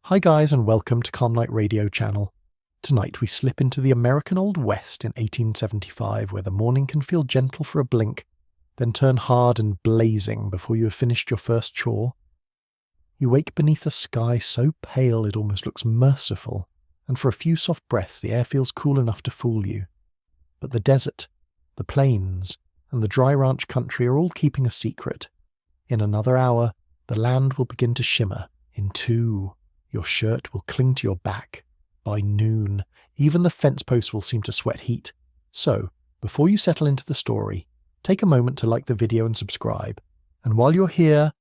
Hi guys and welcome to Calm Night Radio channel. Tonight we slip into the American Old West in 1875 where the morning can feel gentle for a blink, then turn hard and blazing before you have finished your first chore. You wake beneath a sky so pale it almost looks merciful, and for a few soft breaths the air feels cool enough to fool you. But the desert, the plains, and the dry ranch country are all keeping a secret. In another hour, the land will begin to shimmer. In 2, your shirt will cling to your back. By noon, even the fence posts will seem to sweat heat. So, before you settle into the story, take a moment to like the video and subscribe. And while you're here,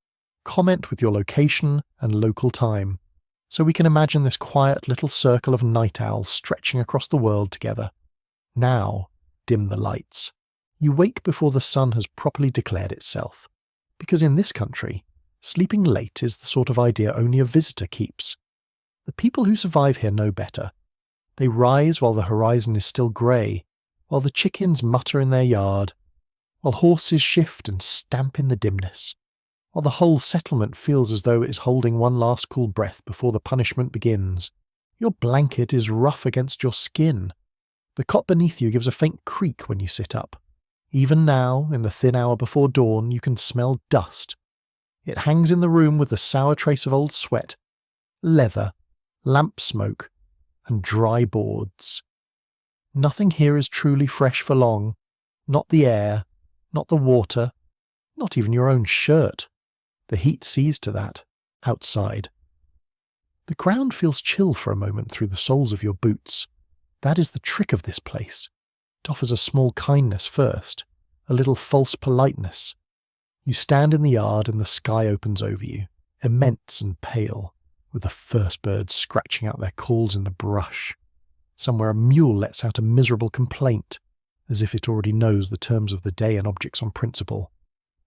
comment with your location and local time, so we can imagine this quiet little circle of night owls stretching across the world together. Now, dim the lights. You wake before the sun has properly declared itself. Because in this country, sleeping late is the sort of idea only a visitor keeps. The people who survive here know better. They rise while the horizon is still grey, while the chickens mutter in their yard, while horses shift and stamp in the dimness, while the whole settlement feels as though it is holding one last cool breath before the punishment begins. Your blanket is rough against your skin. The cot beneath you gives a faint creak when you sit up. Even now, in the thin hour before dawn, you can smell dust. It hangs in the room with the sour trace of old sweat, leather, lamp smoke, and dry boards. Nothing here is truly fresh for long. Not the air, not the water, not even your own shirt. The heat sees to that, outside. The ground feels chill for a moment through the soles of your boots. That is the trick of this place. It offers a small kindness first, a little false politeness. You stand in the yard and the sky opens over you, immense and pale, with the first birds scratching out their calls in the brush. Somewhere a mule lets out a miserable complaint, as if it already knows the terms of the day and objects on principle.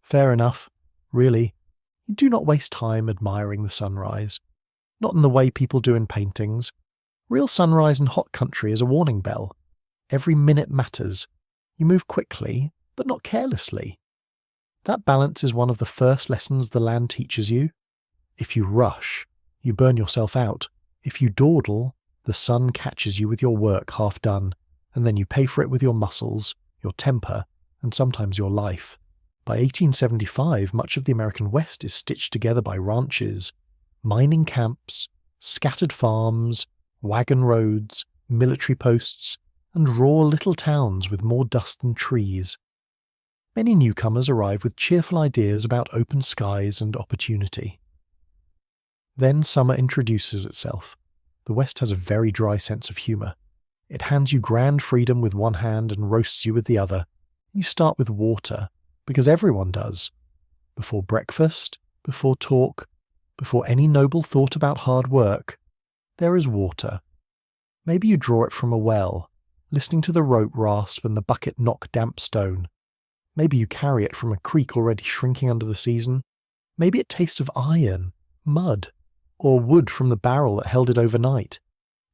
Fair enough, really. You do not waste time admiring the sunrise. Not in the way people do in paintings. Real sunrise in hot country is a warning bell. Every minute matters. You move quickly, but not carelessly. That balance is one of the first lessons the land teaches you. If you rush, you burn yourself out. If you dawdle, the sun catches you with your work half done, and then you pay for it with your muscles, your temper, and sometimes your life. By 1875, much of the American West is stitched together by ranches, mining camps, scattered farms, wagon roads, military posts, and raw little towns with more dust than trees. Many newcomers arrive with cheerful ideas about open skies and opportunity. Then summer introduces itself. The West has a very dry sense of humour. It hands you grand freedom with one hand and roasts you with the other. You start with water, because everyone does. Before breakfast, before talk, before any noble thought about hard work, there is water. Maybe you draw it from a well, listening to the rope rasp and the bucket knock damp stone. Maybe you carry it from a creek already shrinking under the season. Maybe it tastes of iron, mud, or wood from the barrel that held it overnight.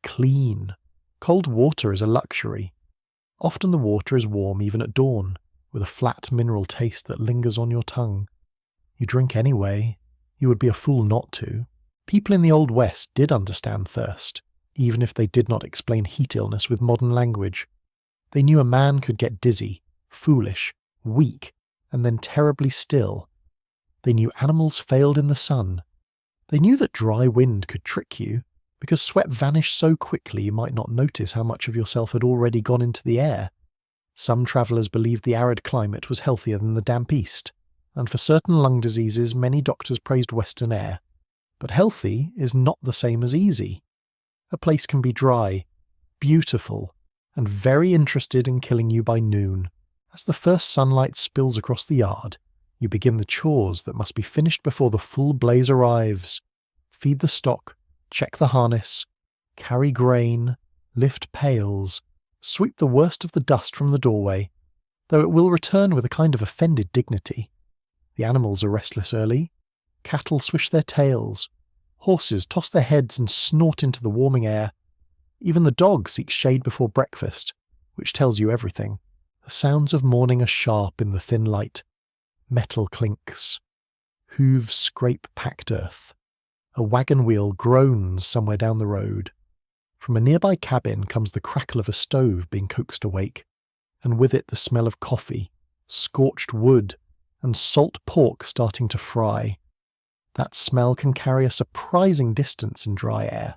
Clean. Cold water is a luxury. Often the water is warm even at dawn, with a flat mineral taste that lingers on your tongue. You drink anyway. You would be a fool not to. People in the Old West did understand thirst, even if they did not explain heat illness with modern language. They knew a man could get dizzy, foolish, weak, and then terribly still. They knew animals failed in the sun. They knew that dry wind could trick you, because sweat vanished so quickly you might not notice how much of yourself had already gone into the air. Some travellers believed the arid climate was healthier than the damp east, and for certain lung diseases many doctors praised western air. But healthy is not the same as easy. A place can be dry, beautiful, and very interested in killing you by noon. As the first sunlight spills across the yard, you begin the chores that must be finished before the full blaze arrives. Feed the stock, check the harness, carry grain, lift pails, sweep the worst of the dust from the doorway, though it will return with a kind of offended dignity. The animals are restless early. Cattle swish their tails. Horses toss their heads and snort into the warming air. Even the dog seeks shade before breakfast, which tells you everything. The sounds of morning are sharp in the thin light. Metal clinks. Hooves scrape packed earth. A wagon wheel groans somewhere down the road. From a nearby cabin comes the crackle of a stove being coaxed awake, and with it the smell of coffee, scorched wood, and salt pork starting to fry. That smell can carry a surprising distance in dry air.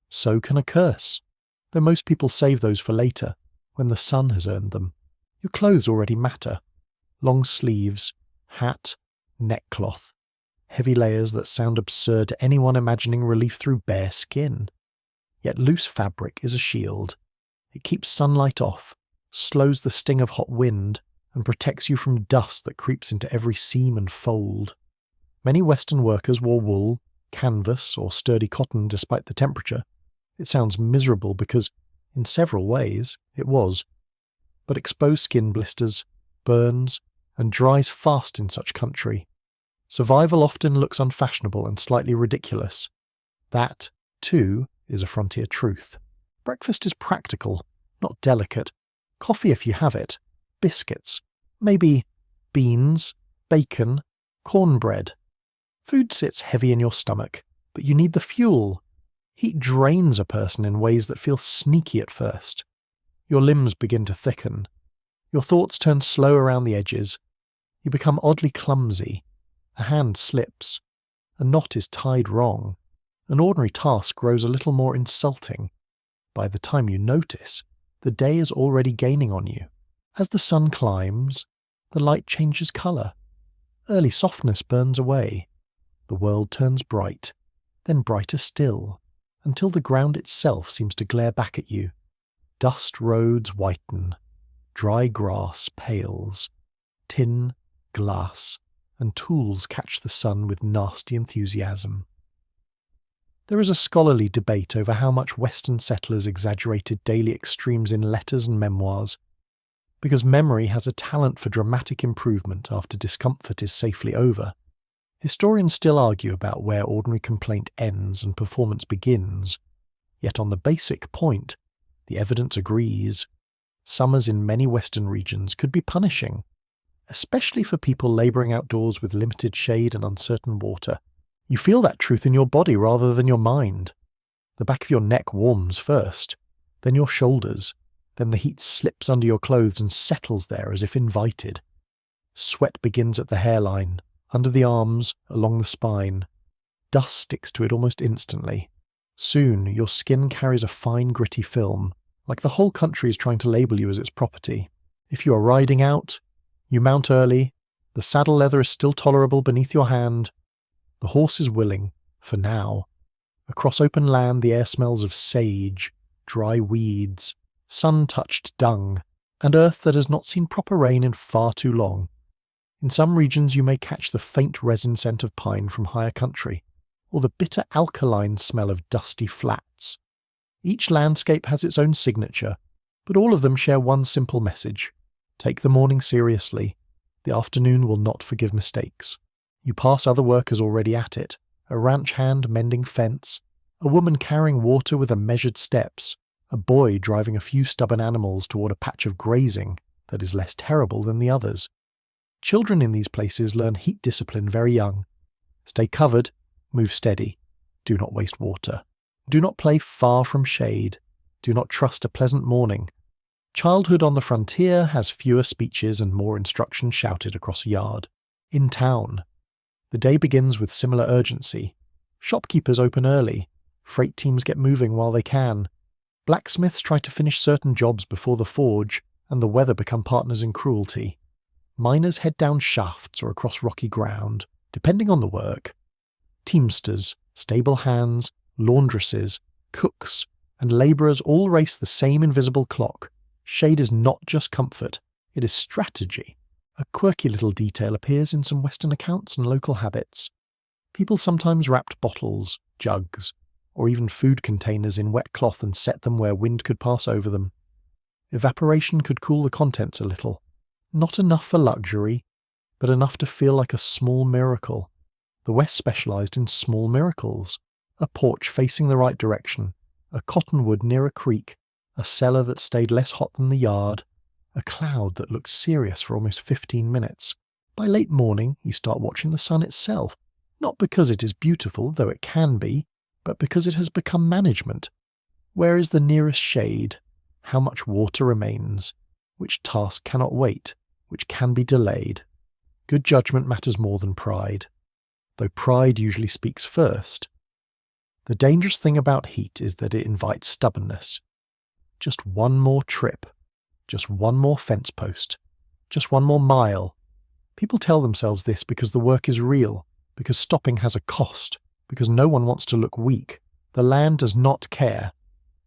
So can a curse, though most people save those for later, when the sun has earned them. Your clothes already matter. Long sleeves, hat, neckcloth, heavy layers that sound absurd to anyone imagining relief through bare skin. Yet loose fabric is a shield. It keeps sunlight off, slows the sting of hot wind, and protects you from dust that creeps into every seam and fold. Many Western workers wore wool, canvas, or sturdy cotton despite the temperature. It sounds miserable because, in several ways, it was. But exposed skin blisters, burns, and dries fast in such country. Survival often looks unfashionable and slightly ridiculous. That, too, is a frontier truth. Breakfast is practical, not delicate. Coffee if you have it, biscuits, maybe beans, bacon, cornbread. Food sits heavy in your stomach, but you need the fuel. Heat drains a person in ways that feel sneaky at first. Your limbs begin to thicken. Your thoughts turn slow around the edges. You become oddly clumsy. A hand slips. A knot is tied wrong. An ordinary task grows a little more insulting. By the time you notice, the day is already gaining on you. As the sun climbs, the light changes colour. Early softness burns away. The world turns bright, then brighter still, until the ground itself seems to glare back at you. Dust roads whiten. Dry grass pales. Tin, glass, and tools catch the sun with nasty enthusiasm. There is a scholarly debate over how much Western settlers exaggerated daily extremes in letters and memoirs, because memory has a talent for dramatic improvement after discomfort is safely over. Historians still argue about where ordinary complaint ends and performance begins, yet on the basic point, the evidence agrees. Summers in many Western regions could be punishing, especially for people labouring outdoors with limited shade and uncertain water. You feel that truth in your body rather than your mind. The back of your neck warms first, then your shoulders, then the heat slips under your clothes and settles there as if invited. Sweat begins at the hairline, under the arms, along the spine. Dust sticks to it almost instantly. Soon your skin carries a fine gritty film, like the whole country is trying to label you as its property. If you are riding out, you mount early, the saddle leather is still tolerable beneath your hand. The horse is willing, for now. Across open land the air smells of sage, dry weeds, sun-touched dung, and earth that has not seen proper rain in far too long. In some regions you may catch the faint resin scent of pine from higher country, or the bitter alkaline smell of dusty flats. Each landscape has its own signature, but all of them share one simple message. Take the morning seriously. The afternoon will not forgive mistakes. You pass other workers already at it, a ranch hand mending fence, a woman carrying water with a measured steps, a boy driving a few stubborn animals toward a patch of grazing that is less terrible than the others. Children in these places learn heat discipline very young. Stay covered, move steady. Do not waste water. Do not play far from shade. Do not trust a pleasant morning. Childhood on the frontier has fewer speeches and more instruction shouted across a yard. In town, the day begins with similar urgency. Shopkeepers open early. Freight teams get moving while they can. Blacksmiths try to finish certain jobs before the forge, and the weather become partners in cruelty. Miners head down shafts or across rocky ground, depending on the work. Teamsters, stable hands, laundresses, cooks, and labourers all race the same invisible clock. Shade is not just comfort, it is strategy. A quirky little detail appears in some Western accounts and local habits. People sometimes wrapped bottles, jugs, or even food containers in wet cloth and set them where wind could pass over them. Evaporation could cool the contents a little. Not enough for luxury, but enough to feel like a small miracle. The West specialised in small miracles. A porch facing the right direction, a cottonwood near a creek, a cellar that stayed less hot than the yard, a cloud that looked serious for almost 15 minutes. By late morning, you start watching the sun itself. Not because it is beautiful, though it can be, but because it has become management. Where is the nearest shade? How much water remains? Which task cannot wait? Which can be delayed? Good judgment matters more than pride, though pride usually speaks first. The dangerous thing about heat is that it invites stubbornness. Just one more trip, just one more fence post, just one more mile. People tell themselves this because the work is real, because stopping has a cost, because no one wants to look weak. The land does not care.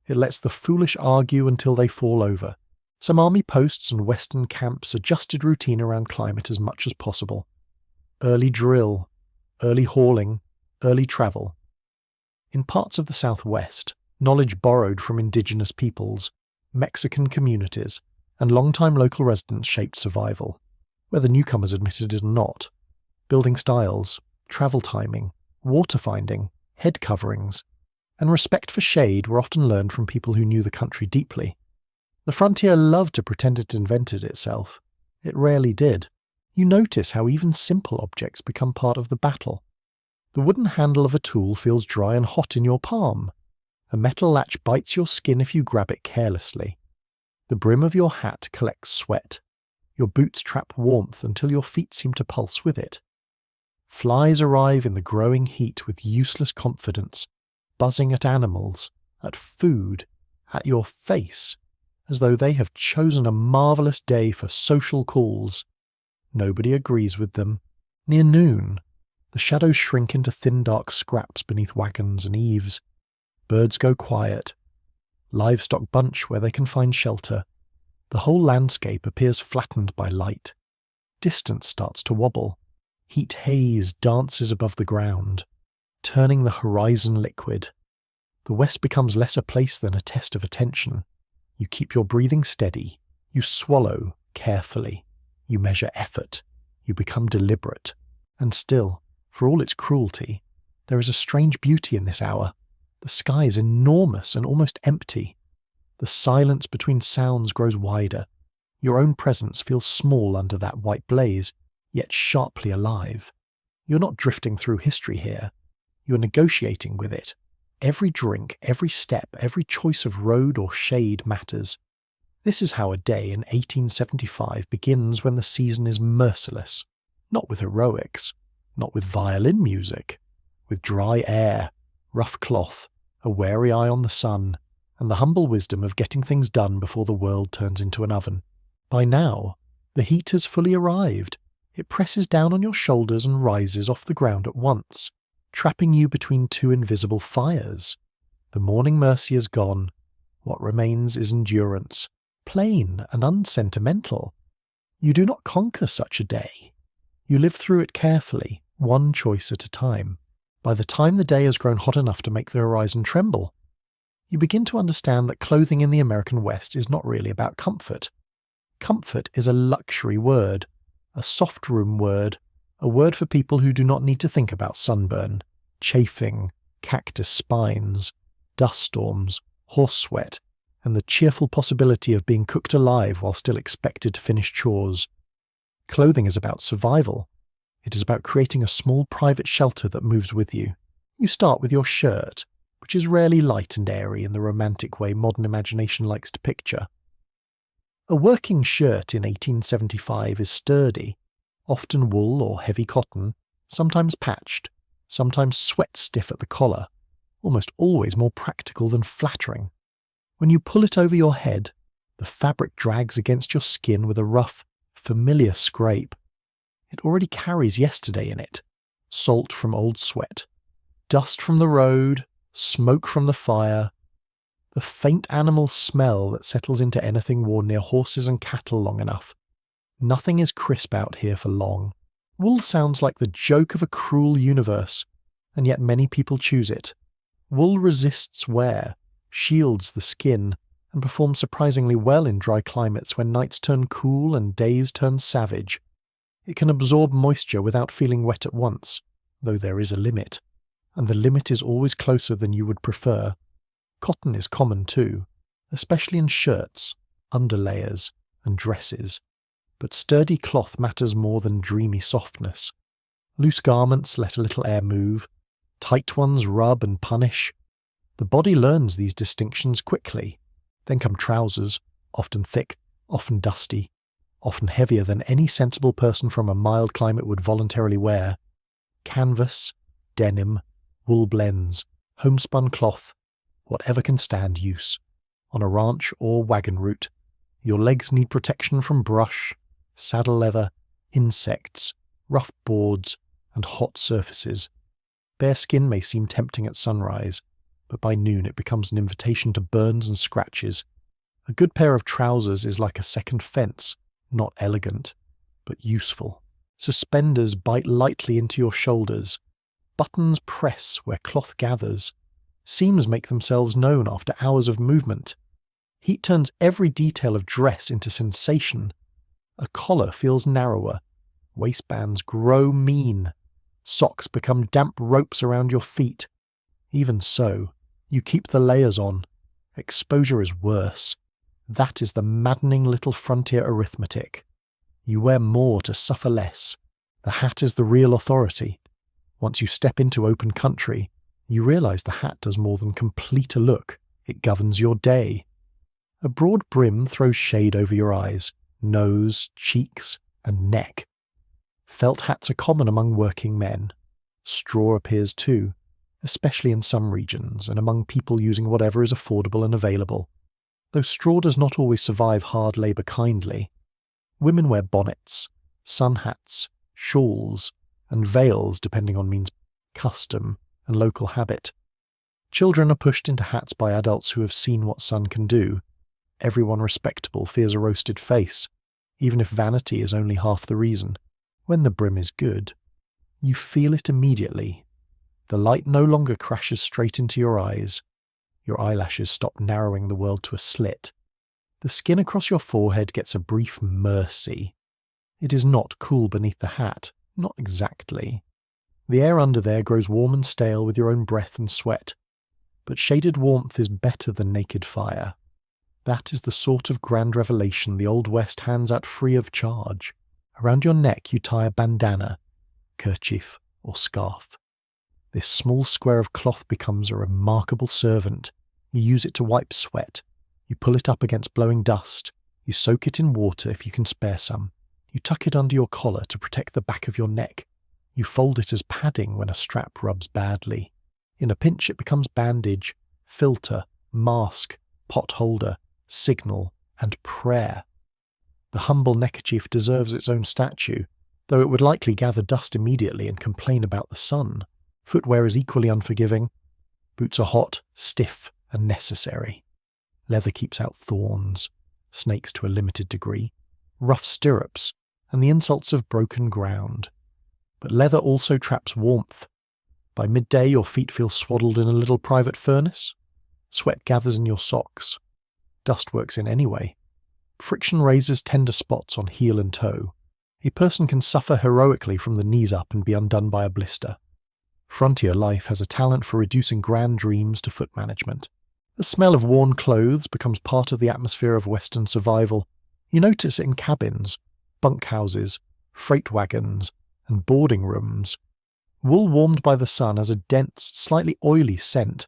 It lets the foolish argue until they fall over. Some army posts and western camps adjusted routine around climate as much as possible. Early drill, early hauling, early travel. In parts of the southwest, knowledge borrowed from indigenous peoples, Mexican communities, and long-time local residents shaped survival, whether newcomers admitted it or not. Building styles, travel timing, water finding, head coverings, and respect for shade were often learned from people who knew the country deeply. The frontier loved to pretend it invented itself. It rarely did. You notice how even simple objects become part of the battle. The wooden handle of a tool feels dry and hot in your palm. A metal latch bites your skin if you grab it carelessly. The brim of your hat collects sweat. Your boots trap warmth until your feet seem to pulse with it. Flies arrive in the growing heat with useless confidence, buzzing at animals, at food, at your face, as though they have chosen a marvellous day for social calls. Nobody agrees with them. Near noon, the shadows shrink into thin dark scraps beneath wagons and eaves. Birds go quiet. Livestock bunch where they can find shelter. The whole landscape appears flattened by light. Distance starts to wobble. Heat haze dances above the ground, turning the horizon liquid. The west becomes less a place than a test of attention. You keep your breathing steady. You swallow carefully. You measure effort. You become deliberate. And still, for all its cruelty, there is a strange beauty in this hour. The sky is enormous and almost empty. The silence between sounds grows wider. Your own presence feels small under that white blaze, yet sharply alive. You're not drifting through history here. You're negotiating with it. Every drink, every step, every choice of road or shade matters. This is how a day in 1875 begins when the season is merciless. Not with heroics, not with violin music, with dry air, rough cloth, a wary eye on the sun, and the humble wisdom of getting things done before the world turns into an oven. By now, the heat has fully arrived. It presses down on your shoulders and rises off the ground at once, trapping you between two invisible fires. The morning mercy is gone. What remains is endurance, plain and unsentimental. You do not conquer such a day. You live through it carefully, one choice at a time. By the time the day has grown hot enough to make the horizon tremble, you begin to understand that clothing in the American West is not really about comfort. Comfort is a luxury word, a soft room word, a word for people who do not need to think about sunburn, chafing, cactus spines, dust storms, horse sweat, and the cheerful possibility of being cooked alive while still expected to finish chores. Clothing is about survival. It is about creating a small private shelter that moves with you. You start with your shirt, which is rarely light and airy in the romantic way modern imagination likes to picture. A working shirt in 1875 is sturdy, often wool or heavy cotton, sometimes patched, sometimes sweat-stiff at the collar, almost always more practical than flattering. When you pull it over your head, the fabric drags against your skin with a rough, familiar scrape. It already carries yesterday in it, salt from old sweat, dust from the road, smoke from the fire, the faint animal smell that settles into anything worn near horses and cattle long enough. Nothing is crisp out here for long. Wool sounds like the joke of a cruel universe, and yet many people choose it. Wool resists wear, shields the skin, and performs surprisingly well in dry climates when nights turn cool and days turn savage. It can absorb moisture without feeling wet at once, though there is a limit, and the limit is always closer than you would prefer. Cotton is common too, especially in shirts, underlayers, and dresses. But sturdy cloth matters more than dreamy softness. Loose garments let a little air move. Tight ones rub and punish. The body learns these distinctions quickly. Then come trousers, often thick, often dusty, often heavier than any sensible person from a mild climate would voluntarily wear. Canvas, denim, wool blends, homespun cloth, whatever can stand use. On a ranch or wagon route, your legs need protection from brush, saddle leather, insects, rough boards, and hot surfaces. Bare skin may seem tempting at sunrise, but by noon it becomes an invitation to burns and scratches. A good pair of trousers is like a second fence, not elegant, but useful. Suspenders bite lightly into your shoulders. Buttons press where cloth gathers. Seams make themselves known after hours of movement. Heat turns every detail of dress into sensation. A collar feels narrower. Waistbands grow mean. Socks become damp ropes around your feet. Even so, you keep the layers on. Exposure is worse. That is the maddening little frontier arithmetic. You wear more to suffer less. The hat is the real authority. Once you step into open country, you realize the hat does more than complete a look. It governs your day. A broad brim throws shade over your eyes, nose, cheeks, and neck. Felt hats are common among working men. Straw appears too, especially in some regions and among people using whatever is affordable and available. Though straw does not always survive hard labour kindly, women wear bonnets, sun hats, shawls, and veils depending on means, custom, and local habit. Children are pushed into hats by adults who have seen what sun can do. Everyone respectable fears a roasted face, even if vanity is only half the reason. When the brim is good, you feel it immediately. The light no longer crashes straight into your eyes. Your eyelashes stop narrowing the world to a slit. The skin across your forehead gets a brief mercy. It is not cool beneath the hat, not exactly. The air under there grows warm and stale with your own breath and sweat. But shaded warmth is better than naked fire. That is the sort of grand revelation the Old West hands out free of charge. Around your neck you tie a bandana, kerchief, or scarf. This small square of cloth becomes a remarkable servant. You use it to wipe sweat. You pull it up against blowing dust. You soak it in water if you can spare some. You tuck it under your collar to protect the back of your neck. You fold it as padding when a strap rubs badly. In a pinch it becomes bandage, filter, mask, pot holder, signal, and prayer. The humble neckerchief deserves its own statue, though it would likely gather dust immediately and complain about the sun. Footwear is equally unforgiving. Boots are hot, stiff, and necessary. Leather keeps out thorns, snakes to a limited degree, rough stirrups, and the insults of broken ground. But leather also traps warmth. By midday your feet feel swaddled in a little private furnace. Sweat gathers in your socks. Dust works in any way. Friction raises tender spots on heel and toe. A person can suffer heroically from the knees up and be undone by a blister. Frontier life has a talent for reducing grand dreams to foot management. The smell of worn clothes becomes part of the atmosphere of Western survival. You notice it in cabins, bunkhouses, freight wagons, and boarding rooms. Wool warmed by the sun has a dense, slightly oily scent.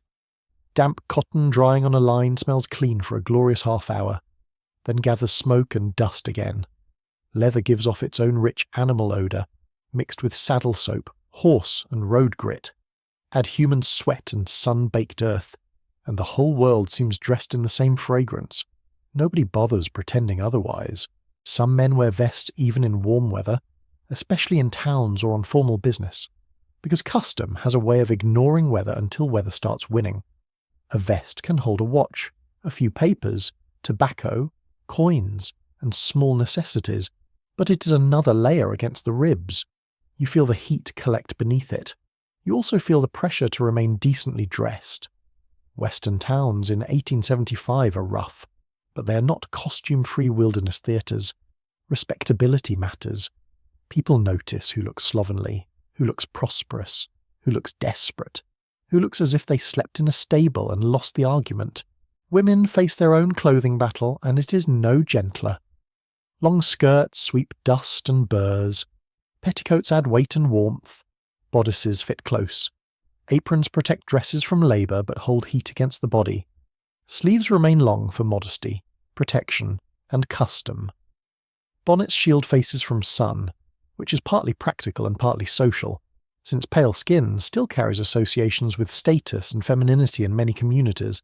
Damp cotton drying on a line smells clean for a glorious half hour, then gathers smoke and dust again. Leather gives off its own rich animal odour, mixed with saddle soap, horse and road grit. Add human sweat and sun-baked earth, and the whole world seems dressed in the same fragrance. Nobody bothers pretending otherwise. Some men wear vests even in warm weather, especially in towns or on formal business, because custom has a way of ignoring weather until weather starts winning. A vest can hold a watch, a few papers, tobacco, coins, and small necessities, but it is another layer against the ribs. You feel the heat collect beneath it. You also feel the pressure to remain decently dressed. Western towns in 1875 are rough, but they are not costume-free wilderness theatres. Respectability matters. People notice who looks slovenly, who looks prosperous, who looks desperate, who looks as if they slept in a stable and lost the argument. Women face their own clothing battle, and it is no gentler. Long skirts sweep dust and burrs. Petticoats add weight and warmth. Bodices fit close. Aprons protect dresses from labour but hold heat against the body. Sleeves remain long for modesty, protection, and custom. Bonnets shield faces from sun, which is partly practical and partly social, since pale skin still carries associations with status and femininity in many communities.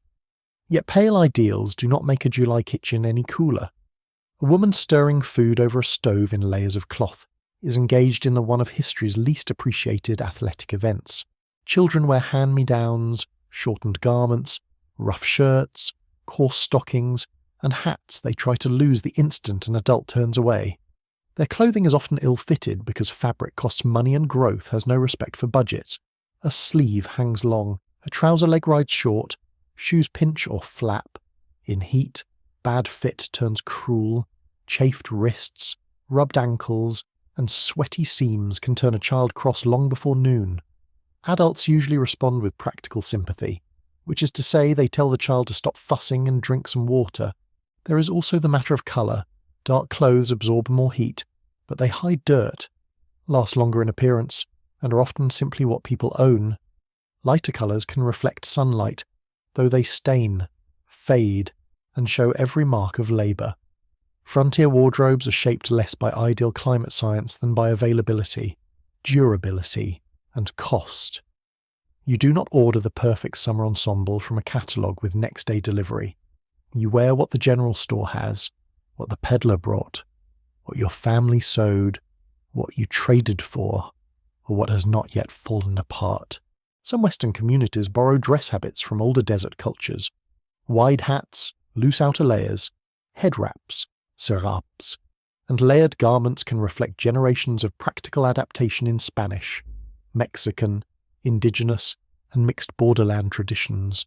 Yet pale ideals do not make a July kitchen any cooler. A woman stirring food over a stove in layers of cloth is engaged in one of history's least appreciated athletic events. Children wear hand-me-downs, shortened garments, rough shirts, coarse stockings, and hats they try to lose the instant an adult turns away. Their clothing is often ill-fitted because fabric costs money and growth has no respect for budgets. A sleeve hangs long, a trouser leg rides short, shoes pinch or flap. In heat, bad fit turns cruel, chafed wrists, rubbed ankles, and sweaty seams can turn a child cross long before noon. Adults usually respond with practical sympathy, which is to say they tell the child to stop fussing and drink some water. There is also the matter of colour. Dark clothes absorb more heat, but they hide dirt, last longer in appearance, and are often simply what people own. Lighter colours can reflect sunlight, though they stain, fade, and show every mark of labour. Frontier wardrobes are shaped less by ideal climate science than by availability, durability, and cost. You do not order the perfect summer ensemble from a catalogue with next-day delivery. You wear what the general store has, what the peddler brought, what your family sewed, what you traded for, or what has not yet fallen apart. Some Western communities borrow dress habits from older desert cultures. Wide hats, loose outer layers, head wraps, serapes, and layered garments can reflect generations of practical adaptation in Spanish, Mexican, indigenous, and mixed borderland traditions.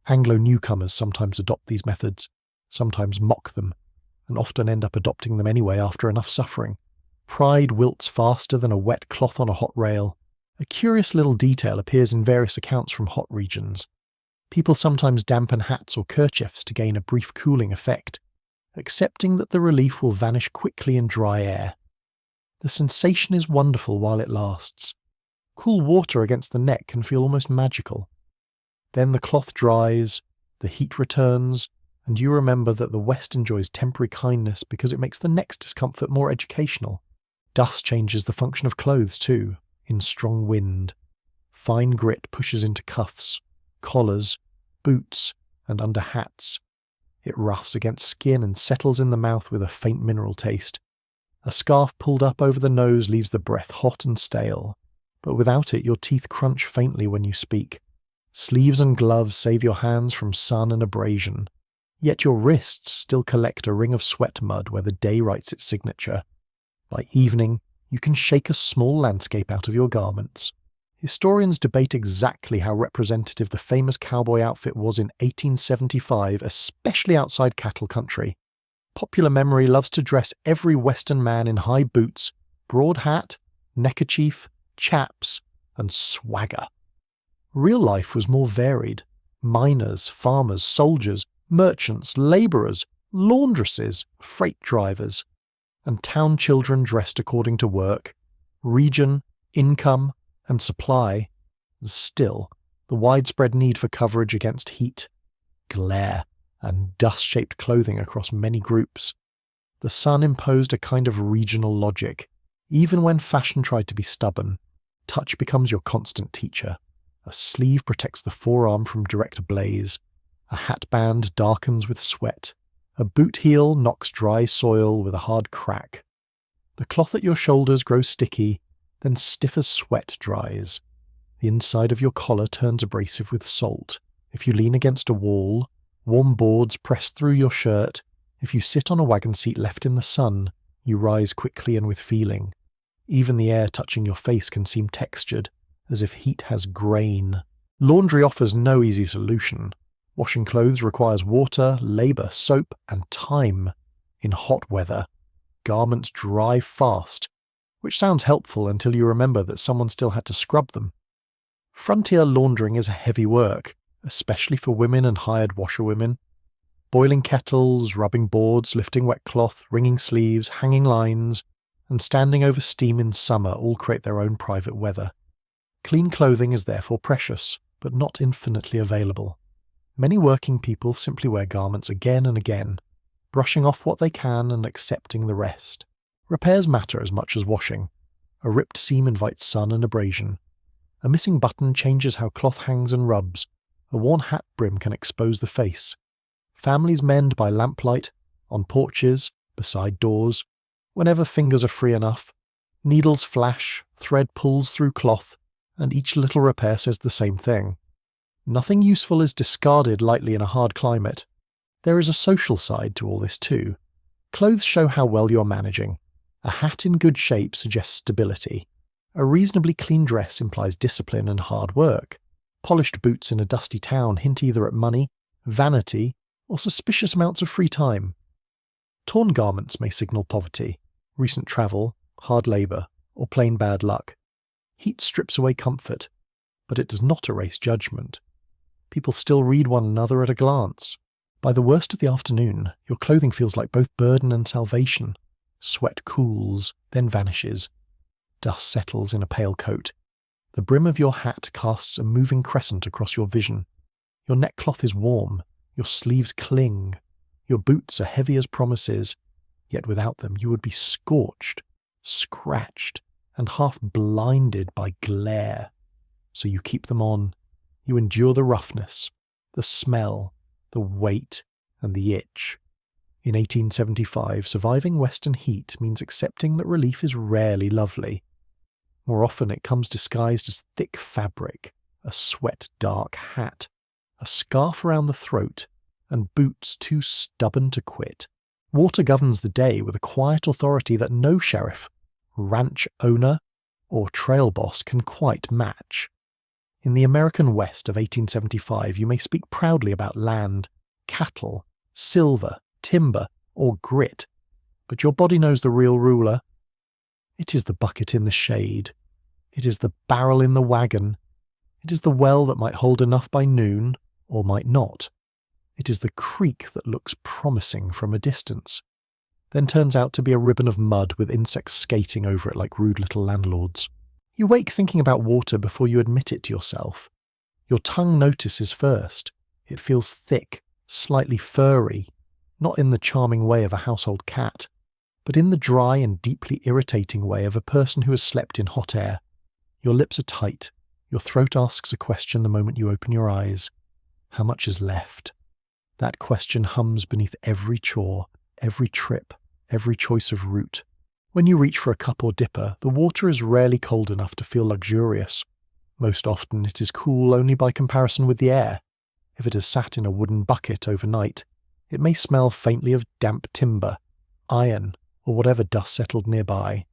Anglo newcomers sometimes adopt these methods, sometimes mock them, and often end up adopting them anyway after enough suffering. Pride wilts faster than a wet cloth on a hot rail. A curious little detail appears in various accounts from hot regions. People sometimes dampen hats or kerchiefs to gain a brief cooling effect, accepting that the relief will vanish quickly in dry air. The sensation is wonderful while it lasts. Cool water against the neck can feel almost magical. Then the cloth dries, the heat returns, and you remember that the West enjoys temporary kindness because it makes the next discomfort more educational. Dust changes the function of clothes too, in strong wind. Fine grit pushes into cuffs, collars, boots, and under hats. It roughs against skin and settles in the mouth with a faint mineral taste. A scarf pulled up over the nose leaves the breath hot and stale, but without it your teeth crunch faintly when you speak. Sleeves and gloves save your hands from sun and abrasion, yet your wrists still collect a ring of sweat mud where the day writes its signature. By evening, you can shake a small landscape out of your garments. Historians debate exactly how representative the famous cowboy outfit was in 1875, especially outside cattle country. Popular memory loves to dress every Western man in high boots, broad hat, neckerchief, chaps, and swagger. Real life was more varied. Miners, farmers, soldiers, merchants, labourers, laundresses, freight drivers, and town children dressed according to work, region, income, and supply. Still, the widespread need for coverage against heat, glare, and dust-shaped clothing across many groups. The sun imposed a kind of regional logic. Even when fashion tried to be stubborn, touch becomes your constant teacher. A sleeve protects the forearm from direct blaze. A hatband darkens with sweat. A boot heel knocks dry soil with a hard crack. The cloth at your shoulders grows sticky, then stiff as sweat dries. The inside of your collar turns abrasive with salt. If you lean against a wall, warm boards press through your shirt. If you sit on a wagon seat left in the sun, you rise quickly and with feeling. Even the air touching your face can seem textured, as if heat has grain. Laundry offers no easy solution. Washing clothes requires water, labour, soap, and time. In hot weather, garments dry fast, which sounds helpful until you remember that someone still had to scrub them. Frontier laundering is a heavy work, especially for women and hired washerwomen. Boiling kettles, rubbing boards, lifting wet cloth, wringing sleeves, hanging lines, and standing over steam in summer all create their own private weather. Clean clothing is therefore precious, but not infinitely available. Many working people simply wear garments again and again, brushing off what they can and accepting the rest. Repairs matter as much as washing. A ripped seam invites sun and abrasion. A missing button changes how cloth hangs and rubs. A worn hat brim can expose the face. Families mend by lamplight, on porches, beside doors. Whenever fingers are free enough, needles flash, thread pulls through cloth, and each little repair says the same thing. Nothing useful is discarded lightly in a hard climate. There is a social side to all this too. Clothes show how well you're managing. A hat in good shape suggests stability. A reasonably clean dress implies discipline and hard work. Polished boots in a dusty town hint either at money, vanity, or suspicious amounts of free time. Torn garments may signal poverty, recent travel, hard labour, or plain bad luck. Heat strips away comfort, but it does not erase judgment. People still read one another at a glance. By the worst of the afternoon, your clothing feels like both burden and salvation. Sweat cools, then vanishes. Dust settles in a pale coat. The brim of your hat casts a moving crescent across your vision. Your neckcloth is warm, your sleeves cling. Your boots are heavy as promises, yet without them you would be scorched, scratched, and half blinded by glare. So you keep them on. You endure the roughness, the smell, the weight, and the itch. In 1875, surviving Western heat means accepting that relief is rarely lovely. More often it comes disguised as thick fabric, a sweat-dark hat, a scarf around the throat, and boots too stubborn to quit. Water governs the day with a quiet authority that no sheriff, ranch owner, or trail boss can quite match. In the American West of 1875, you may speak proudly about land, cattle, silver, timber, or grit, but your body knows the real ruler. It is the bucket in the shade. It is the barrel in the wagon. It is the well that might hold enough by noon, or might not. It is the creek that looks promising from a distance, then turns out to be a ribbon of mud with insects skating over it like rude little landlords. You wake thinking about water before you admit it to yourself. Your tongue notices first. It feels thick, slightly furry, not in the charming way of a household cat, but in the dry and deeply irritating way of a person who has slept in hot air. Your lips are tight. Your throat asks a question the moment you open your eyes. How much is left? That question hums beneath every chore, every trip, every choice of route. When you reach for a cup or dipper, the water is rarely cold enough to feel luxurious. Most often it is cool only by comparison with the air. If it has sat in a wooden bucket overnight, it may smell faintly of damp timber, iron, or whatever dust settled nearby.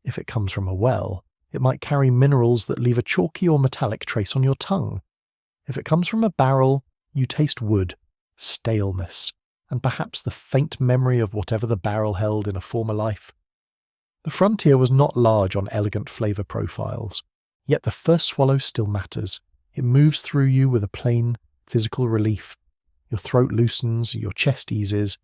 If it comes from a well, it might carry minerals that leave a chalky or metallic trace on your tongue. If it comes from a barrel, you taste wood, staleness, and perhaps the faint memory of whatever the barrel held in a former life. The frontier was not large on elegant flavour profiles, yet the first swallow still matters. It moves through you with a plain, physical relief. Your throat loosens, your chest eases.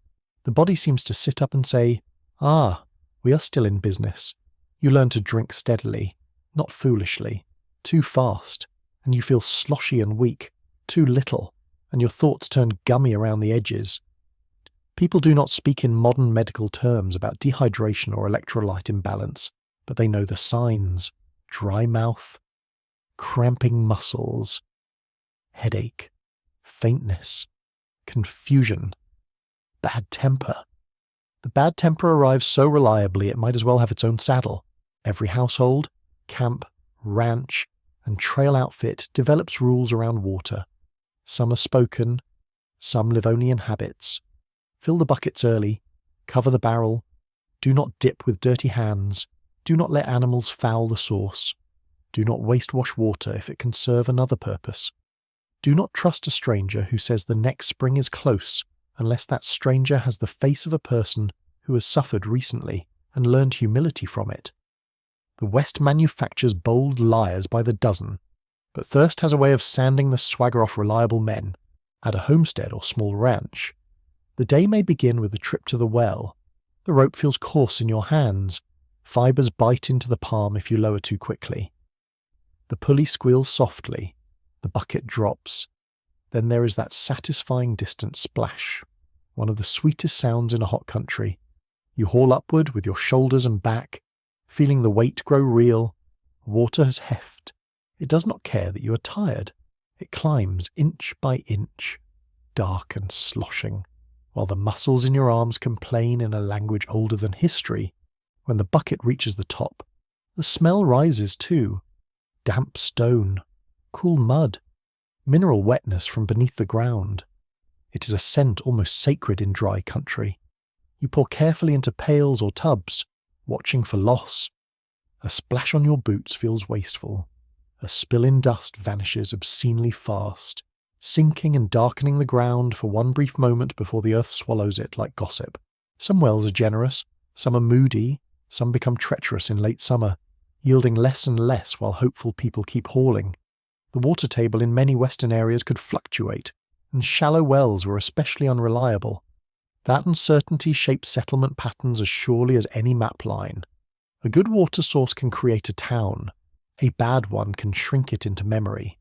The body seems to sit up and say, "Ah, we are still in business." You learn to drink steadily, not foolishly, too fast, and you feel sloshy and weak, too little, and your thoughts turn gummy around the edges. People do not speak in modern medical terms about dehydration or electrolyte imbalance, but they know the signs: dry mouth, cramping muscles, headache, faintness, confusion, bad temper. The bad temper arrives so reliably it might as well have its own saddle. Every household, camp, ranch, and trail outfit develops rules around water. Some are spoken, some live only in habits. Fill the buckets early, cover the barrel, do not dip with dirty hands, do not let animals foul the source, do not waste wash water if it can serve another purpose. Do not trust a stranger who says the next spring is close unless that stranger has the face of a person who has suffered recently and learned humility from it. The West manufactures bold liars by the dozen, but thirst has a way of sanding the swagger off reliable men, at a homestead or small ranch. The day may begin with a trip to the well. The rope feels coarse in your hands. Fibres bite into the palm if you lower too quickly. The pulley squeals softly, the bucket drops. Then there is that satisfying distant splash, one of the sweetest sounds in a hot country. You haul upward with your shoulders and back, feeling the weight grow real. Water has heft. It does not care that you are tired. It climbs inch by inch, dark and sloshing, while the muscles in your arms complain in a language older than history. When the bucket reaches the top, the smell rises too. Damp stone, cool mud, mineral wetness from beneath the ground. It is a scent almost sacred in dry country. You pour carefully into pails or tubs, watching for loss. A splash on your boots feels wasteful. A spill in dust vanishes obscenely fast, sinking and darkening the ground for one brief moment before the earth swallows it like gossip. Some wells are generous, some are moody, some become treacherous in late summer, yielding less and less while hopeful people keep hauling. The water table in many western areas could fluctuate, and shallow wells were especially unreliable. That uncertainty shapes settlement patterns as surely as any map line. A good water source can create a town. A bad one can shrink it into memory.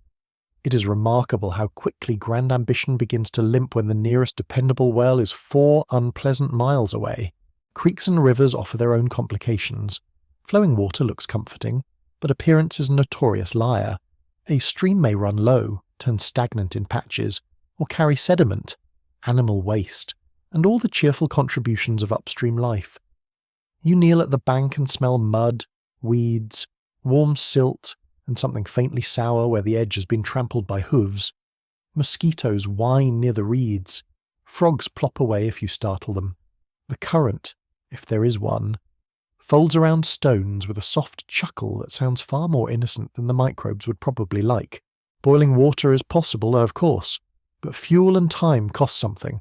It is remarkable how quickly grand ambition begins to limp when the nearest dependable well is 4 unpleasant miles away. Creeks and rivers offer their own complications. Flowing water looks comforting, but appearance is a notorious liar. A stream may run low, turn stagnant in patches, or carry sediment, animal waste, and all the cheerful contributions of upstream life. You kneel at the bank and smell mud, weeds, warm silt, and something faintly sour where the edge has been trampled by hooves. Mosquitoes whine near the reeds. Frogs plop away if you startle them. The current, if there is one, folds around stones with a soft chuckle that sounds far more innocent than the microbes would probably like. Boiling water is possible, of course, but fuel and time cost something.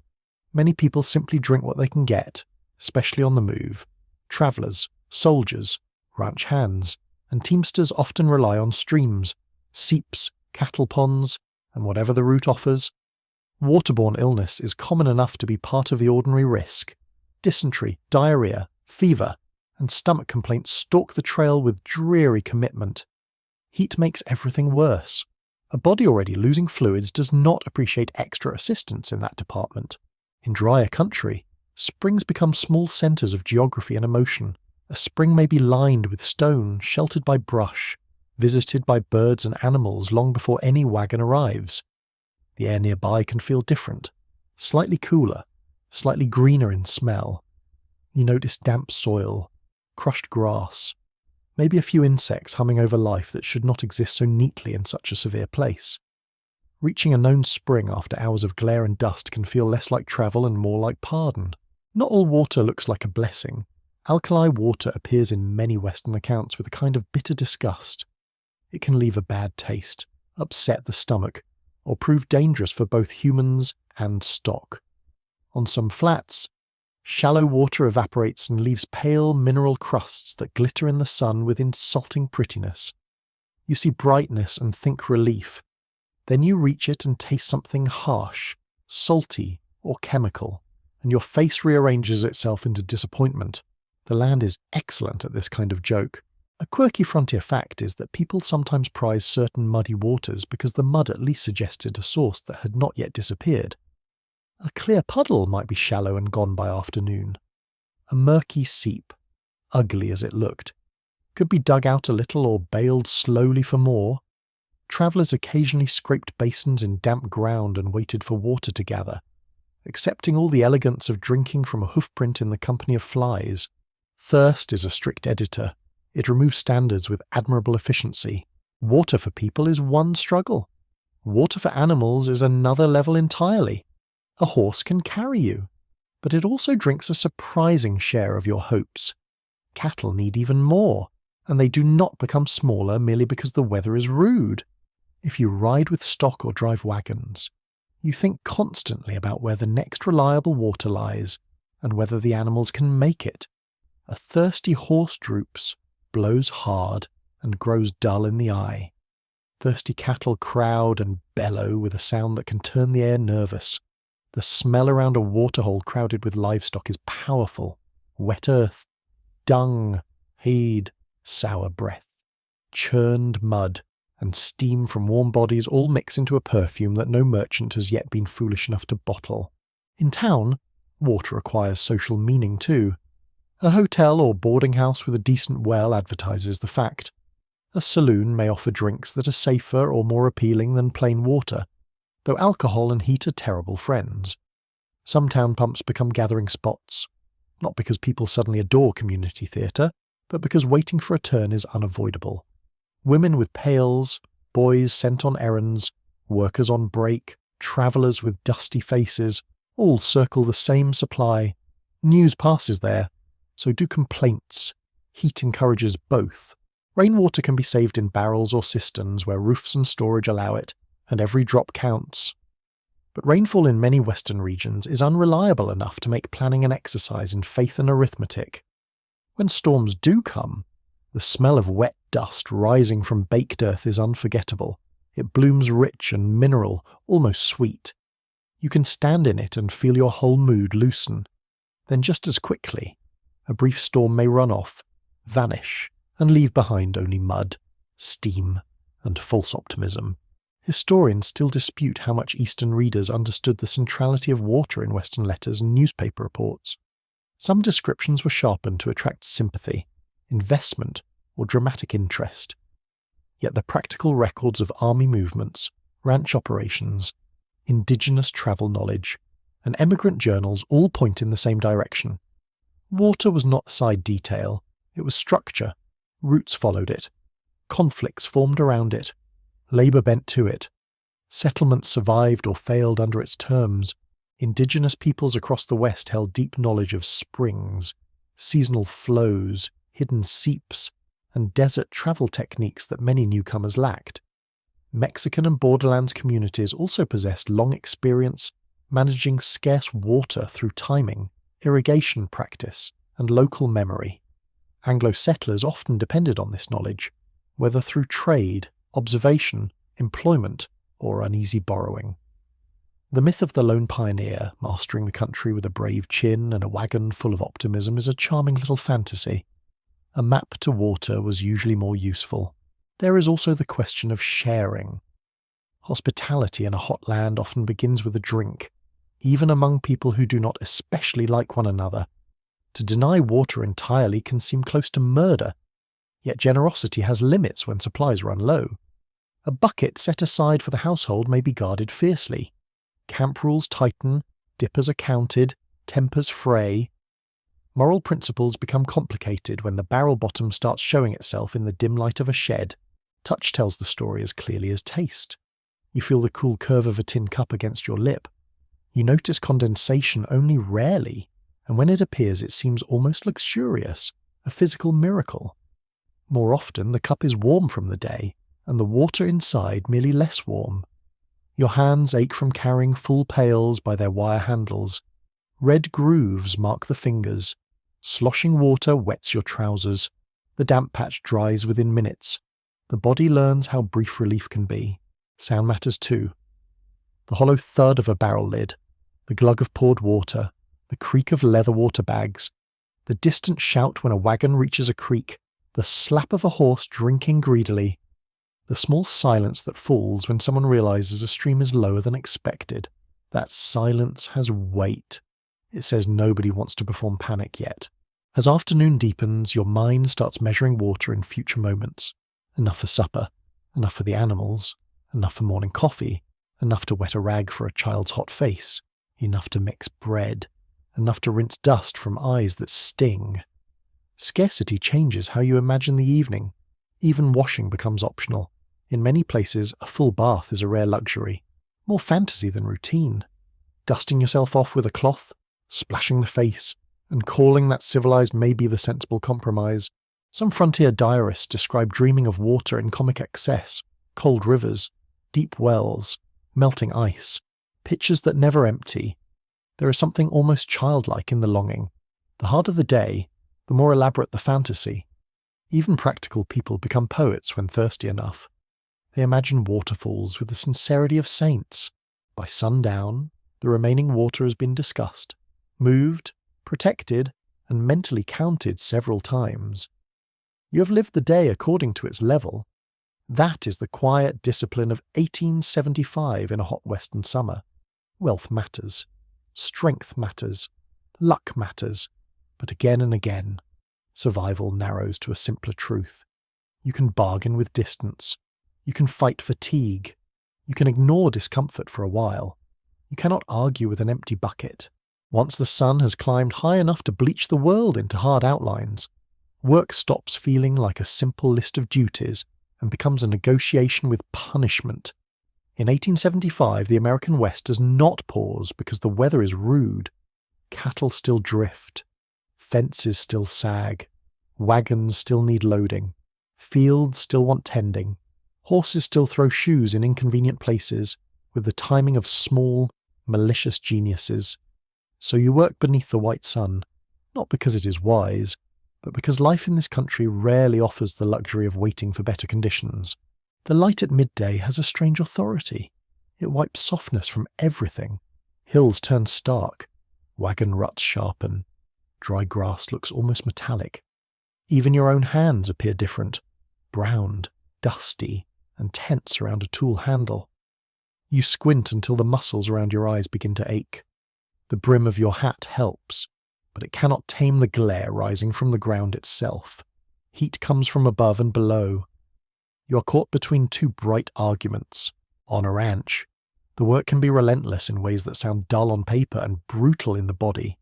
Many people simply drink what they can get, especially on the move. Travellers, soldiers, ranch hands, and teamsters often rely on streams, seeps, cattle ponds, and whatever the route offers. Waterborne illness is common enough to be part of the ordinary risk. Dysentery, diarrhea, fever, and stomach complaints stalk the trail with dreary commitment. Heat makes everything worse. A body already losing fluids does not appreciate extra assistance in that department. In drier country, springs become small centres of geography and emotion. A spring may be lined with stone, sheltered by brush, visited by birds and animals long before any wagon arrives. The air nearby can feel different, slightly cooler, slightly greener in smell. You notice damp soil, crushed grass, maybe a few insects humming over life that should not exist so neatly in such a severe place. Reaching a known spring after hours of glare and dust can feel less like travel and more like pardon. Not all water looks like a blessing. Alkali water appears in many Western accounts with a kind of bitter disgust. It can leave a bad taste, upset the stomach, or prove dangerous for both humans and stock. On some flats, shallow water evaporates and leaves pale mineral crusts that glitter in the sun with insulting prettiness. You see brightness and think relief. Then you reach it and taste something harsh, salty, or chemical, and your face rearranges itself into disappointment. The land is excellent at this kind of joke. A quirky frontier fact is that people sometimes prize certain muddy waters because the mud at least suggested a source that had not yet disappeared. A clear puddle might be shallow and gone by afternoon. A murky seep, ugly as it looked, could be dug out a little or bailed slowly for more. Travellers occasionally scraped basins in damp ground and waited for water to gather. Accepting all the elegance of drinking from a hoofprint in the company of flies, thirst is a strict editor. It removes standards with admirable efficiency. Water for people is one struggle. Water for animals is another level entirely. A horse can carry you, but it also drinks a surprising share of your hopes. Cattle need even more, and they do not become smaller merely because the weather is rude. If you ride with stock or drive wagons, you think constantly about where the next reliable water lies and whether the animals can make it. A thirsty horse droops, blows hard, and grows dull in the eye. Thirsty cattle crowd and bellow with a sound that can turn the air nervous. The smell around a waterhole crowded with livestock is powerful. Wet earth, dung, Heed sour breath, churned mud, and steam from warm bodies all mix into a perfume that no merchant has yet been foolish enough to bottle. In town, water acquires social meaning too. A hotel or boarding house with a decent well advertises the fact. A saloon may offer drinks that are safer or more appealing than plain water, though alcohol and heat are terrible friends. Some town pumps become gathering spots, not because people suddenly adore community theatre, but because waiting for a turn is unavoidable. Women with pails, boys sent on errands, workers on break, travellers with dusty faces, all circle the same supply. News passes there, so do complaints. Heat encourages both. Rainwater can be saved in barrels or cisterns where roofs and storage allow it, and every drop counts. But rainfall in many western regions is unreliable enough to make planning an exercise in faith and arithmetic. When storms do come, the smell of wet dust rising from baked earth is unforgettable. It blooms rich and mineral, almost sweet. You can stand in it and feel your whole mood loosen. Then just as quickly, a brief storm may run off, vanish, and leave behind only mud, steam, and false optimism. Historians still dispute how much Eastern readers understood the centrality of water in Western letters and newspaper reports. Some descriptions were sharpened to attract sympathy, investment, or dramatic interest. Yet the practical records of army movements, ranch operations, indigenous travel knowledge, and emigrant journals all point in the same direction. Water was not side detail, it was structure. Routes followed it. Conflicts formed around it. Labour bent to it. Settlements survived or failed under its terms. Indigenous peoples across the West held deep knowledge of springs, seasonal flows, hidden seeps, and desert travel techniques that many newcomers lacked. Mexican and borderlands communities also possessed long experience managing scarce water through timing, irrigation practice, and local memory. Anglo settlers often depended on this knowledge, whether through trade, observation, employment, or uneasy borrowing. The myth of the lone pioneer mastering the country with a brave chin and a wagon full of optimism is a charming little fantasy. A map to water was usually more useful. There is also the question of sharing. Hospitality in a hot land often begins with a drink, even among people who do not especially like one another. To deny water entirely can seem close to murder, yet generosity has limits when supplies run low. A bucket set aside for the household may be guarded fiercely. Camp rules tighten, dippers are counted, tempers fray. Moral principles become complicated when the barrel bottom starts showing itself in the dim light of a shed. Touch tells the story as clearly as taste. You feel the cool curve of a tin cup against your lip. You notice condensation only rarely, and when it appears it seems almost luxurious, a physical miracle. More often the cup is warm from the day, and the water inside merely less warm. Your hands ache from carrying full pails by their wire handles. Red grooves mark the fingers. Sloshing water wets your trousers. The damp patch dries within minutes. The body learns how brief relief can be. Sound matters too. The hollow thud of a barrel lid, the glug of poured water, the creak of leather water bags, the distant shout when a wagon reaches a creek, the slap of a horse drinking greedily, the small silence that falls when someone realizes a stream is lower than expected. That silence has weight. It says nobody wants to perform panic yet. As afternoon deepens, your mind starts measuring water in future moments. Enough for supper, enough for the animals, enough for morning coffee, enough to wet a rag for a child's hot face, enough to mix bread, enough to rinse dust from eyes that sting. Scarcity changes how you imagine the evening. Even washing becomes optional. In many places, a full bath is a rare luxury, more fantasy than routine. Dusting yourself off with a cloth, splashing the face, and calling that civilized may be the sensible compromise. Some frontier diarists describe dreaming of water in comic excess, cold rivers, deep wells, melting ice, pitchers that never empty. There is something almost childlike in the longing. The harder the day, the more elaborate the fantasy. Even practical people become poets when thirsty enough. They imagine waterfalls with the sincerity of saints. By sundown, the remaining water has been discussed, moved, protected, and mentally counted several times. You have lived the day according to its level. That is the quiet discipline of 1875 in a hot western summer. Wealth matters. Strength matters. Luck matters. But again and again, survival narrows to a simpler truth. You can bargain with distance. You can fight fatigue. You can ignore discomfort for a while. You cannot argue with an empty bucket. Once the sun has climbed high enough to bleach the world into hard outlines, work stops feeling like a simple list of duties and becomes a negotiation with punishment. In 1875, the American West does not pause because the weather is rude. Cattle still drift. Fences still sag. Wagons still need loading. Fields still want tending. Horses still throw shoes in inconvenient places with the timing of small, malicious geniuses. So you work beneath the white sun, not because it is wise, but because life in this country rarely offers the luxury of waiting for better conditions. The light at midday has a strange authority. It wipes softness from everything. Hills turn stark. Wagon ruts sharpen. Dry grass looks almost metallic. Even your own hands appear different, browned, dusty, and tense around a tool handle. You squint until the muscles around your eyes begin to ache. The brim of your hat helps, but it cannot tame the glare rising from the ground itself. Heat comes from above and below. You are caught between two bright arguments. On a ranch, the work can be relentless in ways that sound dull on paper and brutal in the body.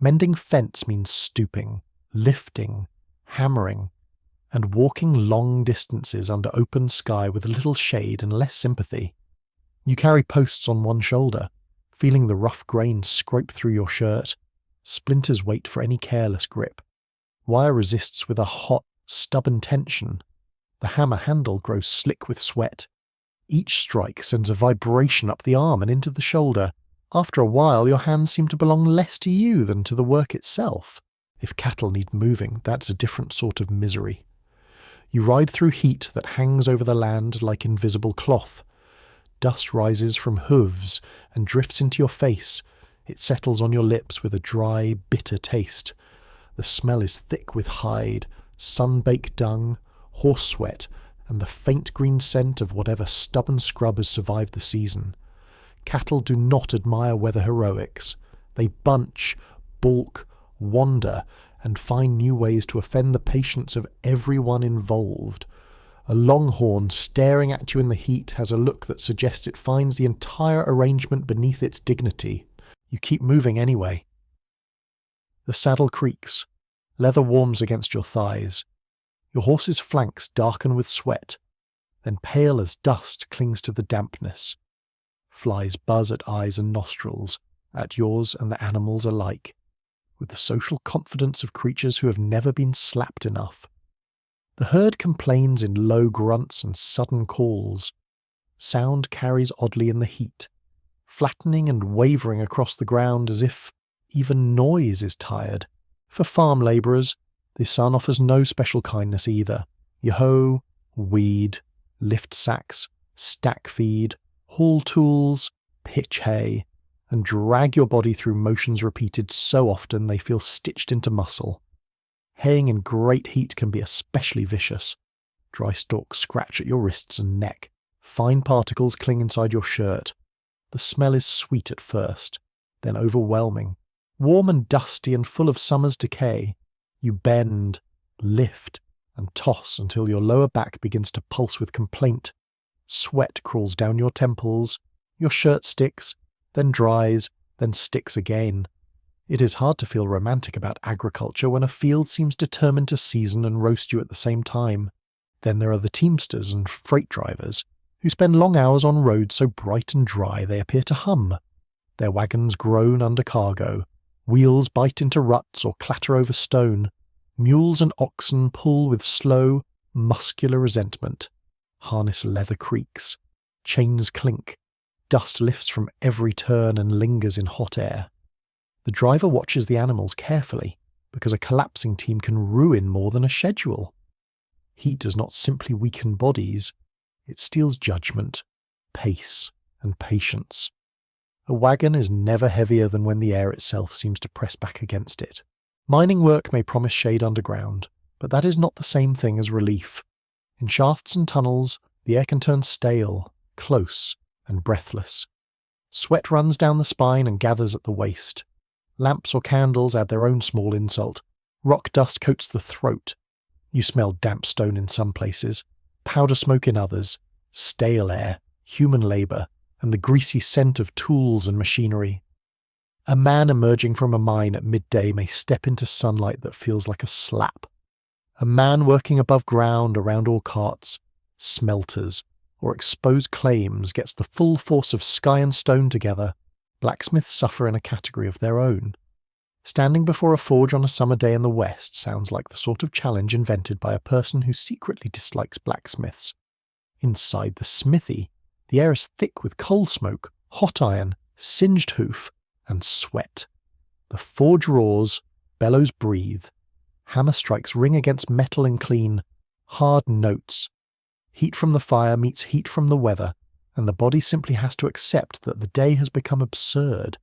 Mending fence means stooping, lifting, hammering, and walking long distances under open sky with little shade and less sympathy. You carry posts on one shoulder, feeling the rough grain scrape through your shirt. Splinters wait for any careless grip. Wire resists with a hot, stubborn tension. The hammer handle grows slick with sweat. Each strike sends a vibration up the arm and into the shoulder. After a while, your hands seem to belong less to you than to the work itself. If cattle need moving, that's a different sort of misery. You ride through heat that hangs over the land like invisible cloth. Dust rises from hooves and drifts into your face. It settles on your lips with a dry, bitter taste. The smell is thick with hide, sun-baked dung, horse sweat, and the faint green scent of whatever stubborn scrub has survived the season. Cattle do not admire weather heroics. They bunch, balk, wander, and find new ways to offend the patience of everyone involved. A longhorn staring at you in the heat has a look that suggests it finds the entire arrangement beneath its dignity. You keep moving anyway. The saddle creaks. Leather warms against your thighs. Your horse's flanks darken with sweat, then pale as dust clings to the dampness. Flies buzz at eyes and nostrils, at yours and the animals alike, with the social confidence of creatures who have never been slapped enough. The herd complains in low grunts and sudden calls. Sound carries oddly in the heat, flattening and wavering across the ground as if even noise is tired. For farm labourers, the sun offers no special kindness either. You hoe, weed, lift sacks, stack feed, haul tools, pitch hay, and drag your body through motions repeated so often they feel stitched into muscle. Haying in great heat can be especially vicious. Dry stalks scratch at your wrists and neck. Fine particles cling inside your shirt. The smell is sweet at first, then overwhelming. Warm and dusty and full of summer's decay, you bend, lift, and toss until your lower back begins to pulse with complaint. Sweat crawls down your temples, your shirt sticks, then dries, then sticks again. It is hard to feel romantic about agriculture when a field seems determined to season and roast you at the same time. Then there are the teamsters and freight drivers, who spend long hours on roads so bright and dry they appear to hum. Their wagons groan under cargo. Wheels bite into ruts or clatter over stone. Mules and oxen pull with slow, muscular resentment. Harness leather creaks. Chains clink. Dust lifts from every turn and lingers in hot air. The driver watches the animals carefully, because a collapsing team can ruin more than a schedule. Heat does not simply weaken bodies, it steals judgment, pace, and patience. A wagon is never heavier than when the air itself seems to press back against it. Mining work may promise shade underground, But that is not the same thing as relief. In shafts and tunnels, the air can turn stale, close, and breathless. Sweat runs down the spine and gathers at the waist. Lamps or candles add their own small insult. Rock dust coats the throat. You smell damp stone in some places, powder smoke in others, stale air, human labour, and the greasy scent of tools and machinery. A man emerging from a mine at midday may step into sunlight that feels like a slap. A man working above ground around ore carts, smelters, or exposed claims gets the full force of sky and stone together. Blacksmiths suffer in a category of their own. Standing before a forge on a summer day in the West sounds like the sort of challenge invented by a person who secretly dislikes blacksmiths. Inside the smithy, the air is thick with coal smoke, hot iron, singed hoof, and sweat. The forge roars, bellows breathe. Hammer strikes ring against metal and clean, hard notes. Heat from the fire meets heat from the weather, and the body simply has to accept that the day has become absurd.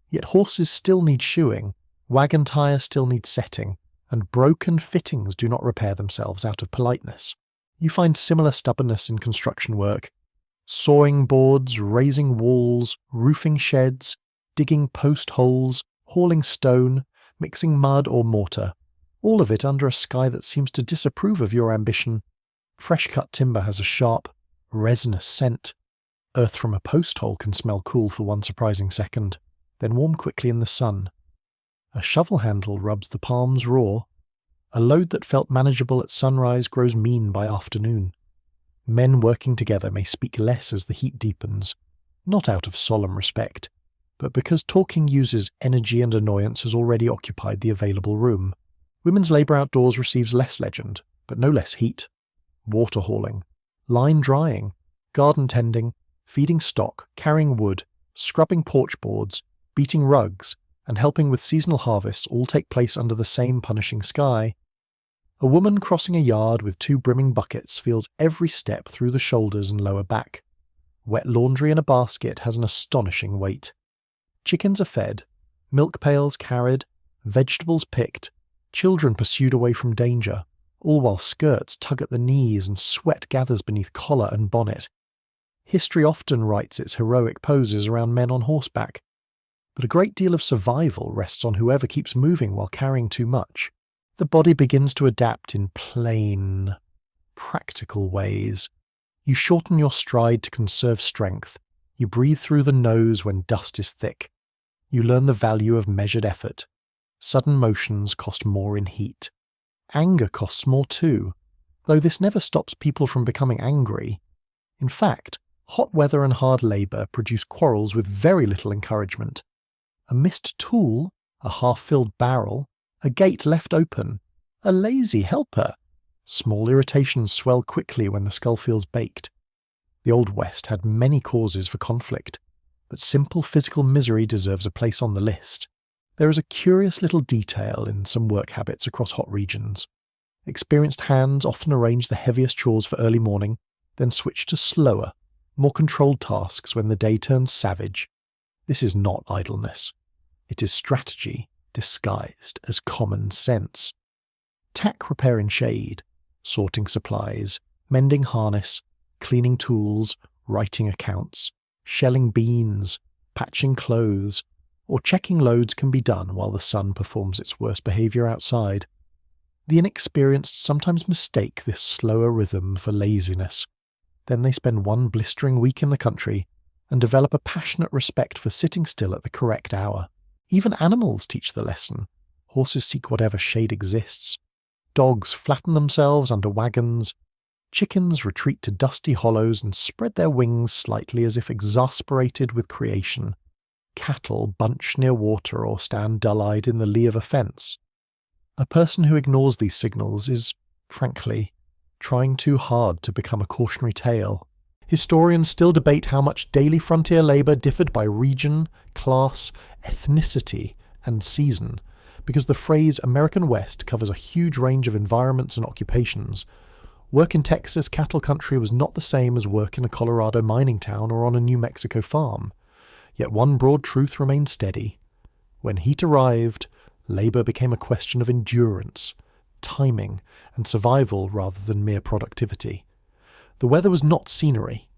Yet horses still need shoeing, wagon tyres still need setting, and broken fittings do not repair themselves out of politeness. You find similar stubbornness in construction work. Sawing boards, raising walls, roofing sheds, digging post holes, hauling stone, mixing mud or mortar, all of it under a sky that seems to disapprove of your ambition. Fresh-cut timber has a sharp, resinous scent. Earth from a post hole can smell cool for one surprising second, then warm quickly in the sun. A shovel handle rubs the palms raw. A load that felt manageable at sunrise grows mean by afternoon. Men working together may speak less as the heat deepens, not out of solemn respect, but because talking uses energy and annoyance has already occupied the available room. Women's labour outdoors receives less legend, but no less heat. Water hauling, line drying, garden tending, feeding stock, carrying wood, scrubbing porch boards, beating rugs, and helping with seasonal harvests all take place under the same punishing sky. A woman crossing a yard with 2 brimming buckets feels every step through the shoulders and lower back. Wet laundry in a basket has an astonishing weight. Chickens are fed, milk pails carried, vegetables picked, children pursued away from danger, all while skirts tug at the knees and sweat gathers beneath collar and bonnet. History often writes its heroic poses around men on horseback, but a great deal of survival rests on whoever keeps moving while carrying too much. The body begins to adapt in plain, practical ways. You shorten your stride to conserve strength. You breathe through the nose when dust is thick. You learn the value of measured effort. Sudden motions cost more in heat. Anger costs more too, though this never stops people from becoming angry. In fact, hot weather and hard labour produce quarrels with very little encouragement. A missed tool, a half-filled barrel, a gate left open, a lazy helper. Small irritations swell quickly when the skull feels baked. The Old West had many causes for conflict, but simple physical misery deserves a place on the list. There is a curious little detail in some work habits across hot regions. Experienced hands often arrange the heaviest chores for early morning, then switch to slower, more controlled tasks when the day turns savage. This is not idleness. It is strategy disguised as common sense. Tack repair in shade, sorting supplies, mending harness, cleaning tools, writing accounts, shelling beans, patching clothes, or checking loads can be done while the sun performs its worst behaviour outside. The inexperienced sometimes mistake this slower rhythm for laziness. Then they spend one blistering week in the country and develop a passionate respect for sitting still at the correct hour. Even animals teach the lesson. Horses seek whatever shade exists. Dogs flatten themselves under wagons. Chickens retreat to dusty hollows and spread their wings slightly as if exasperated with creation. Cattle bunch near water or stand dull-eyed in the lee of a fence. A person who ignores these signals is, frankly, trying too hard to become a cautionary tale. Historians still debate how much daily frontier labour differed by region, class, ethnicity, and season, because the phrase American West covers a huge range of environments and occupations. Work in Texas cattle country was not the same as work in a Colorado mining town or on a New Mexico farm. Yet one broad truth remained steady. When heat arrived, labour became a question of endurance, timing and survival rather than mere productivity. The weather was not scenery.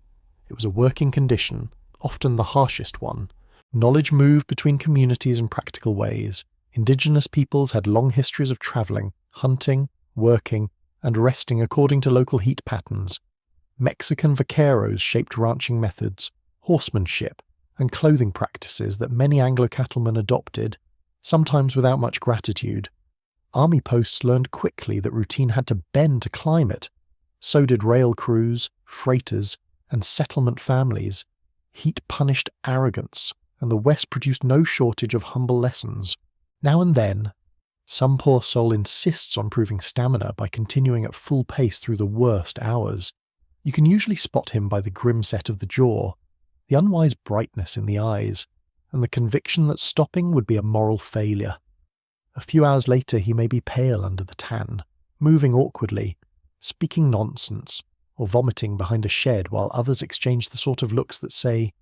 It was a working condition, often the harshest one. Knowledge moved between communities in practical ways. Indigenous peoples had long histories of travelling, hunting, working, and resting according to local heat patterns. Mexican vaqueros shaped ranching methods, horsemanship, and clothing practices that many Anglo cattlemen adopted, sometimes without much gratitude. Army posts learned quickly that routine had to bend to climate. So did rail crews, freighters, and settlement families. Heat punished arrogance, and the West produced no shortage of humble lessons. Now and then, some poor soul insists on proving stamina by continuing at full pace through the worst hours. You can usually spot him by the grim set of the jaw, the unwise brightness in the eyes, and the conviction that stopping would be a moral failure. A few hours later he may be pale under the tan, moving awkwardly, speaking nonsense, or vomiting behind a shed while others exchange the sort of looks that say,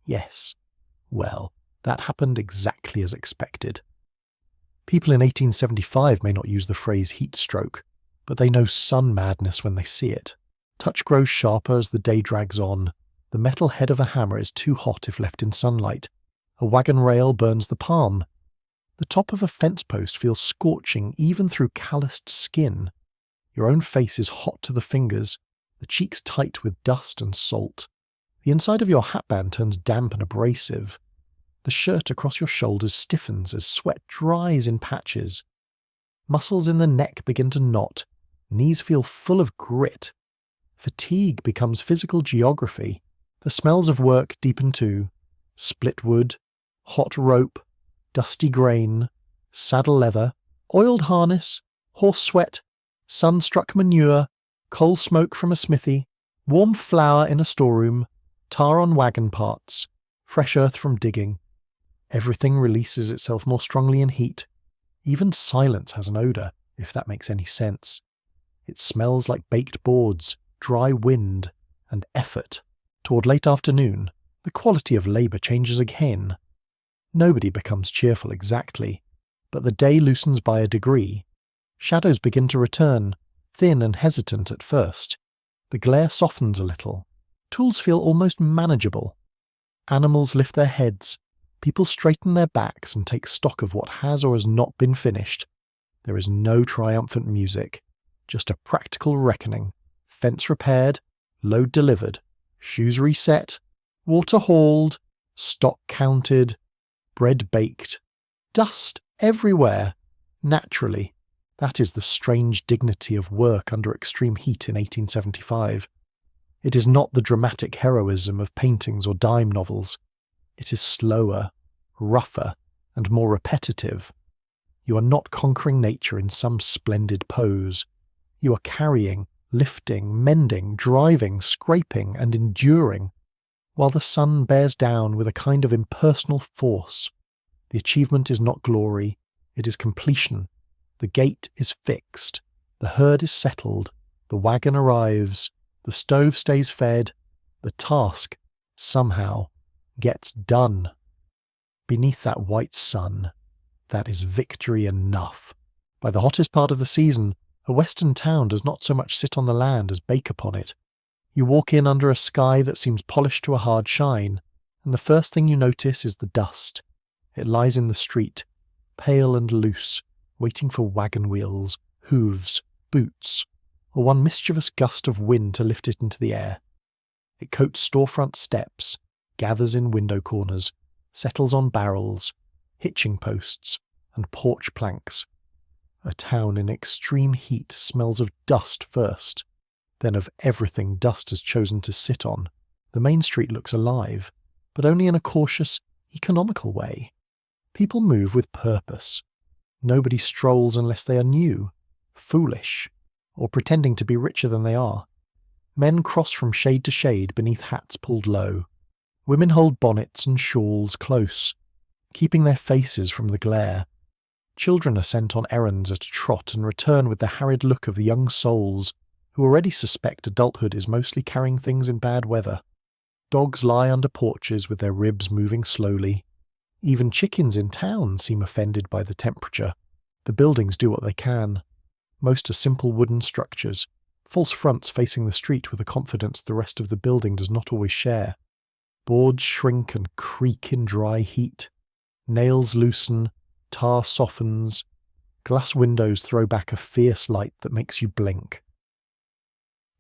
"Yes, well, that happened exactly as expected." People in 1875 may not use the phrase heat stroke, but they know sun madness when they see it. Touch grows sharper as the day drags on. The metal head of a hammer is too hot if left in sunlight. A wagon rail burns the palm. The top of a fence post feels scorching even through calloused skin. Your own face is hot to the fingers, the cheeks tight with dust and salt. The inside of your hatband turns damp and abrasive. The shirt across your shoulders stiffens as sweat dries in patches. Muscles in the neck begin to knot. Knees feel full of grit. Fatigue becomes physical geography. The smells of work deepen too. Split wood, hot rope, dusty grain, saddle leather, oiled harness, horse sweat, sun-struck manure, coal smoke from a smithy, warm flour in a storeroom, tar on wagon parts, fresh earth from digging. Everything releases itself more strongly in heat. Even silence has an odour, if that makes any sense. It smells like baked boards, dry wind, and effort. Toward late afternoon, the quality of labour changes again. Nobody becomes cheerful exactly, but the day loosens by a degree. Shadows begin to return, thin and hesitant at first. The glare softens a little. Tools feel almost manageable. Animals lift their heads. People straighten their backs and take stock of what has or has not been finished. There is no triumphant music, just a practical reckoning. Fence repaired, load delivered, shoes reset, water hauled, stock counted, bread baked, dust everywhere, naturally. That is the strange dignity of work under extreme heat in 1875. It is not the dramatic heroism of paintings or dime novels. It is slower, rougher, and more repetitive. You are not conquering nature in some splendid pose. You are carrying, lifting, mending, driving, scraping, and enduring, while the sun bears down with a kind of impersonal force. The achievement is not glory, it is completion. The gate is fixed, the herd is settled, the wagon arrives, the stove stays fed, the task, somehow, gets done. Beneath that white sun, that is victory enough. By the hottest part of the season, a western town does not so much sit on the land as bake upon it. You walk in under a sky that seems polished to a hard shine, and the first thing you notice is the dust. It lies in the street, pale and loose, waiting for wagon wheels, hooves, boots, or one mischievous gust of wind to lift it into the air. It coats storefront steps, gathers in window corners, settles on barrels, hitching posts, and porch planks. A town in extreme heat smells of dust first, then of everything dust has chosen to sit on. The main street looks alive, but only in a cautious, economical way. People move with purpose. Nobody strolls unless they are new, foolish, or pretending to be richer than they are. Men cross from shade to shade beneath hats pulled low. Women hold bonnets and shawls close, keeping their faces from the glare. Children are sent on errands at a trot and return with the harried look of the young souls who already suspect adulthood is mostly carrying things in bad weather. Dogs lie under porches with their ribs moving slowly. Even chickens in town seem offended by the temperature. The buildings do what they can. Most are simple wooden structures, false fronts facing the street with a confidence the rest of the building does not always share. Boards shrink and creak in dry heat. Nails loosen, tar softens. Glass windows throw back a fierce light that makes you blink.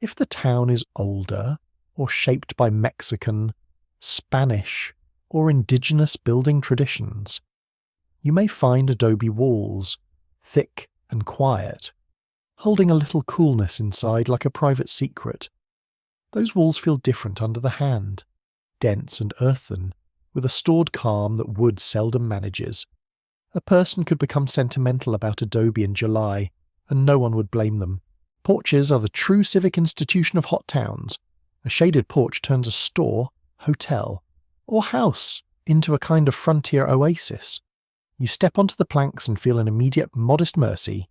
If the town is older, or shaped by Mexican, Spanish, or indigenous building traditions, you may find adobe walls, thick and quiet, holding a little coolness inside like a private secret. Those walls feel different under the hand, dense and earthen, with a stored calm that wood seldom manages. A person could become sentimental about adobe in July, and no one would blame them. Porches are the true civic institution of hot towns. A shaded porch turns a store, hotel, or house into a kind of frontier oasis. You step onto the planks and feel an immediate modest mercy,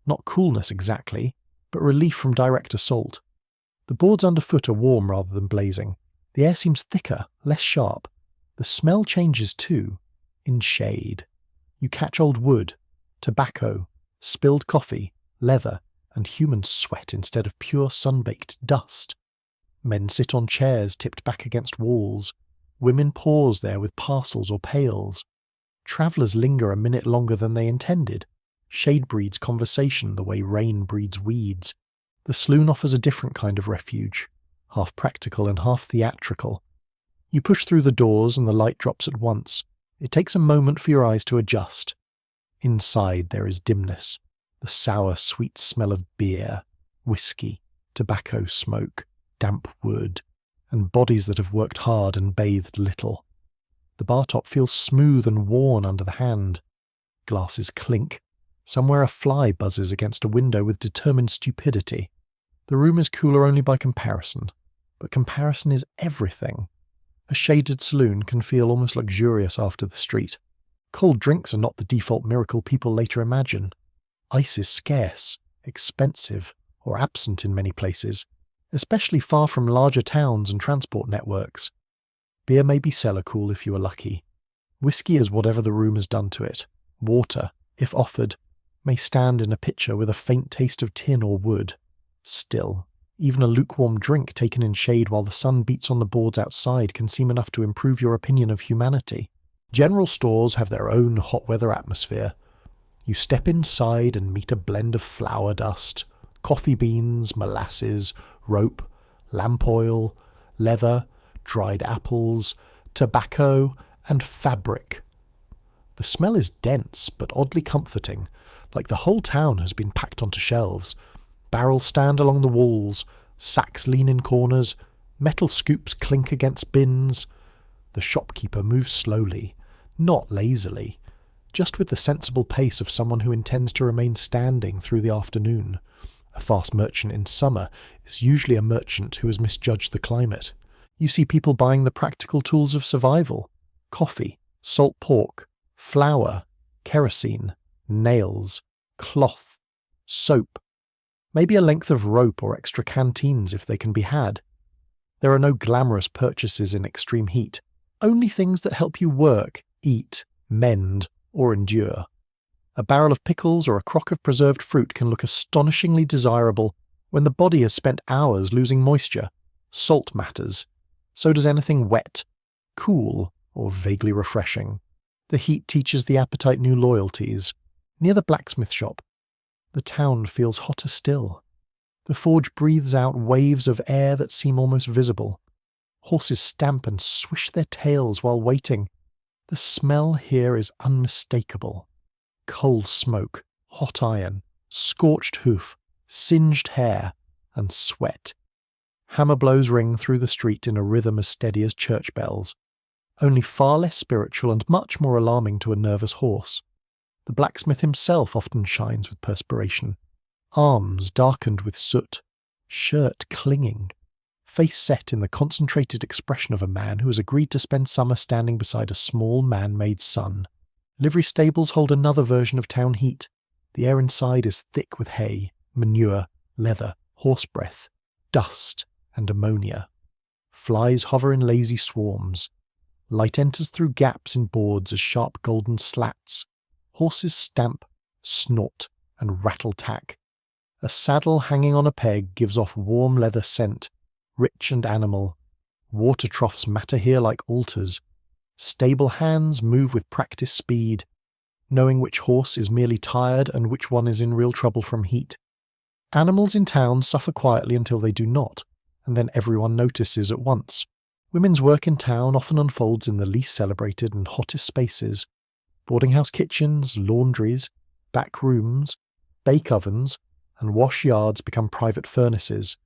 not coolness exactly, but relief from direct assault. The boards underfoot are warm rather than blazing. The air seems thicker, less sharp. The smell changes too, in shade. You catch old wood, tobacco, spilled coffee, leather, and human sweat instead of pure sun-baked dust. Men sit on chairs tipped back against walls. Women pause there with parcels or pails. Travellers linger a minute longer than they intended. Shade breeds conversation the way rain breeds weeds. The saloon offers a different kind of refuge, half practical and half theatrical. You push through the doors and the light drops at once. It takes a moment for your eyes to adjust. Inside there is dimness, the sour, sweet smell of beer, whiskey, tobacco smoke, damp wood, and bodies that have worked hard and bathed little. The bar top feels smooth and worn under the hand. Glasses clink. Somewhere a fly buzzes against a window with determined stupidity. The room is cooler only by comparison, but comparison is everything. A shaded saloon can feel almost luxurious after the street. Cold drinks are not the default miracle people later imagine. Ice is scarce, expensive, or absent in many places, especially far from larger towns and transport networks. Beer may be cellar cool if you are lucky. Whiskey is whatever the room has done to it. Water, if offered, may stand in a pitcher with a faint taste of tin or wood. Still, even a lukewarm drink taken in shade while the sun beats on the boards outside can seem enough to improve your opinion of humanity. General stores have their own hot weather atmosphere. You step inside and meet a blend of flour dust, coffee beans, molasses, rope, lamp oil, leather, dried apples, tobacco, and fabric. The smell is dense but oddly comforting, like the whole town has been packed onto shelves. Barrels stand along the walls, sacks lean in corners, metal scoops clink against bins. The shopkeeper moves slowly, not lazily, just with the sensible pace of someone who intends to remain standing through the afternoon. A fast merchant in summer is usually a merchant who has misjudged the climate. You see people buying the practical tools of survival: coffee, salt pork, flour, kerosene, nails, cloth, soap, maybe a length of rope or extra canteens if they can be had. There are no glamorous purchases in extreme heat, only things that help you work, eat, mend, or endure. A barrel of pickles or a crock of preserved fruit can look astonishingly desirable when the body has spent hours losing moisture. Salt matters. So does anything wet, cool, or vaguely refreshing. The heat teaches the appetite new loyalties. Near the blacksmith shop, the town feels hotter still. The forge breathes out waves of air that seem almost visible. Horses stamp and swish their tails while waiting. The smell here is unmistakable. Coal smoke, hot iron, scorched hoof, singed hair, and sweat. Hammer blows ring through the street in a rhythm as steady as church bells, only far less spiritual and much more alarming to a nervous horse. The blacksmith himself often shines with perspiration, arms darkened with soot, shirt clinging, face set in the concentrated expression of a man who has agreed to spend summer standing beside a small man-made sun. Livery stables hold another version of town heat. The air inside is thick with hay, manure, leather, horse breath, dust, and ammonia. Flies hover in lazy swarms. Light enters through gaps in boards as sharp golden slats. Horses stamp, snort, and rattle tack. A saddle hanging on a peg gives off warm leather scent, rich and animal. Water troughs matter here like altars. Stable hands move with practiced speed, knowing which horse is merely tired and which one is in real trouble from heat. Animals in town suffer quietly until they do not, and then everyone notices at once. Women's work in town often unfolds in the least celebrated and hottest spaces: boarding house kitchens, laundries, back rooms, bake ovens, and wash yards become private furnaces.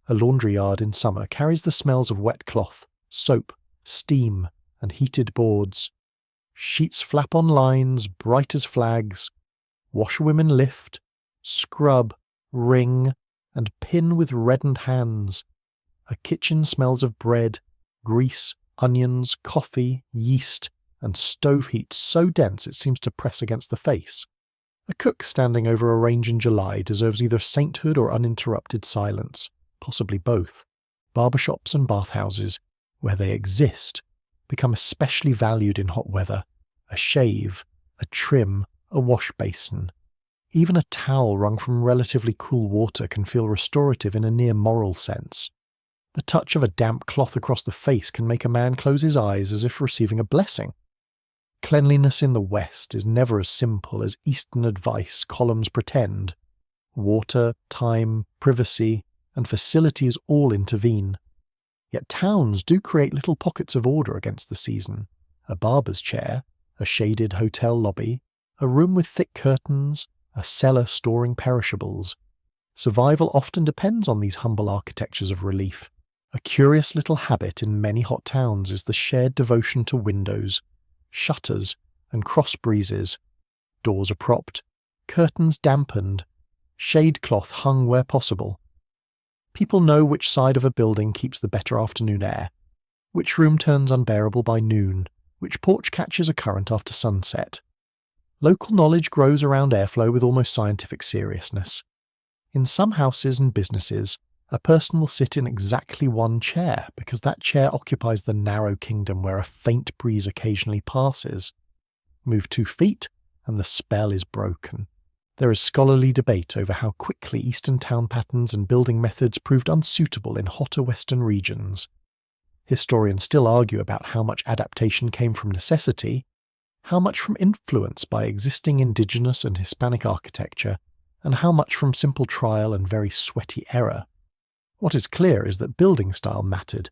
A laundry yard in summer carries the smells of wet cloth, soap, steam, and heated boards. Sheets flap on lines, bright as flags. Washerwomen lift, scrub, wring, and pin with reddened hands. A kitchen smells of bread, grease, onions, coffee, yeast, and stove heat so dense it seems to press against the face. A cook standing over a range in July deserves either sainthood or uninterrupted silence, possibly both. Barbershops and bathhouses, where they exist, become especially valued in hot weather. A shave, a trim, a wash basin. Even a towel wrung from relatively cool water can feel restorative in a near moral sense. The touch of a damp cloth across the face can make a man close his eyes as if receiving a blessing. Cleanliness in the West is never as simple as Eastern advice columns pretend. Water, time, privacy, and facilities all intervene. Yet towns do create little pockets of order against the season. A barber's chair, a shaded hotel lobby, a room with thick curtains, a cellar storing perishables. Survival often depends on these humble architectures of relief. A curious little habit in many hot towns is the shared devotion to windows, shutters, and cross breezes. Doors are propped, curtains dampened, shade cloth hung where possible. People know which side of a building keeps the better afternoon air, which room turns unbearable by noon, which porch catches a current after sunset. Local knowledge grows around airflow with almost scientific seriousness. In some houses and businesses, a person will sit in exactly one chair because that chair occupies the narrow kingdom where a faint breeze occasionally passes. Move 2 feet, and the spell is broken. There is scholarly debate over how quickly Eastern town patterns and building methods proved unsuitable in hotter Western regions. Historians still argue about how much adaptation came from necessity, how much from influence by existing indigenous and Hispanic architecture, and how much from simple trial and very sweaty error. What is clear is that building style mattered.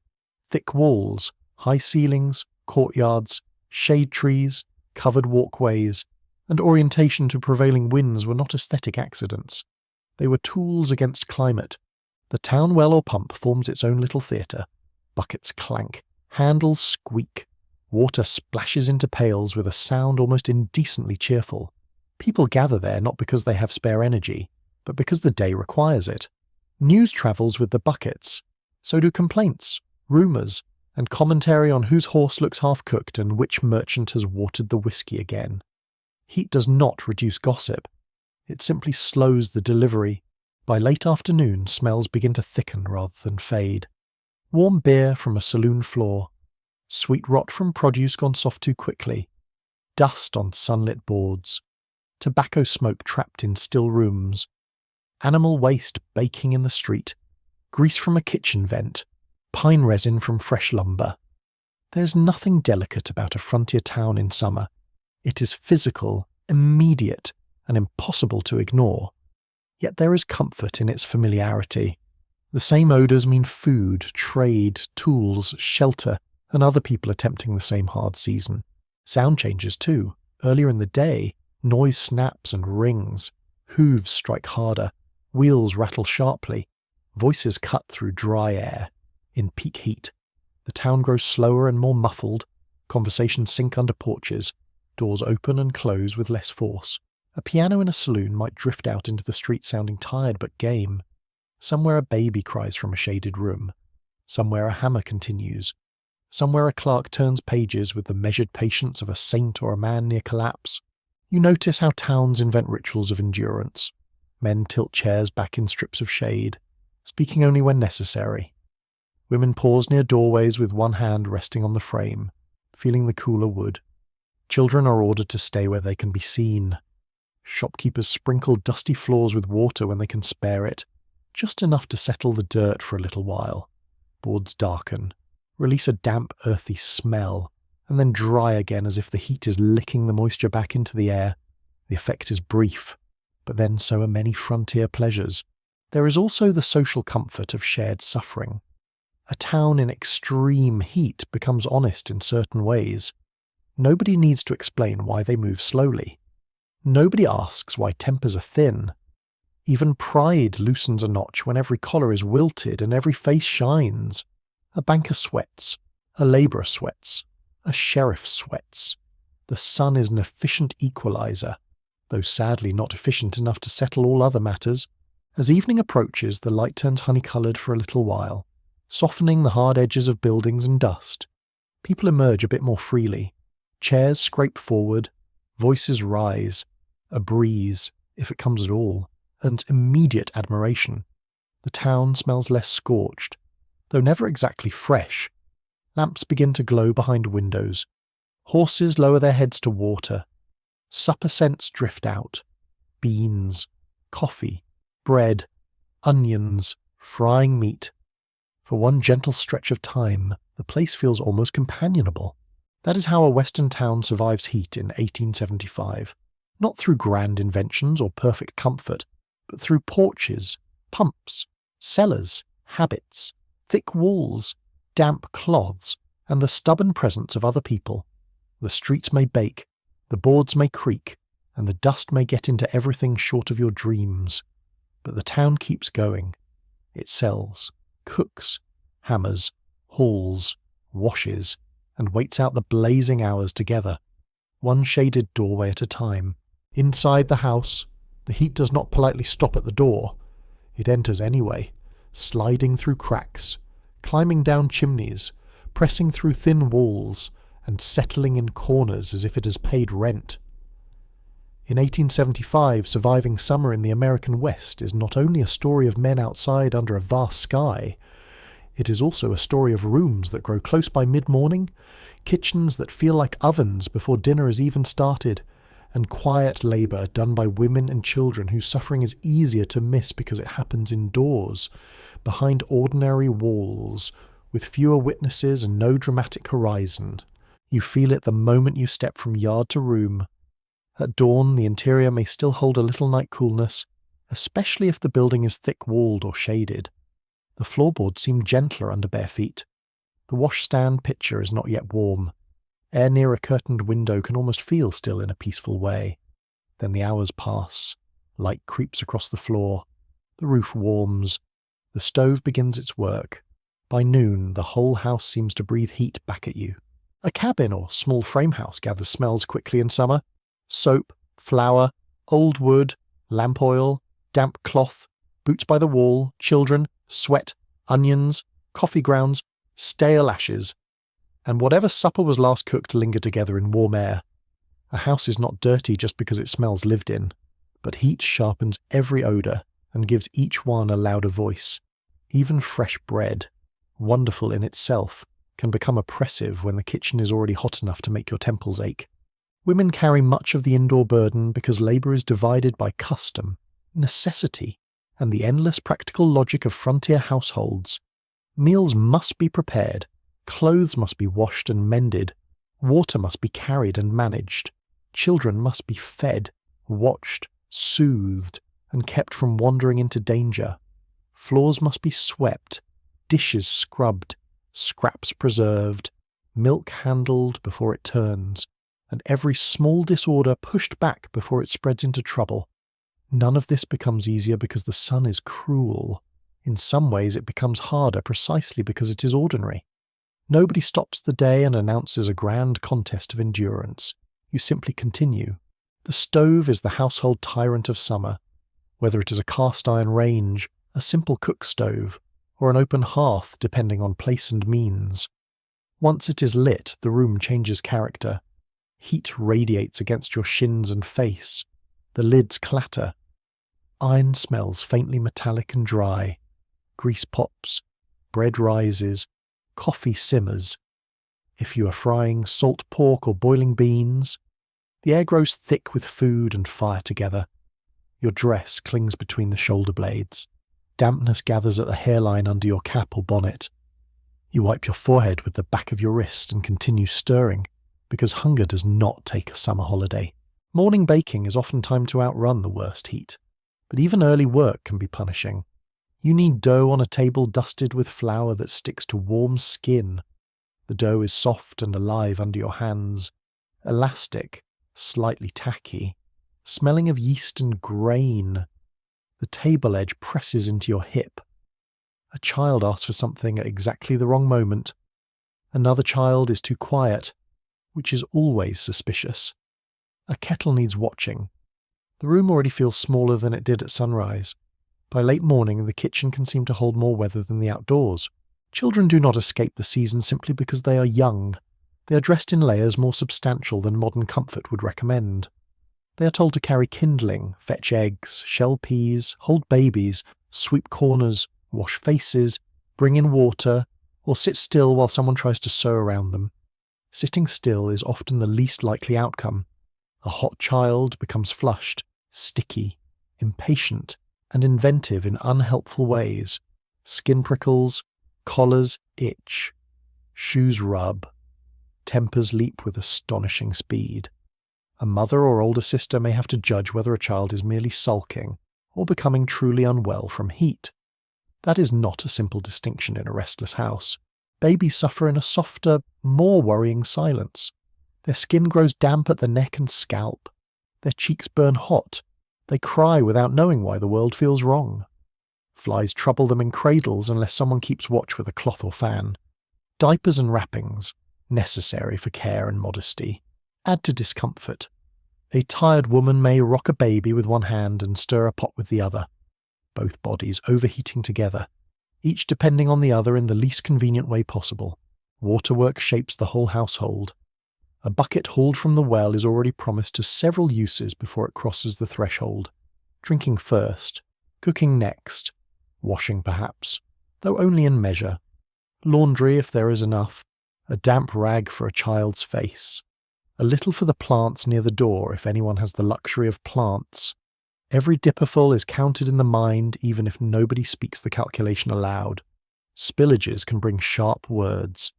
Thick walls, high ceilings, courtyards, shade trees, covered walkways, and orientation to prevailing winds were not aesthetic accidents. They were tools against climate. The town well or pump forms its own little theatre. Buckets clank, handles squeak, water splashes into pails with a sound almost indecently cheerful. People gather there not because they have spare energy, but because the day requires it. News travels with the buckets. So do complaints, rumours, and commentary on whose horse looks half-cooked and which merchant has watered the whiskey again. Heat does not reduce gossip. It simply slows the delivery. By late afternoon, smells begin to thicken rather than fade. Warm beer from a saloon floor. Sweet rot from produce gone soft too quickly. Dust on sunlit boards. Tobacco smoke trapped in still rooms. Animal waste baking in the street. Grease from a kitchen vent. Pine resin from fresh lumber. There's nothing delicate about a frontier town in summer. It is physical, immediate, and impossible to ignore. Yet there is comfort in its familiarity. The same odours mean food, trade, tools, shelter, and other people attempting the same hard season. Sound changes too. Earlier in the day, noise snaps and rings. Hooves strike harder. Wheels rattle sharply. Voices cut through dry air. In peak heat, the town grows slower and more muffled. Conversations sink under porches. Doors open and close with less force. A piano in a saloon might drift out into the street sounding tired but game. Somewhere a baby cries from a shaded room. Somewhere a hammer continues. Somewhere a clerk turns pages with the measured patience of a saint or a man near collapse. You notice how towns invent rituals of endurance. Men tilt chairs back in strips of shade, speaking only when necessary. Women pause near doorways with one hand resting on the frame, feeling the cooler wood. Children are ordered to stay where they can be seen. Shopkeepers sprinkle dusty floors with water when they can spare it, just enough to settle the dirt for a little while. Boards darken, release a damp, earthy smell, and then dry again as if the heat is licking the moisture back into the air. The effect is brief, but then so are many frontier pleasures. There is also the social comfort of shared suffering. A town in extreme heat becomes honest in certain ways. Nobody needs to explain why they move slowly. Nobody asks why tempers are thin. Even pride loosens a notch when every collar is wilted and every face shines. A banker sweats. A labourer sweats. A sheriff sweats. The sun is an efficient equaliser, though sadly not efficient enough to settle all other matters. As evening approaches, the light turns honey-coloured for a little while, softening the hard edges of buildings and dust. People emerge a bit more freely. Chairs scrape forward, voices rise, a breeze, if it comes at all, and immediate admiration. The town smells less scorched, though never exactly fresh. Lamps begin to glow behind windows. Horses lower their heads to water. Supper scents drift out. Beans, coffee, bread, onions, frying meat. For one gentle stretch of time, the place feels almost companionable. That is how a Western town survives heat in 1875. Not through grand inventions or perfect comfort, but through porches, pumps, cellars, habits, thick walls, damp cloths, and the stubborn presence of other people. The streets may bake, the boards may creak, and the dust may get into everything short of your dreams. But the town keeps going. It sells, cooks, hammers, hauls, washes, and waits out the blazing hours together, one shaded doorway at a time. Inside the house, the heat does not politely stop at the door. It enters anyway, sliding through cracks, climbing down chimneys, pressing through thin walls, and settling in corners as if it has paid rent. In 1875, surviving summer in the American West is not only a story of men outside under a vast sky, it is also a story of rooms that grow close by mid-morning, kitchens that feel like ovens before dinner has even started, and quiet labour done by women and children whose suffering is easier to miss because it happens indoors, behind ordinary walls, with fewer witnesses and no dramatic horizon. You feel it the moment you step from yard to room. At dawn, the interior may still hold a little night coolness, especially if the building is thick-walled or shaded. The floorboards seem gentler under bare feet. The washstand pitcher is not yet warm. Air near a curtained window can almost feel still in a peaceful way. Then the hours pass. Light creeps across the floor. The roof warms. The stove begins its work. By noon, the whole house seems to breathe heat back at you. A cabin or small frame house gathers smells quickly in summer. Soap, flour, old wood, lamp oil, damp cloth, boots by the wall, children, sweat, onions, coffee grounds, stale ashes, and whatever supper was last cooked linger together in warm air. A house is not dirty just because it smells lived in, but heat sharpens every odour and gives each one a louder voice. Even fresh bread, wonderful in itself, can become oppressive when the kitchen is already hot enough to make your temples ache. Women carry much of the indoor burden because labour is divided by custom, necessity, and the endless practical logic of frontier households. Meals must be prepared, clothes must be washed and mended, water must be carried and managed, children must be fed, watched, soothed, and kept from wandering into danger. Floors must be swept, dishes scrubbed, scraps preserved, milk handled before it turns, and every small disorder pushed back before it spreads into trouble. None of this becomes easier because the sun is cruel. In some ways it becomes harder precisely because it is ordinary. Nobody stops the day and announces a grand contest of endurance. You simply continue. The stove is the household tyrant of summer, whether it is a cast-iron range, a simple cook stove, or an open hearth depending on place and means. Once it is lit, the room changes character. Heat radiates against your shins and face. The lids clatter. Iron smells faintly metallic and dry. Grease pops. Bread rises. Coffee simmers. If you are frying salt pork or boiling beans, The air grows thick with food and fire together. Your dress clings between the shoulder blades. Dampness gathers at the hairline under your cap or bonnet. You wipe your forehead with the back of your wrist and continue stirring, because hunger does not take a summer holiday. Morning baking is often time to outrun the worst heat, but even early work can be punishing. You knead dough on a table dusted with flour that sticks to warm skin. The dough is soft and alive under your hands, elastic, slightly tacky, smelling of yeast and grain. The table edge presses into your hip. A child asks for something at exactly the wrong moment. Another child is too quiet, which is always suspicious. A kettle needs watching. The room already feels smaller than it did at sunrise. By late morning, the kitchen can seem to hold more weather than the outdoors. Children do not escape the season simply because they are young. They are dressed in layers more substantial than modern comfort would recommend. They are told to carry kindling, fetch eggs, shell peas, hold babies, sweep corners, wash faces, bring in water, or sit still while someone tries to sew around them. Sitting still is often the least likely outcome. A hot child becomes flushed, sticky, impatient, and inventive in unhelpful ways. Skin prickles, collars itch, shoes rub, tempers leap with astonishing speed. A mother or older sister may have to judge whether a child is merely sulking or becoming truly unwell from heat. That is not a simple distinction in a restless house. Babies suffer in a softer, more worrying silence. Their skin grows damp at the neck and scalp. Their cheeks burn hot. They cry without knowing why the world feels wrong. Flies trouble them in cradles unless someone keeps watch with a cloth or fan. Diapers and wrappings, necessary for care and modesty, add to discomfort. A tired woman may rock a baby with one hand and stir a pot with the other, both bodies overheating together, each depending on the other in the least convenient way possible. Waterwork shapes the whole household. A bucket hauled from the well is already promised to several uses before it crosses the threshold. Drinking first, cooking next, washing perhaps, though only in measure. Laundry if there is enough, a damp rag for a child's face. A little for the plants near the door if anyone has the luxury of plants. Every dipperful is counted in the mind even if nobody speaks the calculation aloud. Spillages can bring sharp words,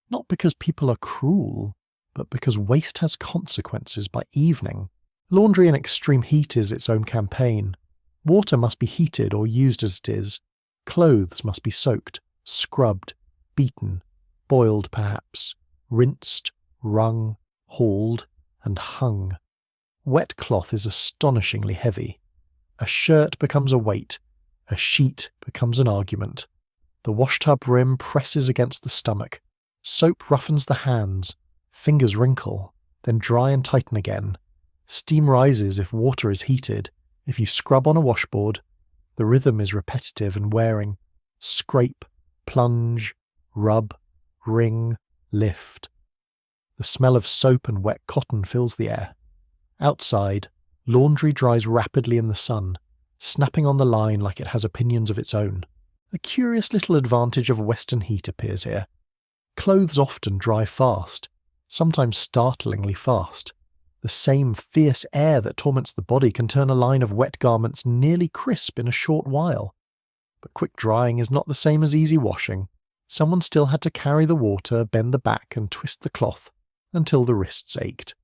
not because people are cruel, but because waste has consequences by evening. Laundry in extreme heat is its own campaign. Water must be heated or used as it is. Clothes must be soaked, scrubbed, beaten, boiled perhaps, rinsed, wrung, hauled, and hung. Wet cloth is astonishingly heavy. A shirt becomes a weight. A sheet becomes an argument. The washtub rim presses against the stomach. Soap roughens the hands. Fingers wrinkle, then dry and tighten again. Steam rises if water is heated. If you scrub on a washboard, the rhythm is repetitive and wearing. Scrape, plunge, rub, wring, lift. The smell of soap and wet cotton fills the air. Outside, laundry dries rapidly in the sun, snapping on the line like it has opinions of its own. A curious little advantage of western heat appears here. Clothes often dry fast, sometimes startlingly fast. The same fierce air that torments the body can turn a line of wet garments nearly crisp in a short while. But quick drying is not the same as easy washing. Someone still had to carry the water, bend the back, and twist the cloth until the wrists ached.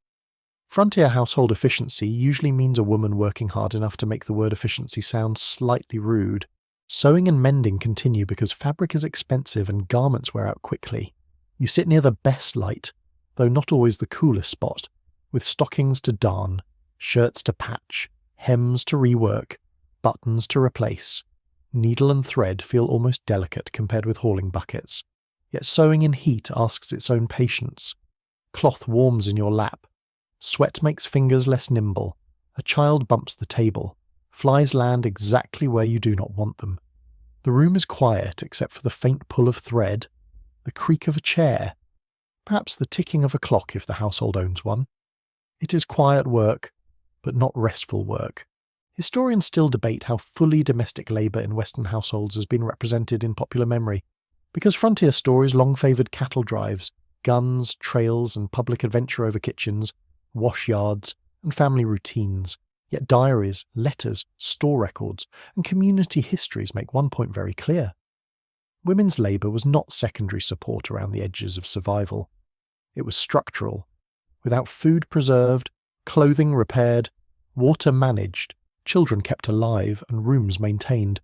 Frontier household efficiency usually means a woman working hard enough to make the word efficiency sound slightly rude. Sewing and mending continue because fabric is expensive and garments wear out quickly. You sit near the best light, though not always the coolest spot, with stockings to darn, shirts to patch, hems to rework, buttons to replace. Needle and thread feel almost delicate compared with hauling buckets, yet sewing in heat asks its own patience. Cloth warms in your lap. Sweat makes fingers less nimble. A child bumps the table. Flies land exactly where you do not want them. The room is quiet except for the faint pull of thread, the creak of a chair, perhaps the ticking of a clock if the household owns one. It is quiet work, but not restful work. Historians still debate how fully domestic labour in Western households has been represented in popular memory, because frontier stories long favoured cattle drives, guns, trails, and public adventure over kitchens. wash yards, and family routines, yet diaries, letters, store records, and community histories make one point very clear. Women's labour was not secondary support around the edges of survival. It was structural. Without food preserved, clothing repaired, water managed, children kept alive, and rooms maintained,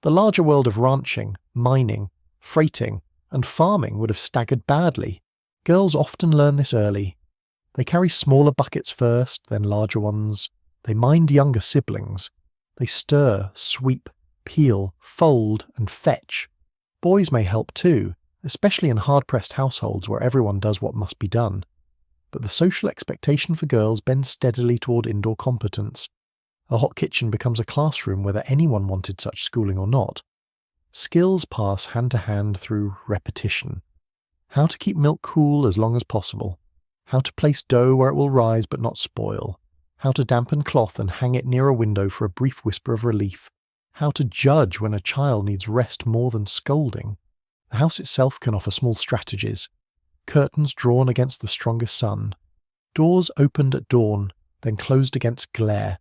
the larger world of ranching, mining, freighting, and farming would have staggered badly. Girls often learn this early. They carry smaller buckets first, then larger ones. They mind younger siblings. They stir, sweep, peel, fold, and fetch. Boys may help too, especially in hard-pressed households where everyone does what must be done. But the social expectation for girls bends steadily toward indoor competence. A hot kitchen becomes a classroom whether anyone wanted such schooling or not. Skills pass hand to hand through repetition. How to keep milk cool as long as possible. How to place dough where it will rise but not spoil. How to dampen cloth and hang it near a window for a brief whisper of relief. How to judge when a child needs rest more than scolding. The house itself can offer small strategies. Curtains drawn against the strongest sun. Doors opened at dawn, then closed against glare.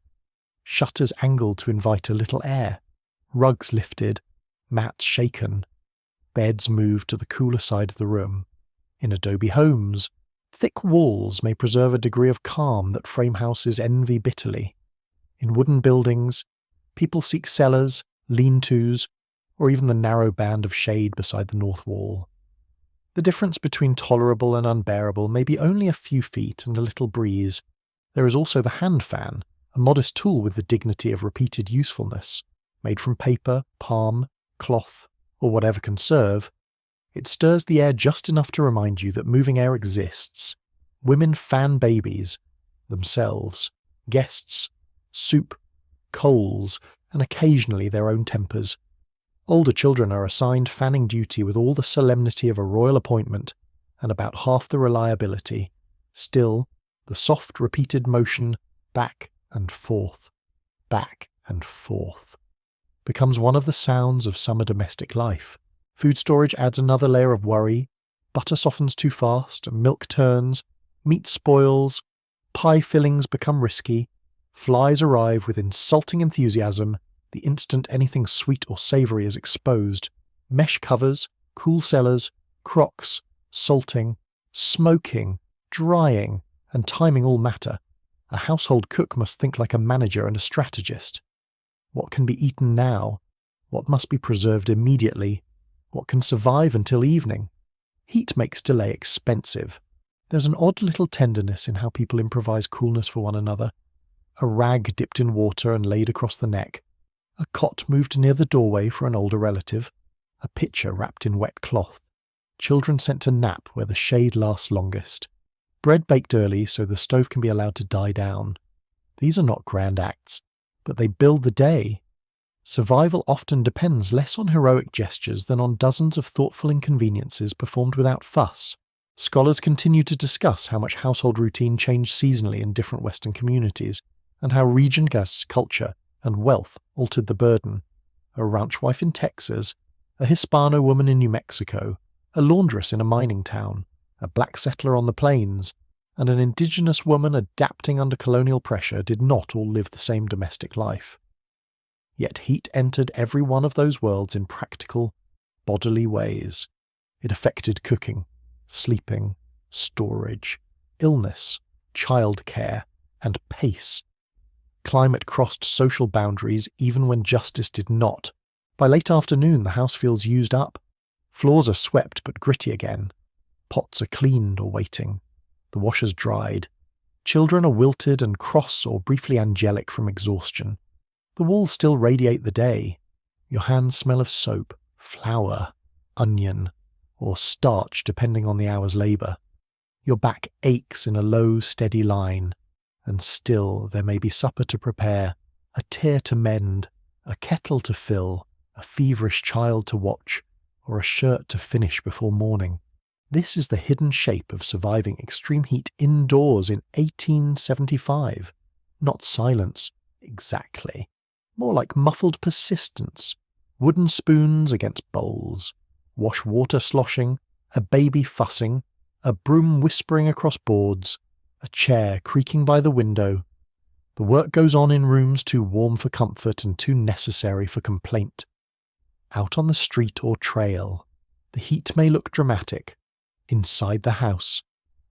Shutters angled to invite a little air. Rugs lifted. Mats shaken. Beds moved to the cooler side of the room. In adobe homes, thick walls may preserve a degree of calm that frame houses envy bitterly. In wooden buildings, people seek cellars, lean-tos, or even the narrow band of shade beside the north wall. The difference between tolerable and unbearable may be only a few feet and a little breeze. There is also the hand fan, a modest tool with the dignity of repeated usefulness. Made from paper, palm, cloth, or whatever can serve, it stirs the air just enough to remind you that moving air exists. Women fan babies, themselves, guests, soup, coals, and occasionally their own tempers. Older children are assigned fanning duty with all the solemnity of a royal appointment and about half the reliability. Still, the soft repeated motion, back and forth, becomes one of the sounds of summer domestic life. Food storage adds another layer of worry. Butter softens too fast, milk turns, meat spoils, pie fillings become risky, flies arrive with insulting enthusiasm the instant anything sweet or savoury is exposed. Mesh covers, cool cellars, crocks, salting, smoking, drying, and timing all matter. A household cook must think like a manager and a strategist. What can be eaten now? What must be preserved immediately? What can survive until evening? Heat makes delay expensive. There's an odd little tenderness in how people improvise coolness for one another. A rag dipped in water and laid across the neck. A cot moved near the doorway for an older relative. A pitcher wrapped in wet cloth. Children sent to nap where the shade lasts longest. Bread baked early so the stove can be allowed to die down. These are not grand acts, but they build the day. Survival often depends less on heroic gestures than on dozens of thoughtful inconveniences performed without fuss. Scholars continue to discuss how much household routine changed seasonally in different Western communities, and how region, caste, culture, and wealth altered the burden. A ranch wife in Texas, a Hispano woman in New Mexico, a laundress in a mining town, a black settler on the plains, and an indigenous woman adapting under colonial pressure did not all live the same domestic life. Yet heat entered every one of those worlds in practical, bodily ways. It affected cooking, sleeping, storage, illness, childcare, and pace. Climate crossed social boundaries even when justice did not. By late afternoon the house feels used up. Floors are swept but gritty again. Pots are cleaned or waiting. The washers dried. Children are wilted and cross or briefly angelic from exhaustion. The walls still radiate the day. Your hands smell of soap, flour, onion, or starch depending on the hour's labour. Your back aches in a low, steady line, and still there may be supper to prepare, a tear to mend, a kettle to fill, a feverish child to watch, or a shirt to finish before morning. This is the hidden shape of surviving extreme heat indoors in 1875. Not silence, exactly. More like muffled persistence. Wooden spoons against bowls. Wash water sloshing. A baby fussing. A broom whispering across boards. a chair creaking by the window. The work goes on in rooms too warm for comfort and too necessary for complaint. Out on the street or trail, the heat may look dramatic. Inside the house,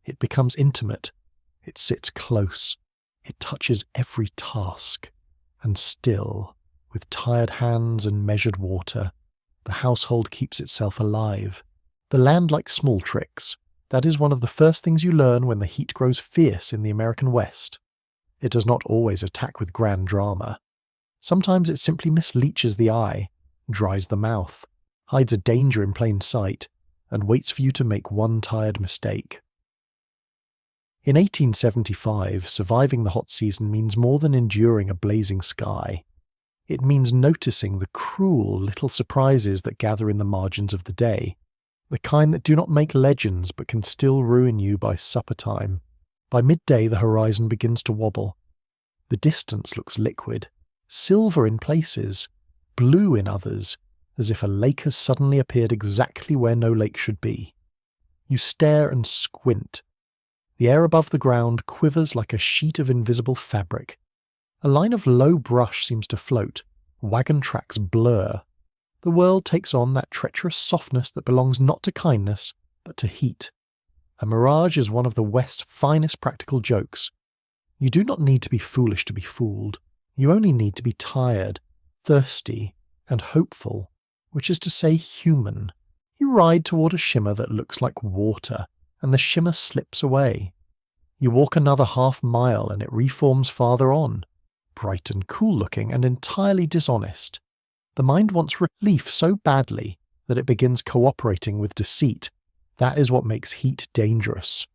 it becomes intimate. It sits close. It touches every task. And still, with tired hands and measured water, the household keeps itself alive. The land likes small tricks. That is one of the first things you learn when the heat grows fierce in the American West. It does not always attack with grand drama. Sometimes it simply misleaches the eye, dries the mouth, hides a danger in plain sight, and waits for you to make one tired mistake. In 1875, surviving the hot season means more than enduring a blazing sky. It means noticing the cruel little surprises that gather in the margins of the day, the kind that do not make legends but can still ruin you by supper time. By midday, the horizon begins to wobble. The distance looks liquid, silver in places, blue in others, as if a lake has suddenly appeared exactly where no lake should be. You stare and squint. The air above the ground quivers like a sheet of invisible fabric. A line of low brush seems to float. Wagon tracks blur. The world takes on that treacherous softness that belongs not to kindness, but to heat. A mirage is one of the West's finest practical jokes. You do not need to be foolish to be fooled. You only need to be tired, thirsty, and hopeful, which is to say human. You ride toward a shimmer that looks like water, and the shimmer slips away. You walk another half-mile and it reforms farther on, bright and cool-looking and entirely dishonest. The mind wants relief so badly that it begins cooperating with deceit. That is what makes heat dangerous.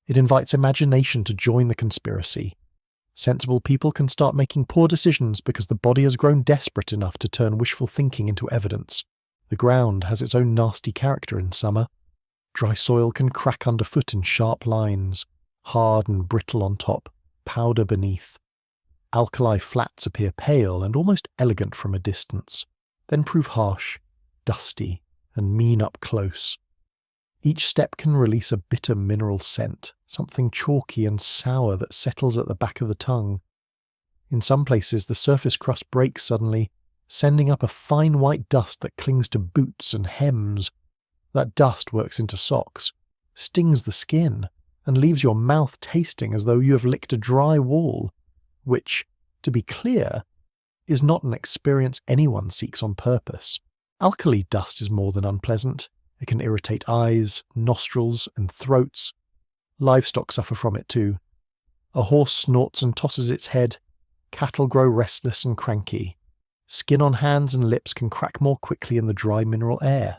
It invites imagination to join the conspiracy. Sensible people can start making poor decisions because the body has grown desperate enough to turn wishful thinking into evidence. The ground has its own nasty character in summer. Dry soil can crack underfoot in sharp lines, hard and brittle on top, powder beneath. Alkali flats appear pale and almost elegant from a distance, then prove harsh, dusty, and mean up close. Each step can release a bitter mineral scent, something chalky and sour that settles at the back of the tongue. In some places the surface crust breaks suddenly, sending up a fine white dust that clings to boots and hems. That dust works into socks, stings the skin, and leaves your mouth tasting as though you have licked a dry wall, which, to be clear, is not an experience anyone seeks on purpose. Alkali dust is more than unpleasant. It can irritate eyes, nostrils, and throats. Livestock suffer from it too. A horse snorts and tosses its head. Cattle grow restless and cranky. Skin on hands and lips can crack more quickly in the dry mineral air.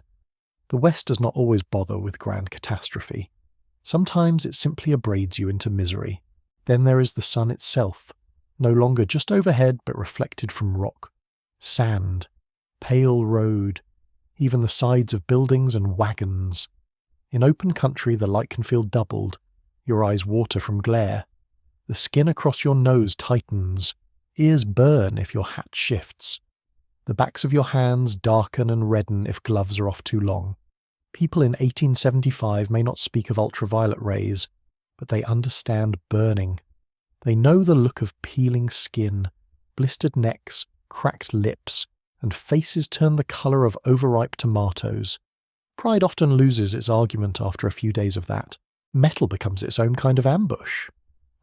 The West does not always bother with grand catastrophe. Sometimes it simply abrades you into misery. Then there is the sun itself, no longer just overhead but reflected from rock, sand, pale road, even the sides of buildings and wagons. In open country the light can feel doubled. Your eyes water from glare. The skin across your nose tightens. Ears burn if your hat shifts. The backs of your hands darken and redden if gloves are off too long. People in 1875 may not speak of ultraviolet rays, but they understand burning. They know the look of peeling skin, blistered necks, cracked lips, and faces turn the colour of overripe tomatoes. Pride often loses its argument after a few days of that. Metal becomes its own kind of ambush.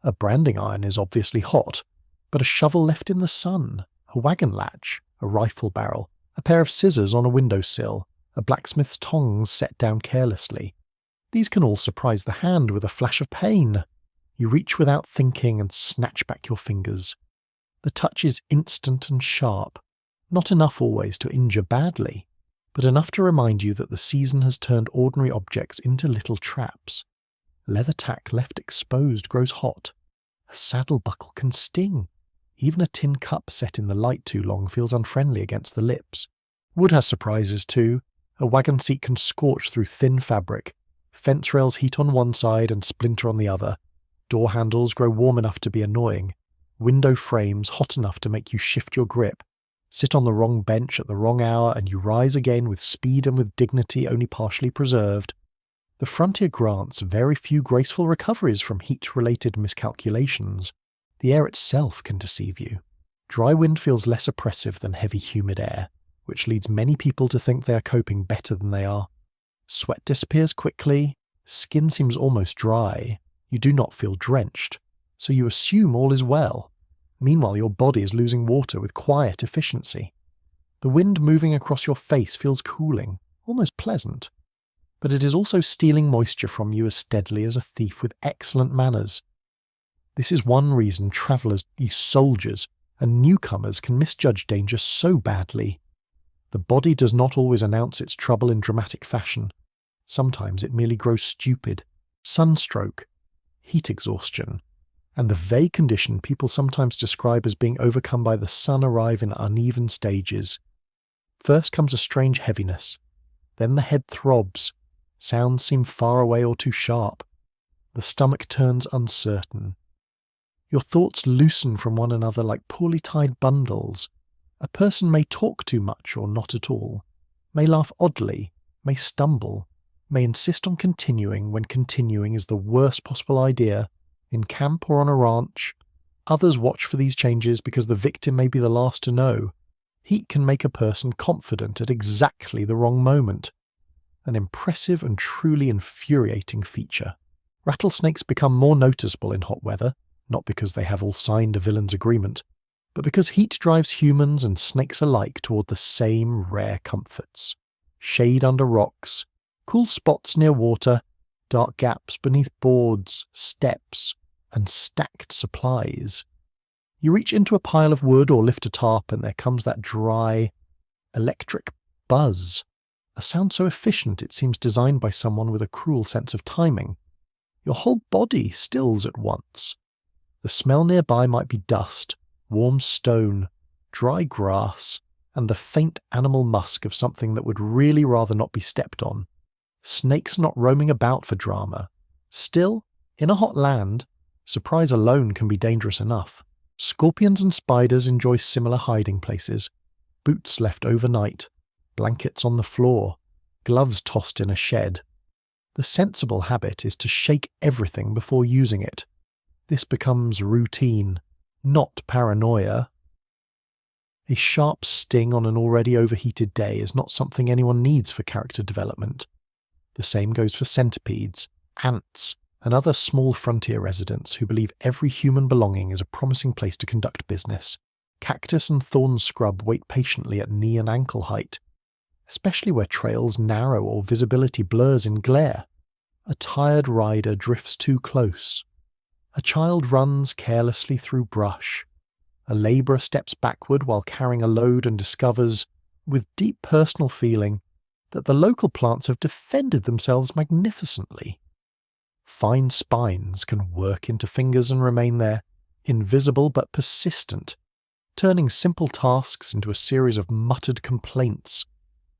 A branding iron is obviously hot, but a shovel left in the sun, a wagon latch, a rifle barrel, a pair of scissors on a windowsill, a blacksmith's tongs set down carelessly. These can all surprise the hand with a flash of pain. You reach without thinking and snatch back your fingers. The touch is instant and sharp, not enough always to injure badly, but enough to remind you that the season has turned ordinary objects into little traps. Leather tack left exposed grows hot. A saddle buckle can sting. Even a tin cup set in the light too long feels unfriendly against the lips. Wood has surprises too. A wagon seat can scorch through thin fabric. Fence rails heat on one side and splinter on the other. Door handles grow warm enough to be annoying. Window frames hot enough to make you shift your grip. Sit on the wrong bench at the wrong hour and you rise again with speed and with dignity only partially preserved. The frontier grants very few graceful recoveries from heat-related miscalculations. The air itself can deceive you. Dry wind feels less oppressive than heavy humid air, which leads many people to think they are coping better than they are. Sweat disappears quickly, skin seems almost dry, you do not feel drenched, so you assume all is well. Meanwhile, your body is losing water with quiet efficiency. The wind moving across your face feels cooling, almost pleasant, but it is also stealing moisture from you as steadily as a thief with excellent manners. This is one reason travellers, you soldiers, and newcomers can misjudge danger so badly. The body does not always announce its trouble in dramatic fashion. Sometimes it merely grows stupid. Sunstroke, heat exhaustion, and the vague condition people sometimes describe as being overcome by the sun arrive in uneven stages. First comes a strange heaviness. Then the head throbs. Sounds seem far away or too sharp. The stomach turns uncertain. Your thoughts loosen from one another like poorly tied bundles. A person may talk too much or not at all, may laugh oddly, may stumble, may insist on continuing when continuing is the worst possible idea, in camp or on a ranch. Others watch for these changes because the victim may be the last to know. Heat can make a person confident at exactly the wrong moment. An impressive and truly infuriating feature. Rattlesnakes become more noticeable in hot weather, not because they have all signed a villain's agreement, but because heat drives humans and snakes alike toward the same rare comforts. Shade under rocks, cool spots near water, dark gaps beneath boards, steps, and stacked supplies. You reach into a pile of wood or lift a tarp and there comes that dry, electric buzz. A sound so efficient it seems designed by someone with a cruel sense of timing. Your whole body stills at once. The smell nearby might be dust, warm stone, dry grass, and the faint animal musk of something that would really rather not be stepped on. Snakes not roaming about for drama. Still, in a hot land, surprise alone can be dangerous enough. Scorpions and spiders enjoy similar hiding places. Boots left overnight, blankets on the floor, gloves tossed in a shed. The sensible habit is to shake everything before using it. This becomes routine, not paranoia. A sharp sting on an already overheated day is not something anyone needs for character development. The same goes for centipedes, ants, and other small frontier residents who believe every human belonging is a promising place to conduct business. Cactus and thorn scrub wait patiently at knee and ankle height, especially where trails narrow or visibility blurs in glare. A tired rider drifts too close. A child runs carelessly through brush. A labourer steps backward while carrying a load and discovers, with deep personal feeling, that the local plants have defended themselves magnificently. Fine spines can work into fingers and remain there, invisible but persistent, turning simple tasks into a series of muttered complaints.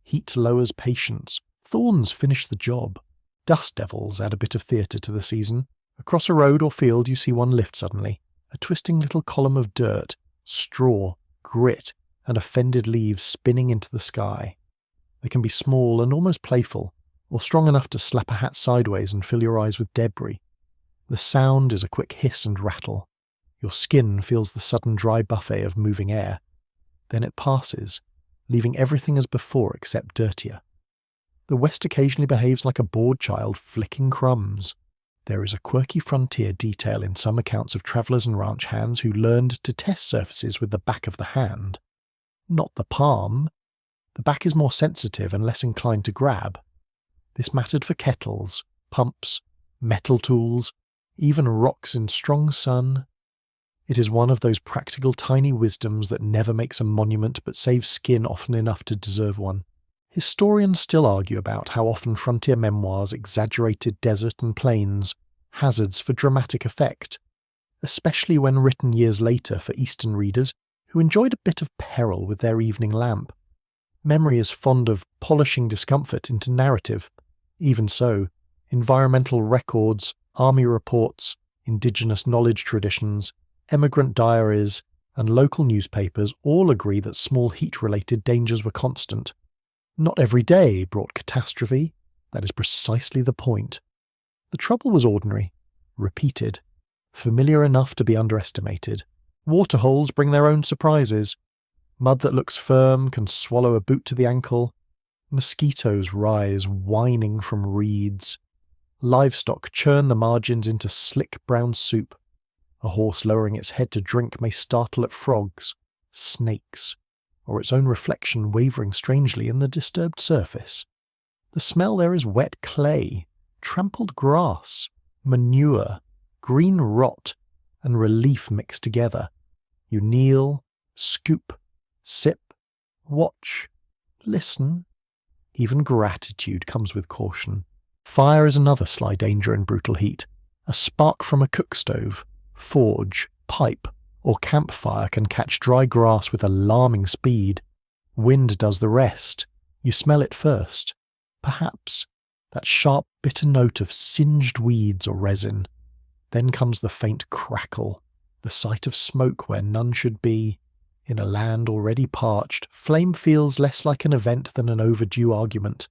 Heat lowers patience. Thorns finish the job. Dust devils add a bit of theatre to the season. Across a road or field you see one lift suddenly, a twisting little column of dirt, straw, grit, and offended leaves spinning into the sky. They can be small and almost playful, or strong enough to slap a hat sideways and fill your eyes with debris. The sound is a quick hiss and rattle. Your skin feels the sudden dry buffet of moving air. Then it passes, leaving everything as before except dirtier. The West occasionally behaves like a bored child flicking crumbs. There is a quirky frontier detail in some accounts of travellers and ranch hands who learned to test surfaces with the back of the hand. Not the palm. The back is more sensitive and less inclined to grab. This mattered for kettles, pumps, metal tools, even rocks in strong sun. It is one of those practical tiny wisdoms that never makes a monument but saves skin often enough to deserve one. Historians still argue about how often frontier memoirs exaggerated desert and plains, hazards for dramatic effect, especially when written years later for Eastern readers who enjoyed a bit of peril with their evening lamp. Memory is fond of polishing discomfort into narrative. Even so, environmental records, army reports, indigenous knowledge traditions, emigrant diaries, and local newspapers all agree that small heat-related dangers were constant. Not every day brought catastrophe. That is precisely the point. The trouble was ordinary, repeated, familiar enough to be underestimated. Waterholes bring their own surprises. Mud that looks firm can swallow a boot to the ankle. Mosquitoes rise whining from reeds. Livestock churn the margins into slick brown soup. A horse lowering its head to drink may startle at frogs, snakes, or its own reflection wavering strangely in the disturbed surface. The smell there is wet clay, trampled grass, manure, green rot, and relief mixed together. You kneel, scoop, sip, watch, listen. Even gratitude comes with caution. Fire is another sly danger in brutal heat. A spark from a cook stove, forge, pipe, or campfire can catch dry grass with alarming speed. Wind does the rest. You smell it first. Perhaps that sharp, bitter note of singed weeds or resin. Then comes the faint crackle, the sight of smoke where none should be. In a land already parched, flame feels less like an event than an overdue argument.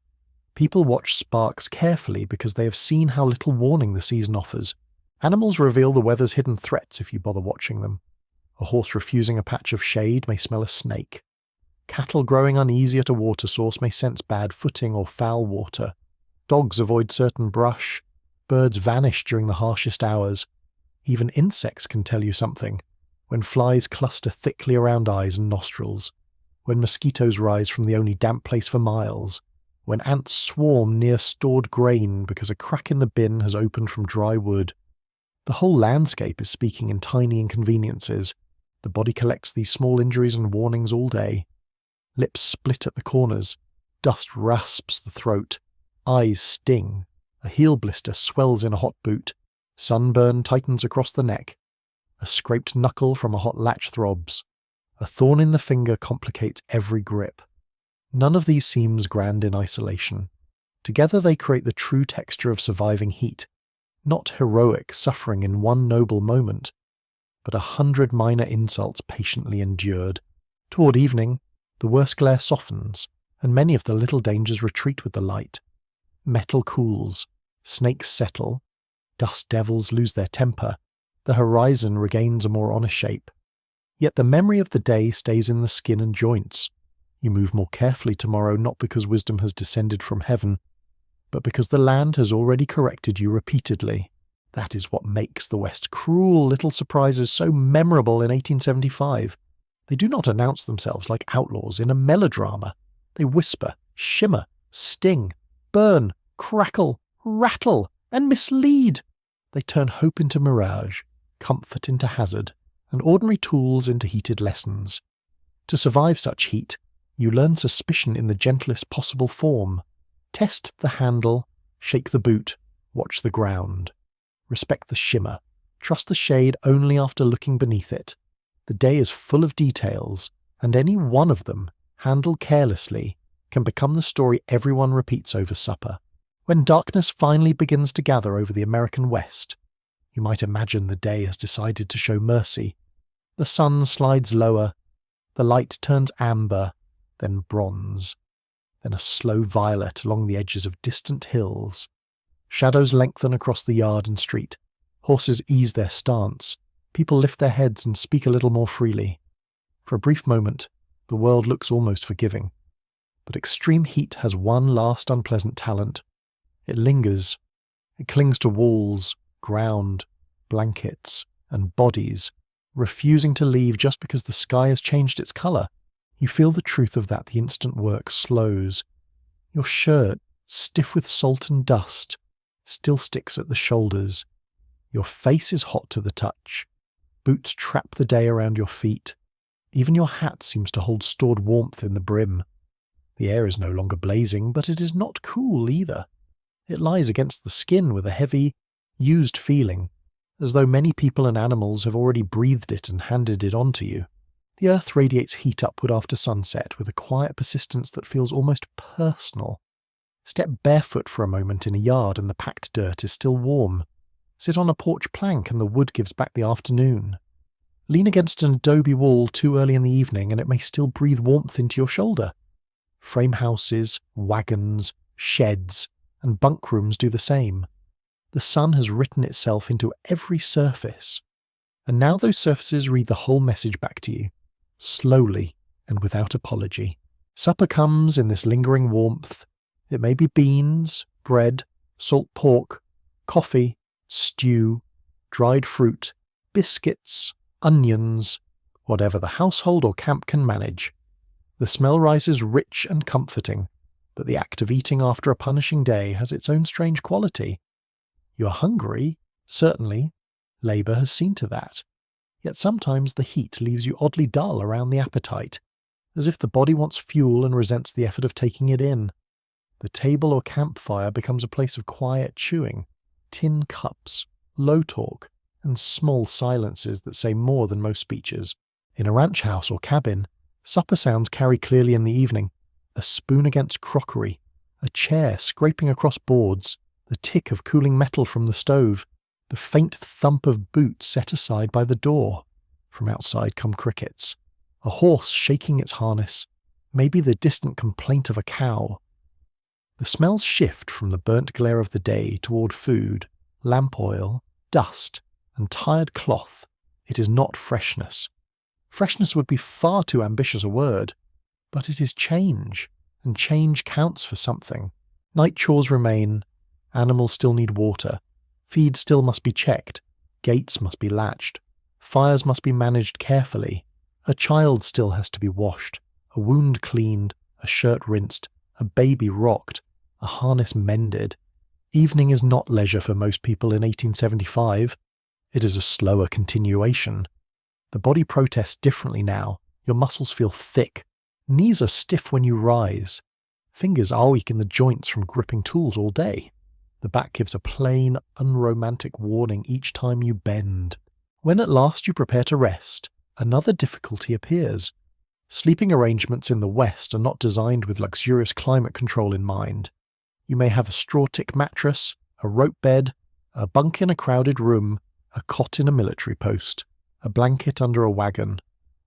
People watch sparks carefully because they have seen how little warning the season offers. Animals reveal the weather's hidden threats if you bother watching them. A horse refusing a patch of shade may smell a snake. Cattle growing uneasy at a water source may sense bad footing or foul water. Dogs avoid certain brush. Birds vanish during the harshest hours. Even insects can tell you something. When flies cluster thickly around eyes and nostrils. When mosquitoes rise from the only damp place for miles. When ants swarm near stored grain because a crack in the bin has opened from dry wood. The whole landscape is speaking in tiny inconveniences. The body collects these small injuries and warnings all day. Lips split at the corners. Dust rasps the throat. Eyes sting. A heel blister swells in a hot boot. Sunburn tightens across the neck. A scraped knuckle from a hot latch throbs. A thorn in the finger complicates every grip. None of these seems grand in isolation. Together they create the true texture of surviving heat. Not heroic suffering in one noble moment, but 100 minor insults patiently endured. Toward evening, the worst glare softens, and many of the little dangers retreat with the light. Metal cools, snakes settle, dust devils lose their temper, the horizon regains a more honest shape. Yet the memory of the day stays in the skin and joints. You move more carefully tomorrow not because wisdom has descended from heaven, but because the land has already corrected you repeatedly. That is what makes the West's cruel little surprises so memorable in 1875. They do not announce themselves like outlaws in a melodrama. They whisper, shimmer, sting, burn, crackle, rattle, and mislead. They turn hope into mirage, comfort into hazard, and ordinary tools into heated lessons. To survive such heat, you learn suspicion in the gentlest possible form. Test the handle, shake the boot, watch the ground. Respect the shimmer, trust the shade only after looking beneath it. The day is full of details, and any one of them, handled carelessly, can become the story everyone repeats over supper. When darkness finally begins to gather over the American West, you might imagine the day has decided to show mercy. The sun slides lower, the light turns amber, then bronze, then a slow violet along the edges of distant hills. Shadows lengthen across the yard and street. Horses ease their stance. People lift their heads and speak a little more freely. For a brief moment, the world looks almost forgiving. But extreme heat has one last unpleasant talent. It lingers. It clings to walls, ground, blankets, and bodies, refusing to leave just because the sky has changed its colour. You feel the truth of that the instant work slows. Your shirt, stiff with salt and dust, still sticks at the shoulders. Your face is hot to the touch. Boots trap the day around your feet. Even your hat seems to hold stored warmth in the brim. The air is no longer blazing, but it is not cool either. It lies against the skin with a heavy, used feeling, as though many people and animals have already breathed it and handed it on to you. The earth radiates heat upward after sunset with a quiet persistence that feels almost personal. Step barefoot for a moment in a yard and the packed dirt is still warm. Sit on a porch plank and the wood gives back the afternoon. Lean against an adobe wall too early in the evening and it may still breathe warmth into your shoulder. Frame houses, wagons, sheds, and bunk rooms do the same. The sun has written itself into every surface. And now those surfaces read the whole message back to you, slowly and without apology. Supper comes in this lingering warmth. It may be beans, bread, salt pork, coffee, stew, dried fruit, biscuits, onions, whatever the household or camp can manage. The smell rises rich and comforting, but the act of eating after a punishing day has its own strange quality. You are hungry, certainly. Labour has seen to that. Yet sometimes the heat leaves you oddly dull around the appetite, as if the body wants fuel and resents the effort of taking it in. The table or campfire becomes a place of quiet chewing, tin cups, low talk, and small silences that say more than most speeches. In a ranch house or cabin, supper sounds carry clearly in the evening. A spoon against crockery, a chair scraping across boards, the tick of cooling metal from the stove, the faint thump of boots set aside by the door. From outside come crickets, a horse shaking its harness, maybe the distant complaint of a cow. The smells shift from the burnt glare of the day toward food, lamp oil, dust, and tired cloth. It is not freshness. Freshness would be far too ambitious a word, but it is change, and change counts for something. Night chores remain, animals still need water, feed still must be checked, gates must be latched, fires must be managed carefully, a child still has to be washed, a wound cleaned, a shirt rinsed, a baby rocked, a harness mended. Evening is not leisure for most people in 1875. It is a slower continuation. The body protests differently now. Your muscles feel thick. Knees are stiff when you rise. Fingers ache in the joints from gripping tools all day. The back gives a plain, unromantic warning each time you bend. When at last you prepare to rest, another difficulty appears. Sleeping arrangements in the West are not designed with luxurious climate control in mind. You may have a straw-tick mattress, a rope bed, a bunk in a crowded room, a cot in a military post, a blanket under a wagon,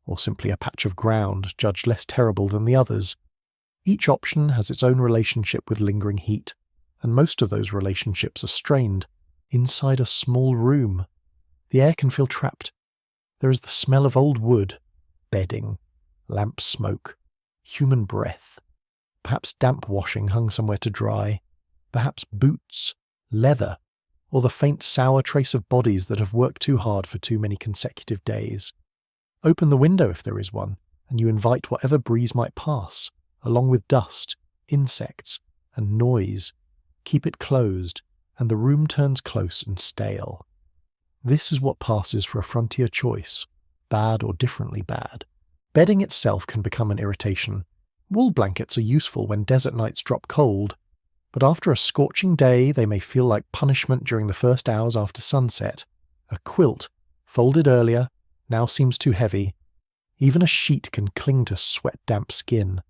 or simply a patch of ground judged less terrible than the others. Each option has its own relationship with lingering heat, and most of those relationships are strained. Inside a small room, the air can feel trapped. There is the smell of old wood, bedding, lamp smoke, human breath, perhaps damp washing hung somewhere to dry, perhaps boots, leather, or the faint sour trace of bodies that have worked too hard for too many consecutive days. Open the window if there is one, and you invite whatever breeze might pass, along with dust, insects, and noise. Keep it closed, and the room turns close and stale. This is what passes for a frontier choice, bad or differently bad. Bedding itself can become an irritation. Wool blankets are useful when desert nights drop cold, but after a scorching day they may feel like punishment during the first hours after sunset. A quilt, folded earlier, now seems too heavy. Even a sheet can cling to sweat-damp skin.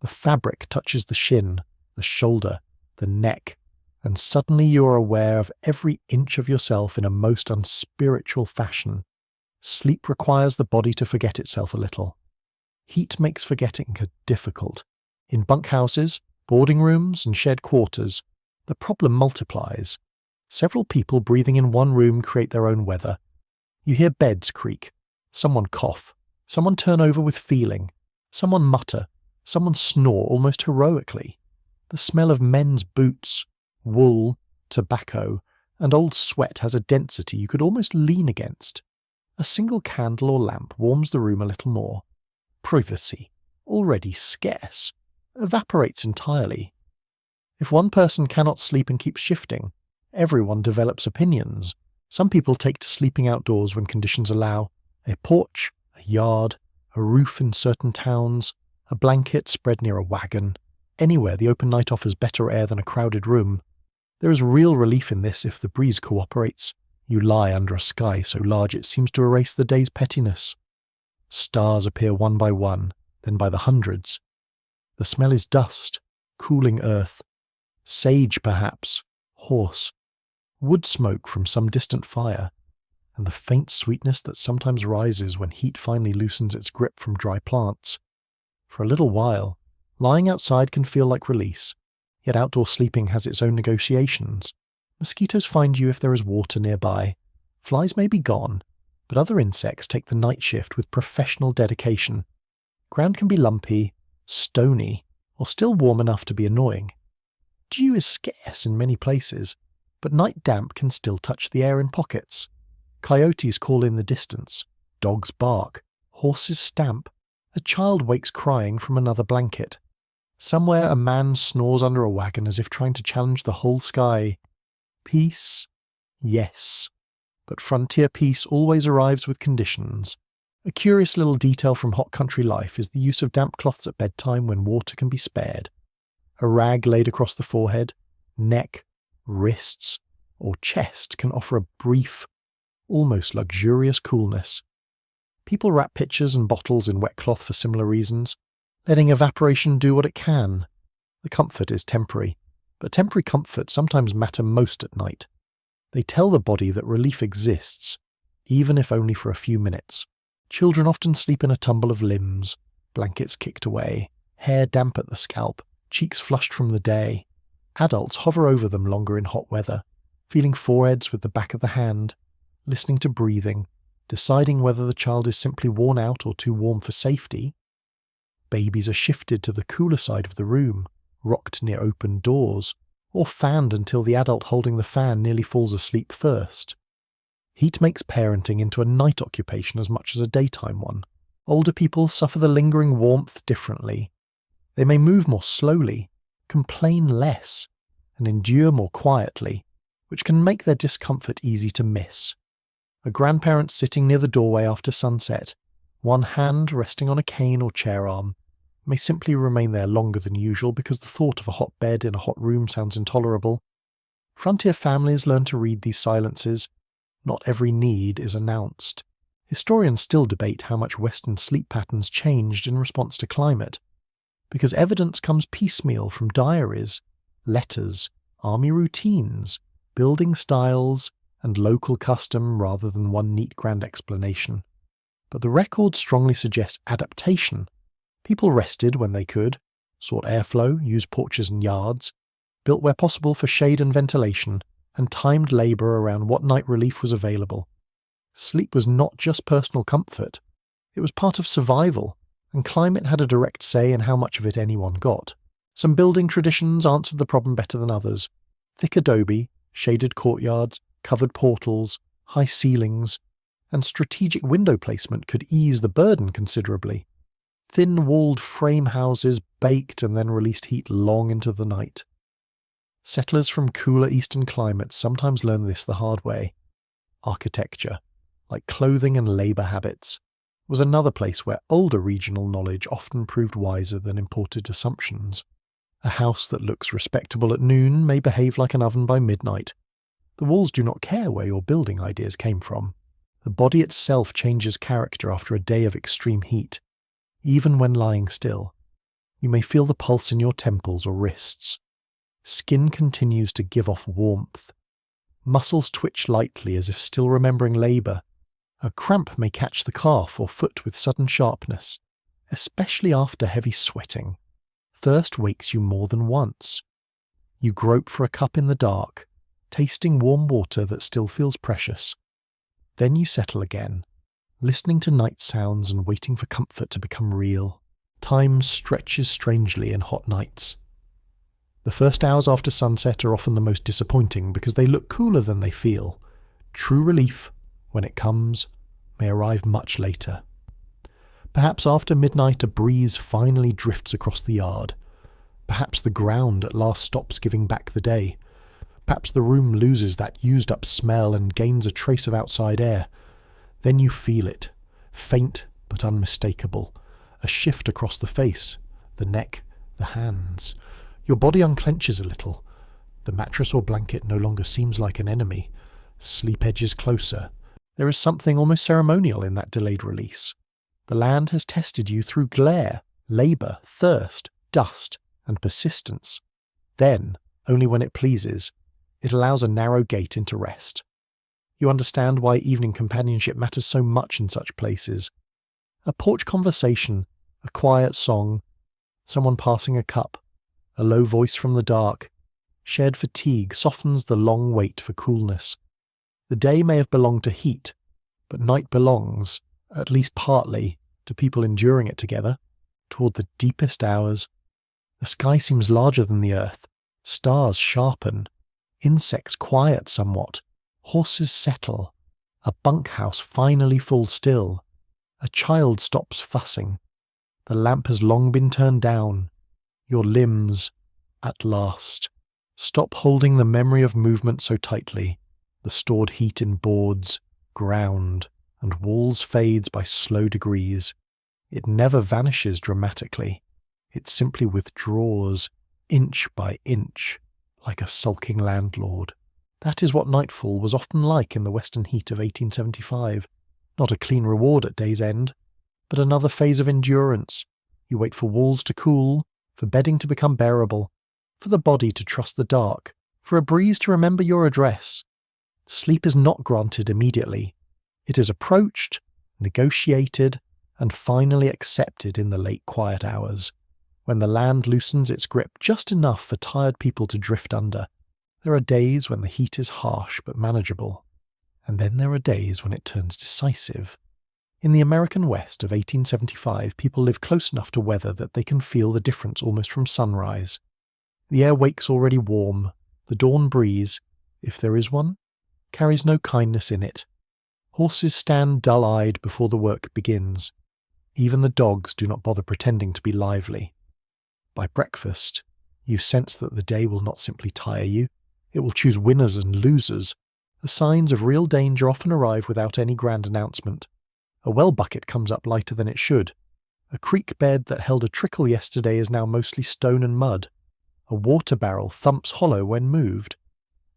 The fabric touches the shin, the shoulder, the neck, and suddenly you are aware of every inch of yourself in a most unspiritual fashion. Sleep requires the body to forget itself a little. Heat makes forgetting difficult. In bunkhouses, boarding rooms, and shared quarters, the problem multiplies. Several people breathing in one room create their own weather. You hear beds creak, someone cough, someone turn over with feeling, someone mutter, someone snore almost heroically. The smell of men's boots, wool, tobacco, and old sweat has a density you could almost lean against. A single candle or lamp warms the room a little more. Privacy, already scarce, evaporates entirely. If one person cannot sleep and keeps shifting, everyone develops opinions. Some people take to sleeping outdoors when conditions allow. A porch, a yard, a roof in certain towns, a blanket spread near a wagon. Anywhere the open night offers better air than a crowded room. There is real relief in this if the breeze cooperates. You lie under a sky so large it seems to erase the day's pettiness. Stars appear one by one, then by the hundreds. The smell is dust, cooling earth, sage perhaps, horse, wood smoke from some distant fire, and the faint sweetness that sometimes rises when heat finally loosens its grip from dry plants. For a little while, lying outside can feel like release. Yet outdoor sleeping has its own negotiations. Mosquitoes find you if there is water nearby. Flies may be gone, but other insects take the night shift with professional dedication. Ground can be lumpy, stony, or still warm enough to be annoying. Dew is scarce in many places, but night damp can still touch the air in pockets. Coyotes call in the distance, dogs bark, horses stamp, a child wakes crying from another blanket. Somewhere a man snores under a wagon as if trying to challenge the whole sky. Peace? Yes. But frontier peace always arrives with conditions. A curious little detail from hot country life is the use of damp cloths at bedtime when water can be spared. A rag laid across the forehead, neck, wrists, or chest can offer a brief, almost luxurious coolness. People wrap pitchers and bottles in wet cloth for similar reasons, letting evaporation do what it can. The comfort is temporary, but temporary comforts sometimes matter most at night. They tell the body that relief exists, even if only for a few minutes. Children often sleep in a tumble of limbs, blankets kicked away, hair damp at the scalp, cheeks flushed from the day. Adults hover over them longer in hot weather, feeling foreheads with the back of the hand, listening to breathing, deciding whether the child is simply worn out or too warm for safety. Babies are shifted to the cooler side of the room, rocked near open doors, or fanned until the adult holding the fan nearly falls asleep first. Heat makes parenting into a night occupation as much as a daytime one. Older people suffer the lingering warmth differently. They may move more slowly, complain less, and endure more quietly, which can make their discomfort easy to miss. A grandparent sitting near the doorway after sunset, one hand resting on a cane or chair arm, may simply remain there longer than usual because the thought of a hot bed in a hot room sounds intolerable. Frontier families learn to read these silences. Not every need is announced. Historians still debate how much Western sleep patterns changed in response to climate, because evidence comes piecemeal from diaries, letters, army routines, building styles, and local custom rather than one neat grand explanation. But the record strongly suggests adaptation. People rested when they could, sought airflow, used porches and yards, built where possible for shade and ventilation, and timed labour around what night relief was available. Sleep was not just personal comfort, it was part of survival, and climate had a direct say in how much of it anyone got. Some building traditions answered the problem better than others. Thick adobe, shaded courtyards, covered portals, high ceilings, and strategic window placement could ease the burden considerably. Thin-walled frame houses baked and then released heat long into the night. Settlers from cooler eastern climates sometimes learn this the hard way. Architecture, like clothing and labour habits, was another place where older regional knowledge often proved wiser than imported assumptions. A house that looks respectable at noon may behave like an oven by midnight. The walls do not care where your building ideas came from. The body itself changes character after a day of extreme heat. Even when lying still, you may feel the pulse in your temples or wrists. Skin continues to give off warmth. Muscles twitch lightly as if still remembering labour. A cramp may catch the calf or foot with sudden sharpness, especially after heavy sweating. Thirst wakes you more than once. You grope for a cup in the dark, tasting warm water that still feels precious. Then you settle again, listening to night sounds and waiting for comfort to become real. Time stretches strangely in hot nights. The first hours after sunset are often the most disappointing because they look cooler than they feel. True relief, when it comes, may arrive much later. Perhaps after midnight a breeze finally drifts across the yard. Perhaps the ground at last stops giving back the day. Perhaps the room loses that used-up smell and gains a trace of outside air. Then you feel it, faint but unmistakable, a shift across the face, the neck, the hands. Your body unclenches a little. The mattress or blanket no longer seems like an enemy. Sleep edges closer. There is something almost ceremonial in that delayed release. The land has tested you through glare, labour, thirst, dust, and persistence. Then, only when it pleases, it allows a narrow gate into rest. You understand why evening companionship matters so much in such places. A porch conversation, a quiet song, someone passing a cup, a low voice from the dark. Shared fatigue softens the long wait for coolness. The day may have belonged to heat, but night belongs, at least partly, to people enduring it together, toward the deepest hours. The sky seems larger than the earth. Stars sharpen. Insects quiet somewhat. Horses settle. A bunkhouse finally falls still. A child stops fussing. The lamp has long been turned down. Your limbs, at last, stop holding the memory of movement so tightly. The stored heat in boards, ground, and walls fades by slow degrees. It never vanishes dramatically. It simply withdraws, inch by inch, like a sulking landlord. That is what nightfall was often like in the western heat of 1875. Not a clean reward at day's end, but another phase of endurance. You wait for walls to cool, for bedding to become bearable, for the body to trust the dark, for a breeze to remember your address. Sleep is not granted immediately. It is approached, negotiated, and finally accepted in the late quiet hours, when the land loosens its grip just enough for tired people to drift under. There are days when the heat is harsh but manageable, and then there are days when it turns decisive. In the American West of 1875, people live close enough to weather that they can feel the difference almost from sunrise. The air wakes already warm. The dawn breeze, if there is one, carries no kindness in it. Horses stand dull-eyed before the work begins. Even the dogs do not bother pretending to be lively. By breakfast, you sense that the day will not simply tire you. It will choose winners and losers. The signs of real danger often arrive without any grand announcement. A well bucket comes up lighter than it should. A creek bed that held a trickle yesterday is now mostly stone and mud. A water barrel thumps hollow when moved.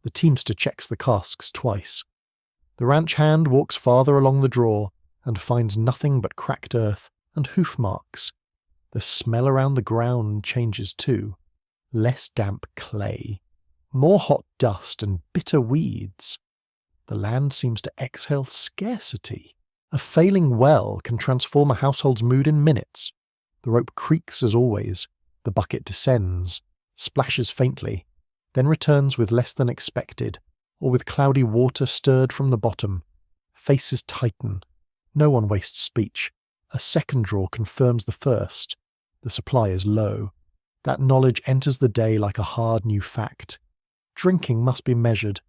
The teamster checks the casks twice. The ranch hand walks farther along the draw and finds nothing but cracked earth and hoof marks. The smell around the ground changes too. Less damp clay. More hot dust and bitter weeds. The land seems to exhale scarcity. A failing well can transform a household's mood in minutes. The rope creaks as always. The bucket descends, splashes faintly, then returns with less than expected, or with cloudy water stirred from the bottom. Faces tighten. No one wastes speech. A second draw confirms the first. The supply is low. That knowledge enters the day like a hard new fact. Drinking must be measured,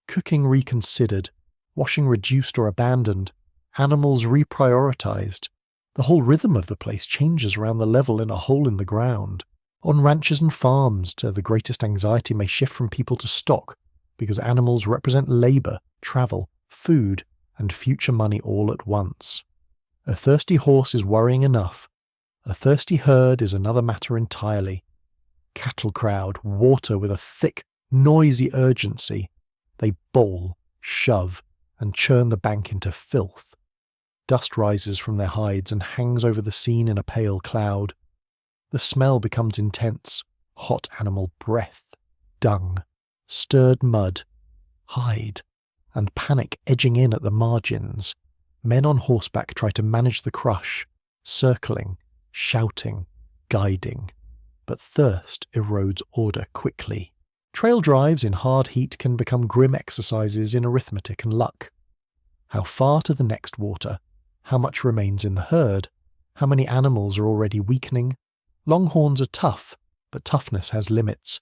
cooking reconsidered, washing reduced or abandoned, animals reprioritized. The whole rhythm of the place changes around the level in a hole in the ground. On ranches and farms, the greatest anxiety may shift from people to stock, because animals represent labor, travel, food, and future money all at once. A thirsty horse is worrying enough. A thirsty herd is another matter entirely. Cattle crowd, water with a thick, noisy urgency. They bowl, shove, and churn the bank into filth. Dust rises from their hides and hangs over the scene in a pale cloud. The smell becomes intense. Hot animal breath, dung, stirred mud, hide, and panic edging in at the margins. Men on horseback try to manage the crush, circling, shouting, guiding. But thirst erodes order quickly. Trail drives in hard heat can become grim exercises in arithmetic and luck. How far to the next water? How much remains in the herd? How many animals are already weakening? Longhorns are tough, but toughness has limits.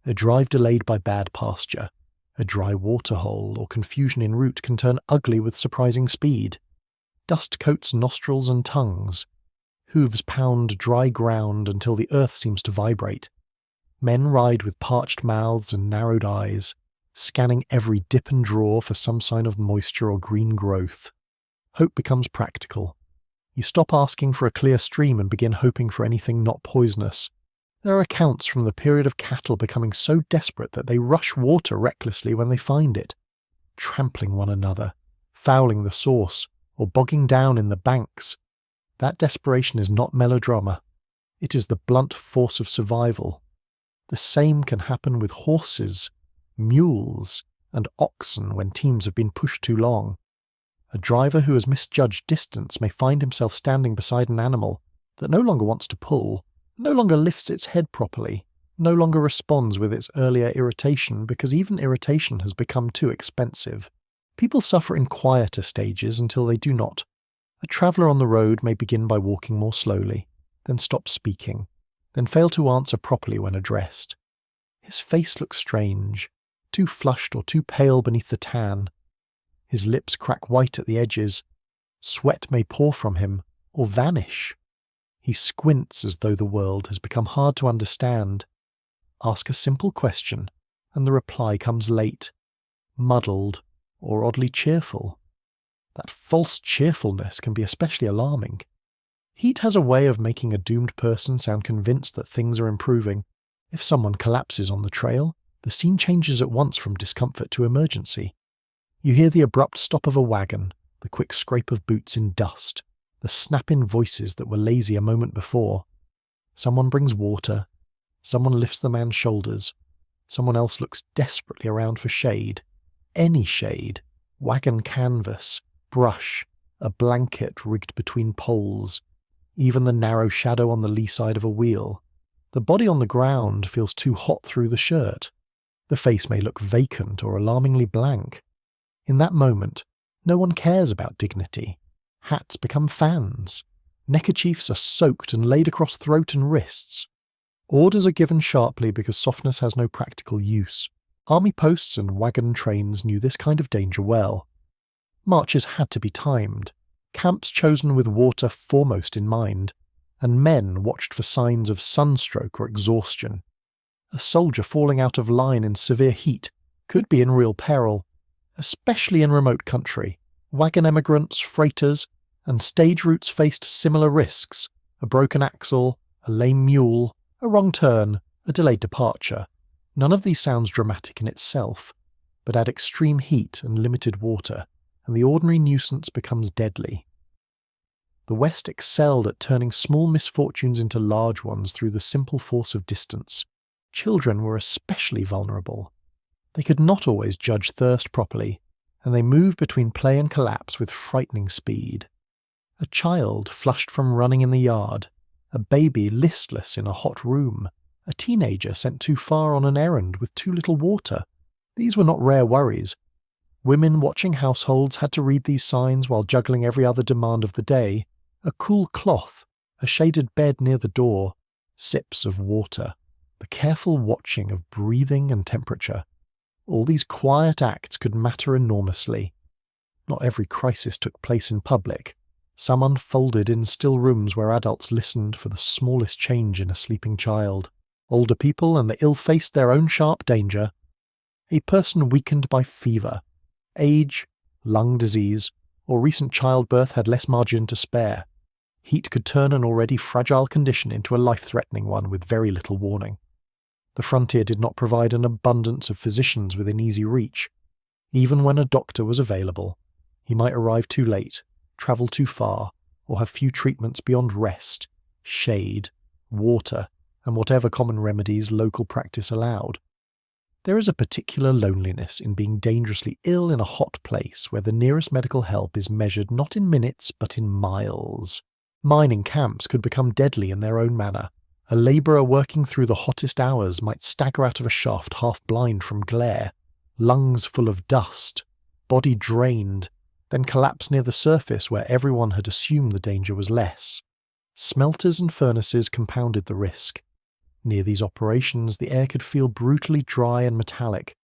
A drive delayed by bad pasture, a dry waterhole, or confusion en route can turn ugly with surprising speed. Dust coats nostrils and tongues. Hooves pound dry ground until the earth seems to vibrate. Men ride with parched mouths and narrowed eyes, scanning every dip and draw for some sign of moisture or green growth. Hope becomes practical. You stop asking for a clear stream and begin hoping for anything not poisonous. There are accounts from the period of cattle becoming so desperate that they rush water recklessly when they find it, trampling one another, fouling the source, or bogging down in the banks. That desperation is not melodrama. It is the blunt force of survival. The same can happen with horses, mules, and oxen when teams have been pushed too long. A driver who has misjudged distance may find himself standing beside an animal that no longer wants to pull, no longer lifts its head properly, no longer responds with its earlier irritation because even irritation has become too expensive. People suffer in quieter stages until they do not. A traveller on the road may begin by walking more slowly, then stop speaking, then fail to answer properly when addressed. His face looks strange, too flushed or too pale beneath the tan. His lips crack white at the edges. Sweat may pour from him, or vanish. He squints as though the world has become hard to understand. Ask a simple question, and the reply comes late, muddled, or oddly cheerful. That false cheerfulness can be especially alarming. Heat has a way of making a doomed person sound convinced that things are improving. If someone collapses on the trail, the scene changes at once from discomfort to emergency. You hear the abrupt stop of a wagon, the quick scrape of boots in dust, the snap in voices that were lazy a moment before. Someone brings water. Someone lifts the man's shoulders. Someone else looks desperately around for shade. Any shade. Wagon canvas, brush, a blanket rigged between poles, even the narrow shadow on the lee side of a wheel. The body on the ground feels too hot through the shirt. The face may look vacant or alarmingly blank. In that moment, no one cares about dignity. Hats become fans. Neckerchiefs are soaked and laid across throat and wrists. Orders are given sharply because softness has no practical use. Army posts and wagon trains knew this kind of danger well. Marches had to be timed, camps chosen with water foremost in mind, and men watched for signs of sunstroke or exhaustion. A soldier falling out of line in severe heat could be in real peril, especially in remote country. Wagon emigrants, freighters, and stage routes faced similar risks: a broken axle, a lame mule, a wrong turn, a delayed departure. None of these sounds dramatic in itself, but add extreme heat and limited water, and the ordinary nuisance becomes deadly. The West excelled at turning small misfortunes into large ones through the simple force of distance. Children were especially vulnerable. They could not always judge thirst properly, and they moved between play and collapse with frightening speed. A child flushed from running in the yard, a baby listless in a hot room, a teenager sent too far on an errand with too little water. These were not rare worries. Women watching households had to read these signs while juggling every other demand of the day: a cool cloth, a shaded bed near the door, sips of water, the careful watching of breathing and temperature. All these quiet acts could matter enormously. Not every crisis took place in public. Some unfolded in still rooms where adults listened for the smallest change in a sleeping child. Older people and the ill faced their own sharp danger. A person weakened by fever, age, lung disease, or recent childbirth had less margin to spare. Heat could turn an already fragile condition into a life-threatening one with very little warning. The frontier did not provide an abundance of physicians within easy reach. Even when a doctor was available, he might arrive too late, travel too far, or have few treatments beyond rest, shade, water, and whatever common remedies local practice allowed. There is a particular loneliness in being dangerously ill in a hot place where the nearest medical help is measured not in minutes but in miles. Mining camps could become deadly in their own manner. A labourer working through the hottest hours might stagger out of a shaft half blind from glare, lungs full of dust, body drained, then collapse near the surface where everyone had assumed the danger was less. Smelters and furnaces compounded the risk. Near these operations, the air could feel brutally dry and metallic,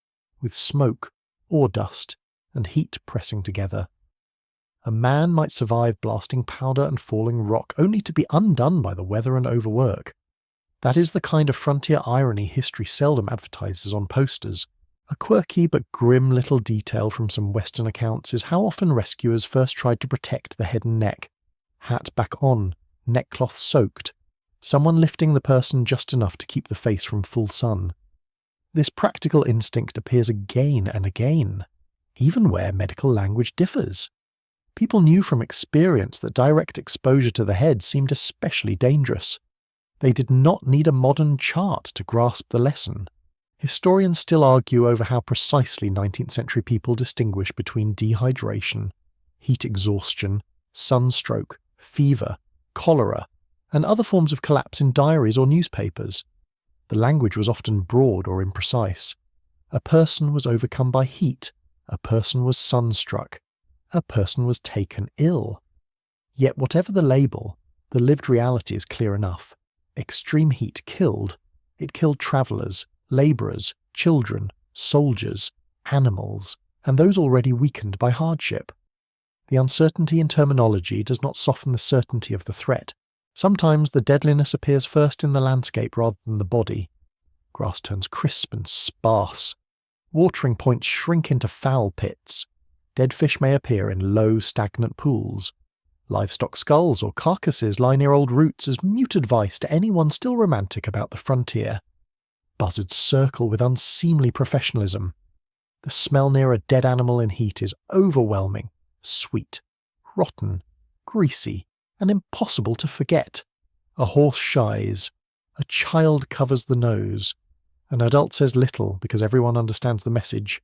with smoke, ore dust, and heat pressing together. A man might survive blasting powder and falling rock only to be undone by the weather and overwork. That is the kind of frontier irony history seldom advertises on posters. A quirky but grim little detail from some Western accounts is how often rescuers first tried to protect the head and neck. Hat back on, neckcloth soaked, someone lifting the person just enough to keep the face from full sun. This practical instinct appears again and again, even where medical language differs. People knew from experience that direct exposure to the head seemed especially dangerous. They did not need a modern chart to grasp the lesson. Historians still argue over how precisely 19th century people distinguish between dehydration, heat exhaustion, sunstroke, fever, cholera, and other forms of collapse in diaries or newspapers. The language was often broad or imprecise. A person was overcome by heat. A person was sunstruck. A person was taken ill. Yet whatever the label, the lived reality is clear enough. Extreme heat killed. It killed travellers, labourers, children, soldiers, animals, and those already weakened by hardship. The uncertainty in terminology does not soften the certainty of the threat. Sometimes the deadliness appears first in the landscape rather than the body. Grass turns crisp and sparse. Watering points shrink into foul pits. Dead fish may appear in low, stagnant pools. Livestock skulls or carcasses lie near old roots as mute advice to anyone still romantic about the frontier. Buzzards circle with unseemly professionalism. The smell near a dead animal in heat is overwhelming, sweet, rotten, greasy, and impossible to forget. A horse shies. A child covers the nose. An adult says little because everyone understands the message.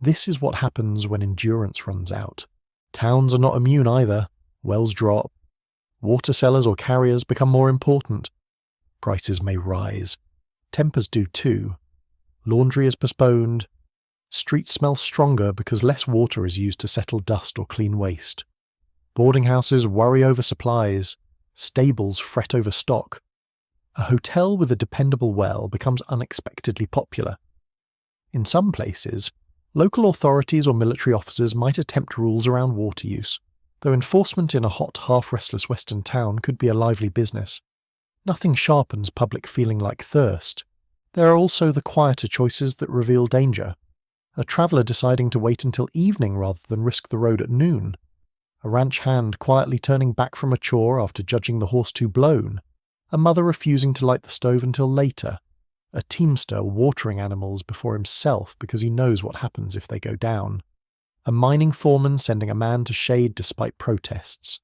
This is what happens when endurance runs out. Towns are not immune either. Wells drop. Water sellers or carriers become more important. Prices may rise. Tempers do too. Laundry is postponed. Streets smell stronger because less water is used to settle dust or clean waste. Boarding houses worry over supplies. Stables fret over stock. A hotel with a dependable well becomes unexpectedly popular. In some places, local authorities or military officers might attempt rules around water use, though enforcement in a hot, half-restless western town could be a lively business. Nothing sharpens public feeling like thirst. There are also the quieter choices that reveal danger. A traveller deciding to wait until evening rather than risk the road at noon. A ranch hand quietly turning back from a chore after judging the horse too blown. A mother refusing to light the stove until later. A teamster watering animals before himself because he knows what happens if they go down. A mining foreman sending a man to shade despite protests.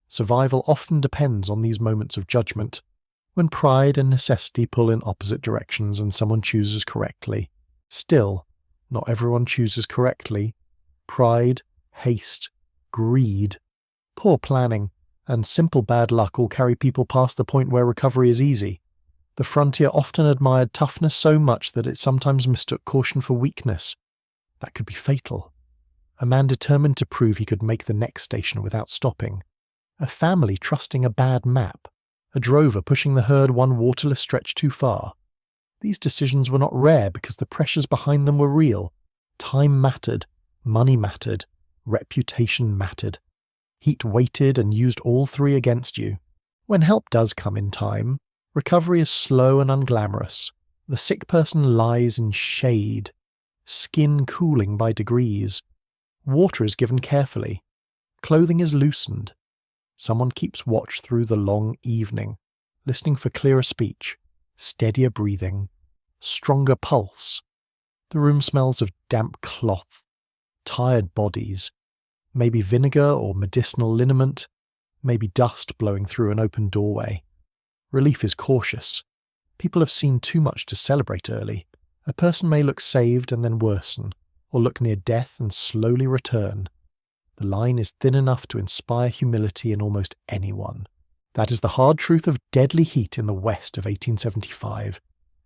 Survival often depends on these moments of judgment, when pride and necessity pull in opposite directions and someone chooses correctly. Still, not everyone chooses correctly. Pride, haste, greed, poor planning, and simple bad luck all carry people past the point where recovery is easy. The frontier often admired toughness so much that it sometimes mistook caution for weakness. That could be fatal. A man determined to prove he could make the next station without stopping. A family trusting a bad map. A drover pushing the herd one waterless stretch too far. These decisions were not rare because the pressures behind them were real. Time mattered, money mattered, reputation mattered. Heat weighted and used all three against you. When help does come in time, recovery is slow and unglamorous. The sick person lies in shade, skin cooling by degrees. Water is given carefully. Clothing is loosened. Someone keeps watch through the long evening, listening for clearer speech, steadier breathing, stronger pulse. The room smells of damp cloth, tired bodies, maybe vinegar or medicinal liniment, maybe dust blowing through an open doorway. Relief is cautious. People have seen too much to celebrate early. A person may look saved and then worsen, or look near death and slowly return. The line is thin enough to inspire humility in almost anyone. That is the hard truth of deadly heat in the West of 1875.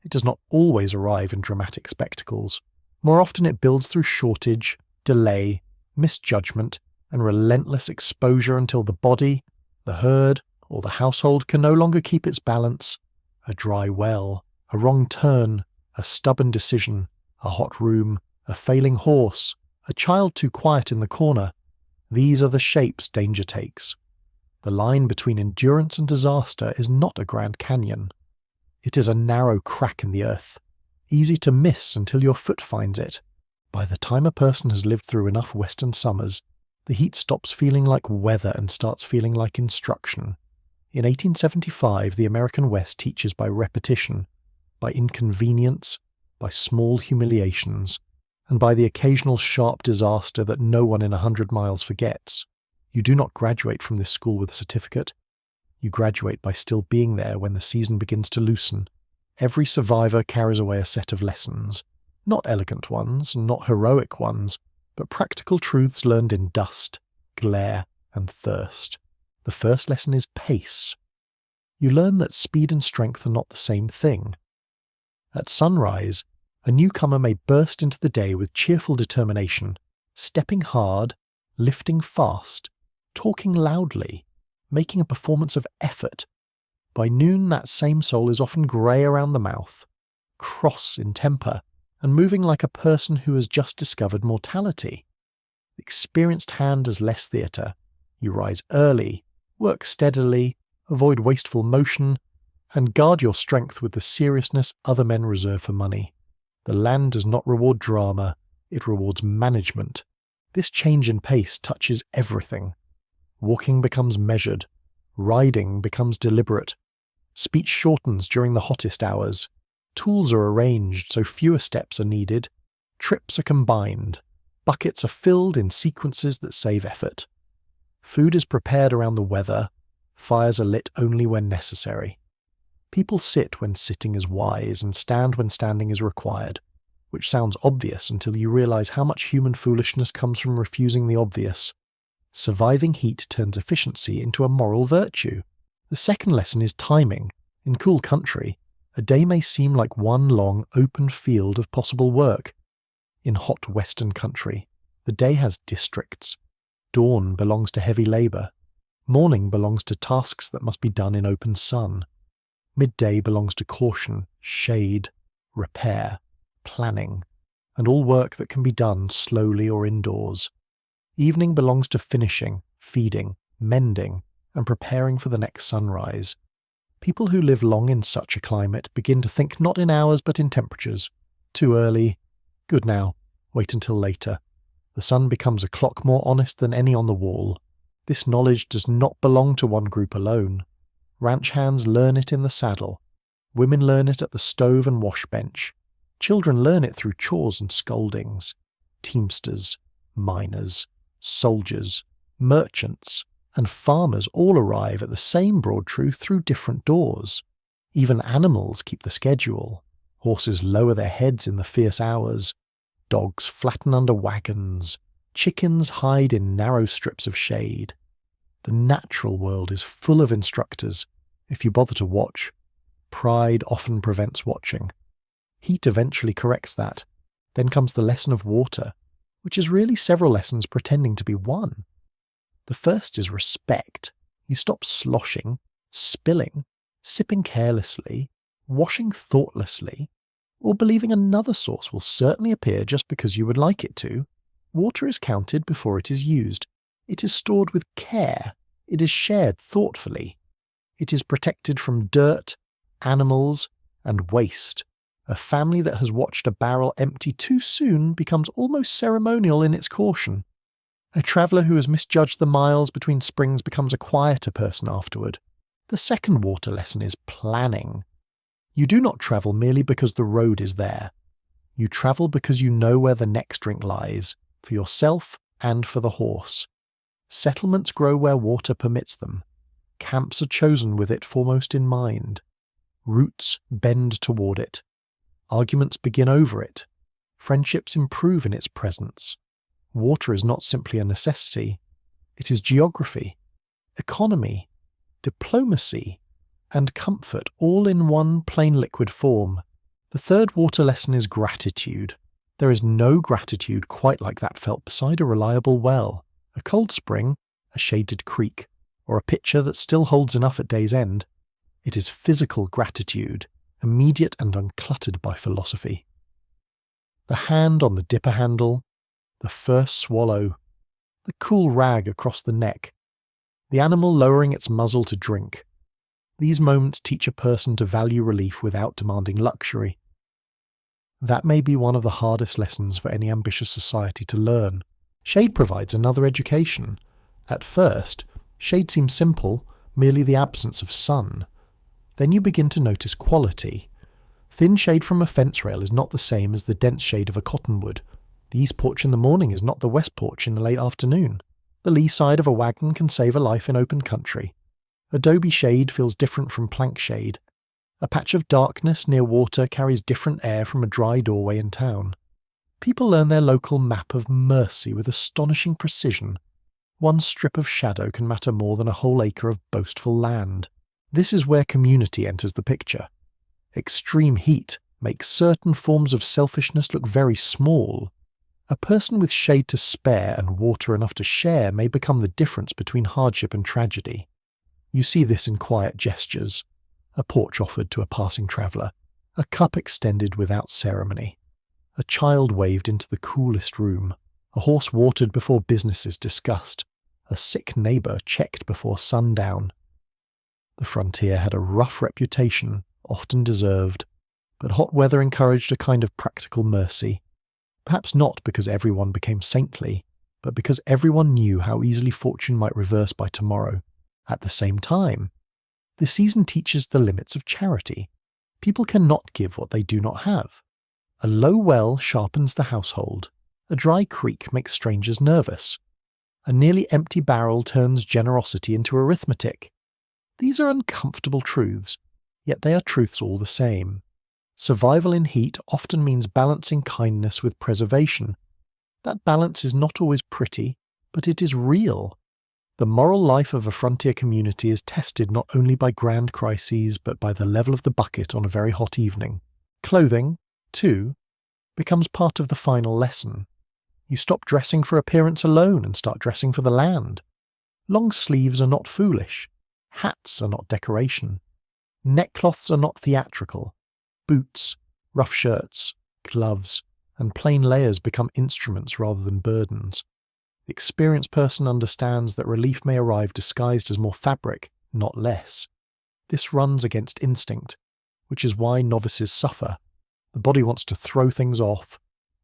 It does not always arrive in dramatic spectacles. More often it builds through shortage, delay, misjudgment, and relentless exposure until the body, the herd, or the household can no longer keep its balance. A dry well, a wrong turn, a stubborn decision, a hot room, a failing horse, a child too quiet in the corner. These are the shapes danger takes. The line between endurance and disaster is not a Grand Canyon. It is a narrow crack in the earth, easy to miss until your foot finds it. By the time a person has lived through enough western summers, the heat stops feeling like weather and starts feeling like instruction. In 1875, the American West teaches by repetition, by inconvenience, by small humiliations, and by the occasional sharp disaster that no one in 100 miles forgets. You do not graduate from this school with a certificate. You graduate by still being there when the season begins to loosen. Every survivor carries away a set of lessons. Not elegant ones, not heroic ones, but practical truths learned in dust, glare, and thirst. The first lesson is pace. You learn that speed and strength are not the same thing. At sunrise, a newcomer may burst into the day with cheerful determination, stepping hard, lifting fast, talking loudly, making a performance of effort. By noon, that same soul is often grey around the mouth, cross in temper, and moving like a person who has just discovered mortality. The experienced hand does less theatre. You rise early, work steadily, avoid wasteful motion, and guard your strength with the seriousness other men reserve for money. The land does not reward drama, it rewards management. This change in pace touches everything. Walking becomes measured. Riding becomes deliberate. Speech shortens during the hottest hours. Tools are arranged so fewer steps are needed. Trips are combined. Buckets are filled in sequences that save effort. Food is prepared around the weather. Fires are lit only when necessary. People sit when sitting is wise and stand when standing is required, which sounds obvious until you realize how much human foolishness comes from refusing the obvious. Surviving heat turns efficiency into a moral virtue. The second lesson is timing. In cool country, a day may seem like one long, open field of possible work. In hot western country, the day has districts. Dawn belongs to heavy labour. Morning belongs to tasks that must be done in open sun. Midday belongs to caution, shade, repair, planning, and all work that can be done slowly or indoors. Evening belongs to finishing, feeding, mending, and preparing for the next sunrise. People who live long in such a climate begin to think not in hours but in temperatures. Too early. Good now. Wait until later. The sun becomes a clock more honest than any on the wall. This knowledge does not belong to one group alone. Ranch hands learn it in the saddle. Women learn it at the stove and wash bench. Children learn it through chores and scoldings. Teamsters, miners, soldiers, merchants, and farmers all arrive at the same broad truth through different doors. Even animals keep the schedule. Horses lower their heads in the fierce hours. Dogs flatten under wagons. Chickens hide in narrow strips of shade. The natural world is full of instructors, if you bother to watch. Pride often prevents watching. Heat eventually corrects that. Then comes the lesson of water, which is really several lessons pretending to be one. The first is respect. You stop sloshing, spilling, sipping carelessly, washing thoughtlessly, or believing another source will certainly appear just because you would like it to. Water is counted before it is used. It is stored with care. It is shared thoughtfully. It is protected from dirt, animals, and waste. A family that has watched a barrel empty too soon becomes almost ceremonial in its caution. A traveller who has misjudged the miles between springs becomes a quieter person afterward. The second water lesson is planning. You do not travel merely because the road is there. You travel because you know where the next drink lies, for yourself and for the horse. Settlements grow where water permits them. Camps are chosen with it foremost in mind. Routes bend toward it. Arguments begin over it. Friendships improve in its presence. Water is not simply a necessity. It is geography, economy, diplomacy, and comfort all in one plain liquid form. The third water lesson is gratitude. There is no gratitude quite like that felt beside a reliable well, a cold spring, a shaded creek, or a pitcher that still holds enough at day's end. It is physical gratitude, immediate and uncluttered by philosophy. The hand on the dipper handle, the first swallow, the cool rag across the neck, the animal lowering its muzzle to drink. These moments teach a person to value relief without demanding luxury. That may be one of the hardest lessons for any ambitious society to learn. Shade provides another education. At first, shade seems simple, merely the absence of sun. Then you begin to notice quality. Thin shade from a fence rail is not the same as the dense shade of a cottonwood. The east porch in the morning is not the west porch in the late afternoon. The lee side of a wagon can save a life in open country. Adobe shade feels different from plank shade. A patch of darkness near water carries different air from a dry doorway in town. People learn their local map of mercy with astonishing precision. One strip of shadow can matter more than a whole acre of boastful land. This is where community enters the picture. Extreme heat make certain forms of selfishness look very small, a person with shade to spare and water enough to share may become the difference between hardship and tragedy. You see this in quiet gestures, a porch offered to a passing traveller, a cup extended without ceremony, a child waved into the coolest room, a horse watered before business is discussed, a sick neighbour checked before sundown. The frontier had a rough reputation, often deserved, but hot weather encouraged a kind of practical mercy. Perhaps not because everyone became saintly, but because everyone knew how easily fortune might reverse by tomorrow. At the same time, the season teaches the limits of charity. People cannot give what they do not have. A low well sharpens the household. A dry creek makes strangers nervous. A nearly empty barrel turns generosity into arithmetic. These are uncomfortable truths, yet they are truths all the same. Survival in heat often means balancing kindness with preservation. That balance is not always pretty, but it is real. The moral life of a frontier community is tested not only by grand crises, but by the level of the bucket on a very hot evening. Clothing, too, becomes part of the final lesson. You stop dressing for appearance alone and start dressing for the land. Long sleeves are not foolish. Hats are not decoration. Neckcloths are not theatrical. Boots, rough shirts, gloves, and plain layers become instruments rather than burdens. The experienced person understands that relief may arrive disguised as more fabric, not less. This runs against instinct, which is why novices suffer. The body wants to throw things off.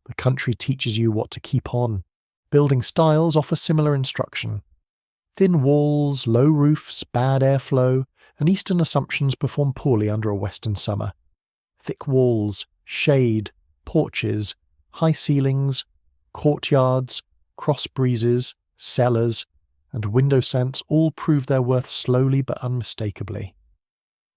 The country teaches you what to keep on. Building styles offer similar instruction. Thin walls, low roofs, bad airflow, and Eastern assumptions perform poorly under a Western summer. Thick walls, shade, porches, high ceilings, courtyards, cross breezes, cellars, and window scents all prove their worth slowly but unmistakably.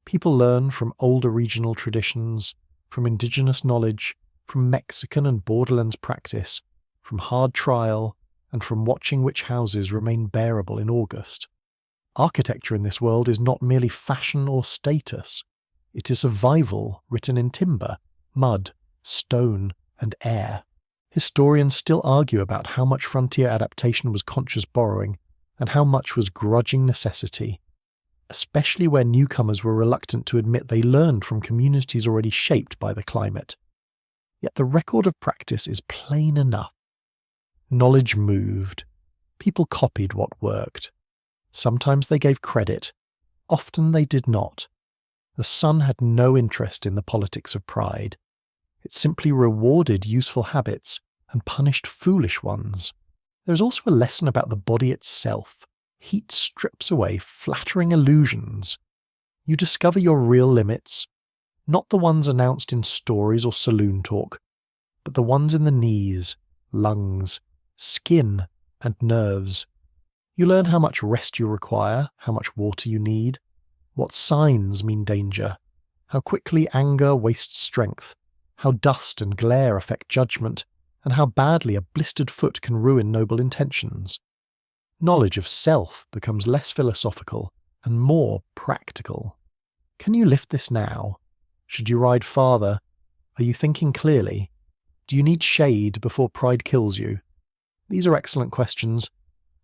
People learn from older regional traditions, from indigenous knowledge, from Mexican and borderlands practice, from hard trial, and from watching which houses remain bearable in August. Architecture in this world is not merely fashion or status. It is survival written in timber, mud, stone, and air. Historians still argue about how much frontier adaptation was conscious borrowing and how much was grudging necessity, especially where newcomers were reluctant to admit they learned from communities already shaped by the climate. Yet the record of practice is plain enough. Knowledge moved. People copied what worked. Sometimes they gave credit. Often they did not. The sun had no interest in the politics of pride. It simply rewarded useful habits and punished foolish ones. There is also a lesson about the body itself. Heat strips away flattering illusions. You discover your real limits, not the ones announced in stories or saloon talk, but the ones in the knees, lungs, skin, and nerves. You learn how much rest you require, how much water you need, what signs mean danger, how quickly anger wastes strength, how dust and glare affect judgment, and how badly a blistered foot can ruin noble intentions. Knowledge of self becomes less philosophical and more practical. Can you lift this now? Should you ride farther? Are you thinking clearly? Do you need shade before pride kills you? These are excellent questions,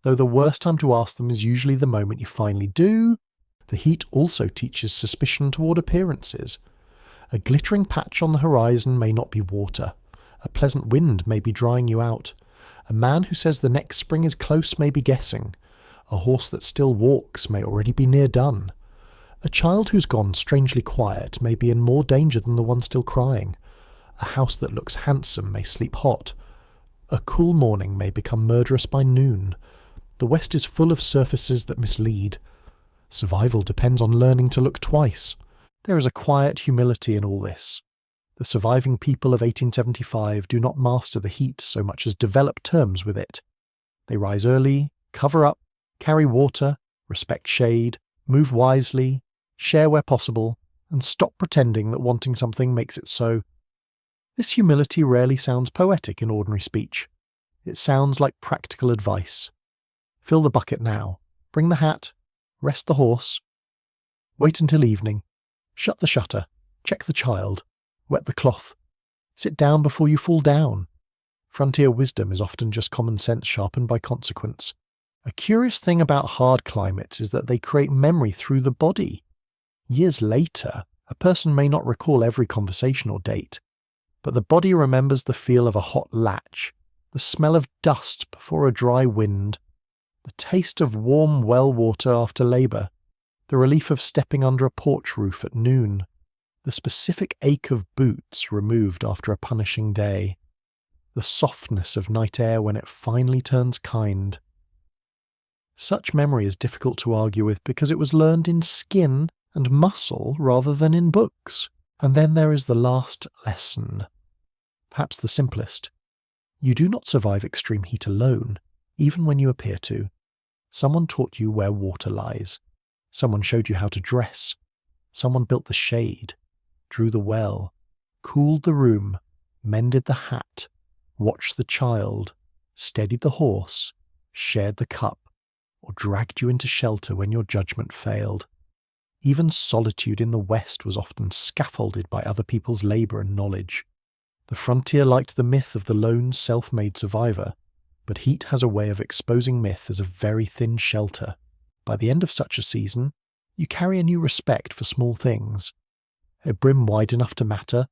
though the worst time to ask them is usually the moment you finally do. The heat also teaches suspicion toward appearances. A glittering patch on the horizon may not be water. A pleasant wind may be drying you out. A man who says the next spring is close may be guessing. A horse that still walks may already be near done. A child who's gone strangely quiet may be in more danger than the one still crying. A house that looks handsome may sleep hot. A cool morning may become murderous by noon. The West is full of surfaces that mislead. Survival depends on learning to look twice. There is a quiet humility in all this. The surviving people of 1875 do not master the heat so much as develop terms with it. They rise early, cover up, carry water, respect shade, move wisely, share where possible, and stop pretending that wanting something makes it so. This humility rarely sounds poetic in ordinary speech. It sounds like practical advice. Fill the bucket now. Bring the hat. Rest the horse. Wait until evening. Shut the shutter. Check the child. Wet the cloth. Sit down before you fall down. Frontier wisdom is often just common sense sharpened by consequence. A curious thing about hard climates is that they create memory through the body. Years later, a person may not recall every conversation or date, but the body remembers the feel of a hot latch, the smell of dust before a dry wind, the taste of warm well water after labour, the relief of stepping under a porch roof at noon, the specific ache of boots removed after a punishing day, the softness of night air when it finally turns kind. Such memory is difficult to argue with because it was learned in skin and muscle rather than in books. And then there is the last lesson. Perhaps the simplest. You do not survive extreme heat alone, even when you appear to. Someone taught you where water lies. Someone showed you how to dress. Someone built the shade, drew the well, cooled the room, mended the hat, watched the child, steadied the horse, shared the cup, or dragged you into shelter when your judgment failed. Even solitude in the West was often scaffolded by other people's labour and knowledge. The frontier liked the myth of the lone self-made survivor, but heat has a way of exposing myth as a very thin shelter. By the end of such a season, you carry a new respect for small things. A brim wide enough to matter,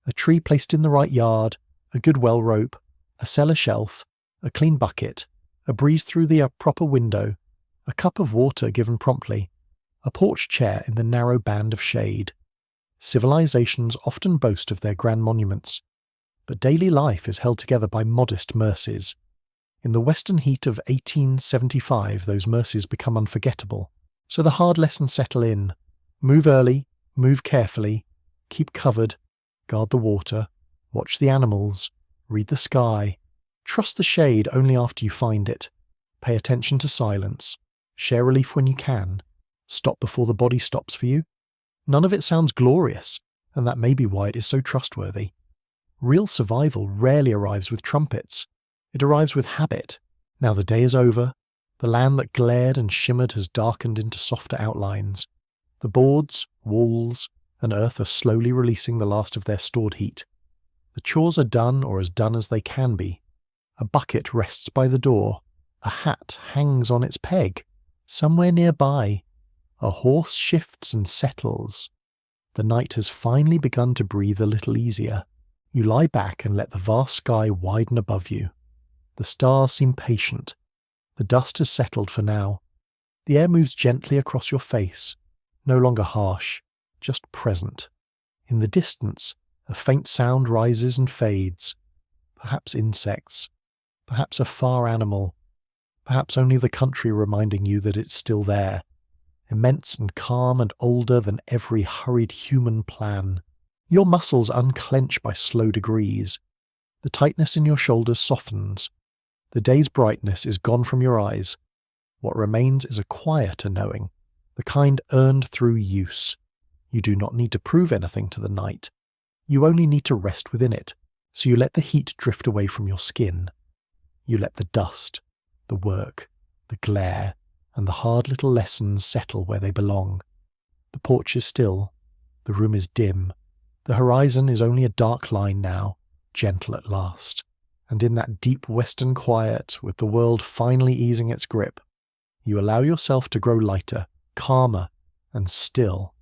a tree placed in the right yard, a good well rope, a cellar shelf, a clean bucket, a breeze through the proper window, a cup of water given promptly, a porch chair in the narrow band of shade. Civilizations often boast of their grand monuments, but daily life is held together by modest mercies. In the western heat of 1875, those mercies become unforgettable, so the hard lessons settle in. Move early, move carefully, keep covered, guard the water, watch the animals, read the sky, trust the shade only after you find it, pay attention to silence, share relief when you can, stop before the body stops for you. None of it sounds glorious, and that may be why it is so trustworthy. Real survival rarely arrives with trumpets. It arrives with habit. Now the day is over. The land that glared and shimmered has darkened into softer outlines. The boards, walls, and earth are slowly releasing the last of their stored heat. The chores are done or as done as they can be. A bucket rests by the door. A hat hangs on its peg. Somewhere nearby, a horse shifts and settles. The night has finally begun to breathe a little easier. You lie back and let the vast sky widen above you. The stars seem patient. The dust has settled for now. The air moves gently across your face, no longer harsh, just present. In the distance, a faint sound rises and fades. Perhaps insects. Perhaps a far animal. Perhaps only the country reminding you that it's still there. Immense and calm and older than every hurried human plan. Your muscles unclench by slow degrees. The tightness in your shoulders softens. The day's brightness is gone from your eyes. What remains is a quieter knowing, the kind earned through use. You do not need to prove anything to the night. You only need to rest within it, so you let the heat drift away from your skin. You let the dust, the work, the glare, and the hard little lessons settle where they belong. The porch is still. The room is dim. The horizon is only a dark line now, gentle at last. And in that deep western quiet, with the world finally easing its grip, you allow yourself to grow lighter, calmer, and still.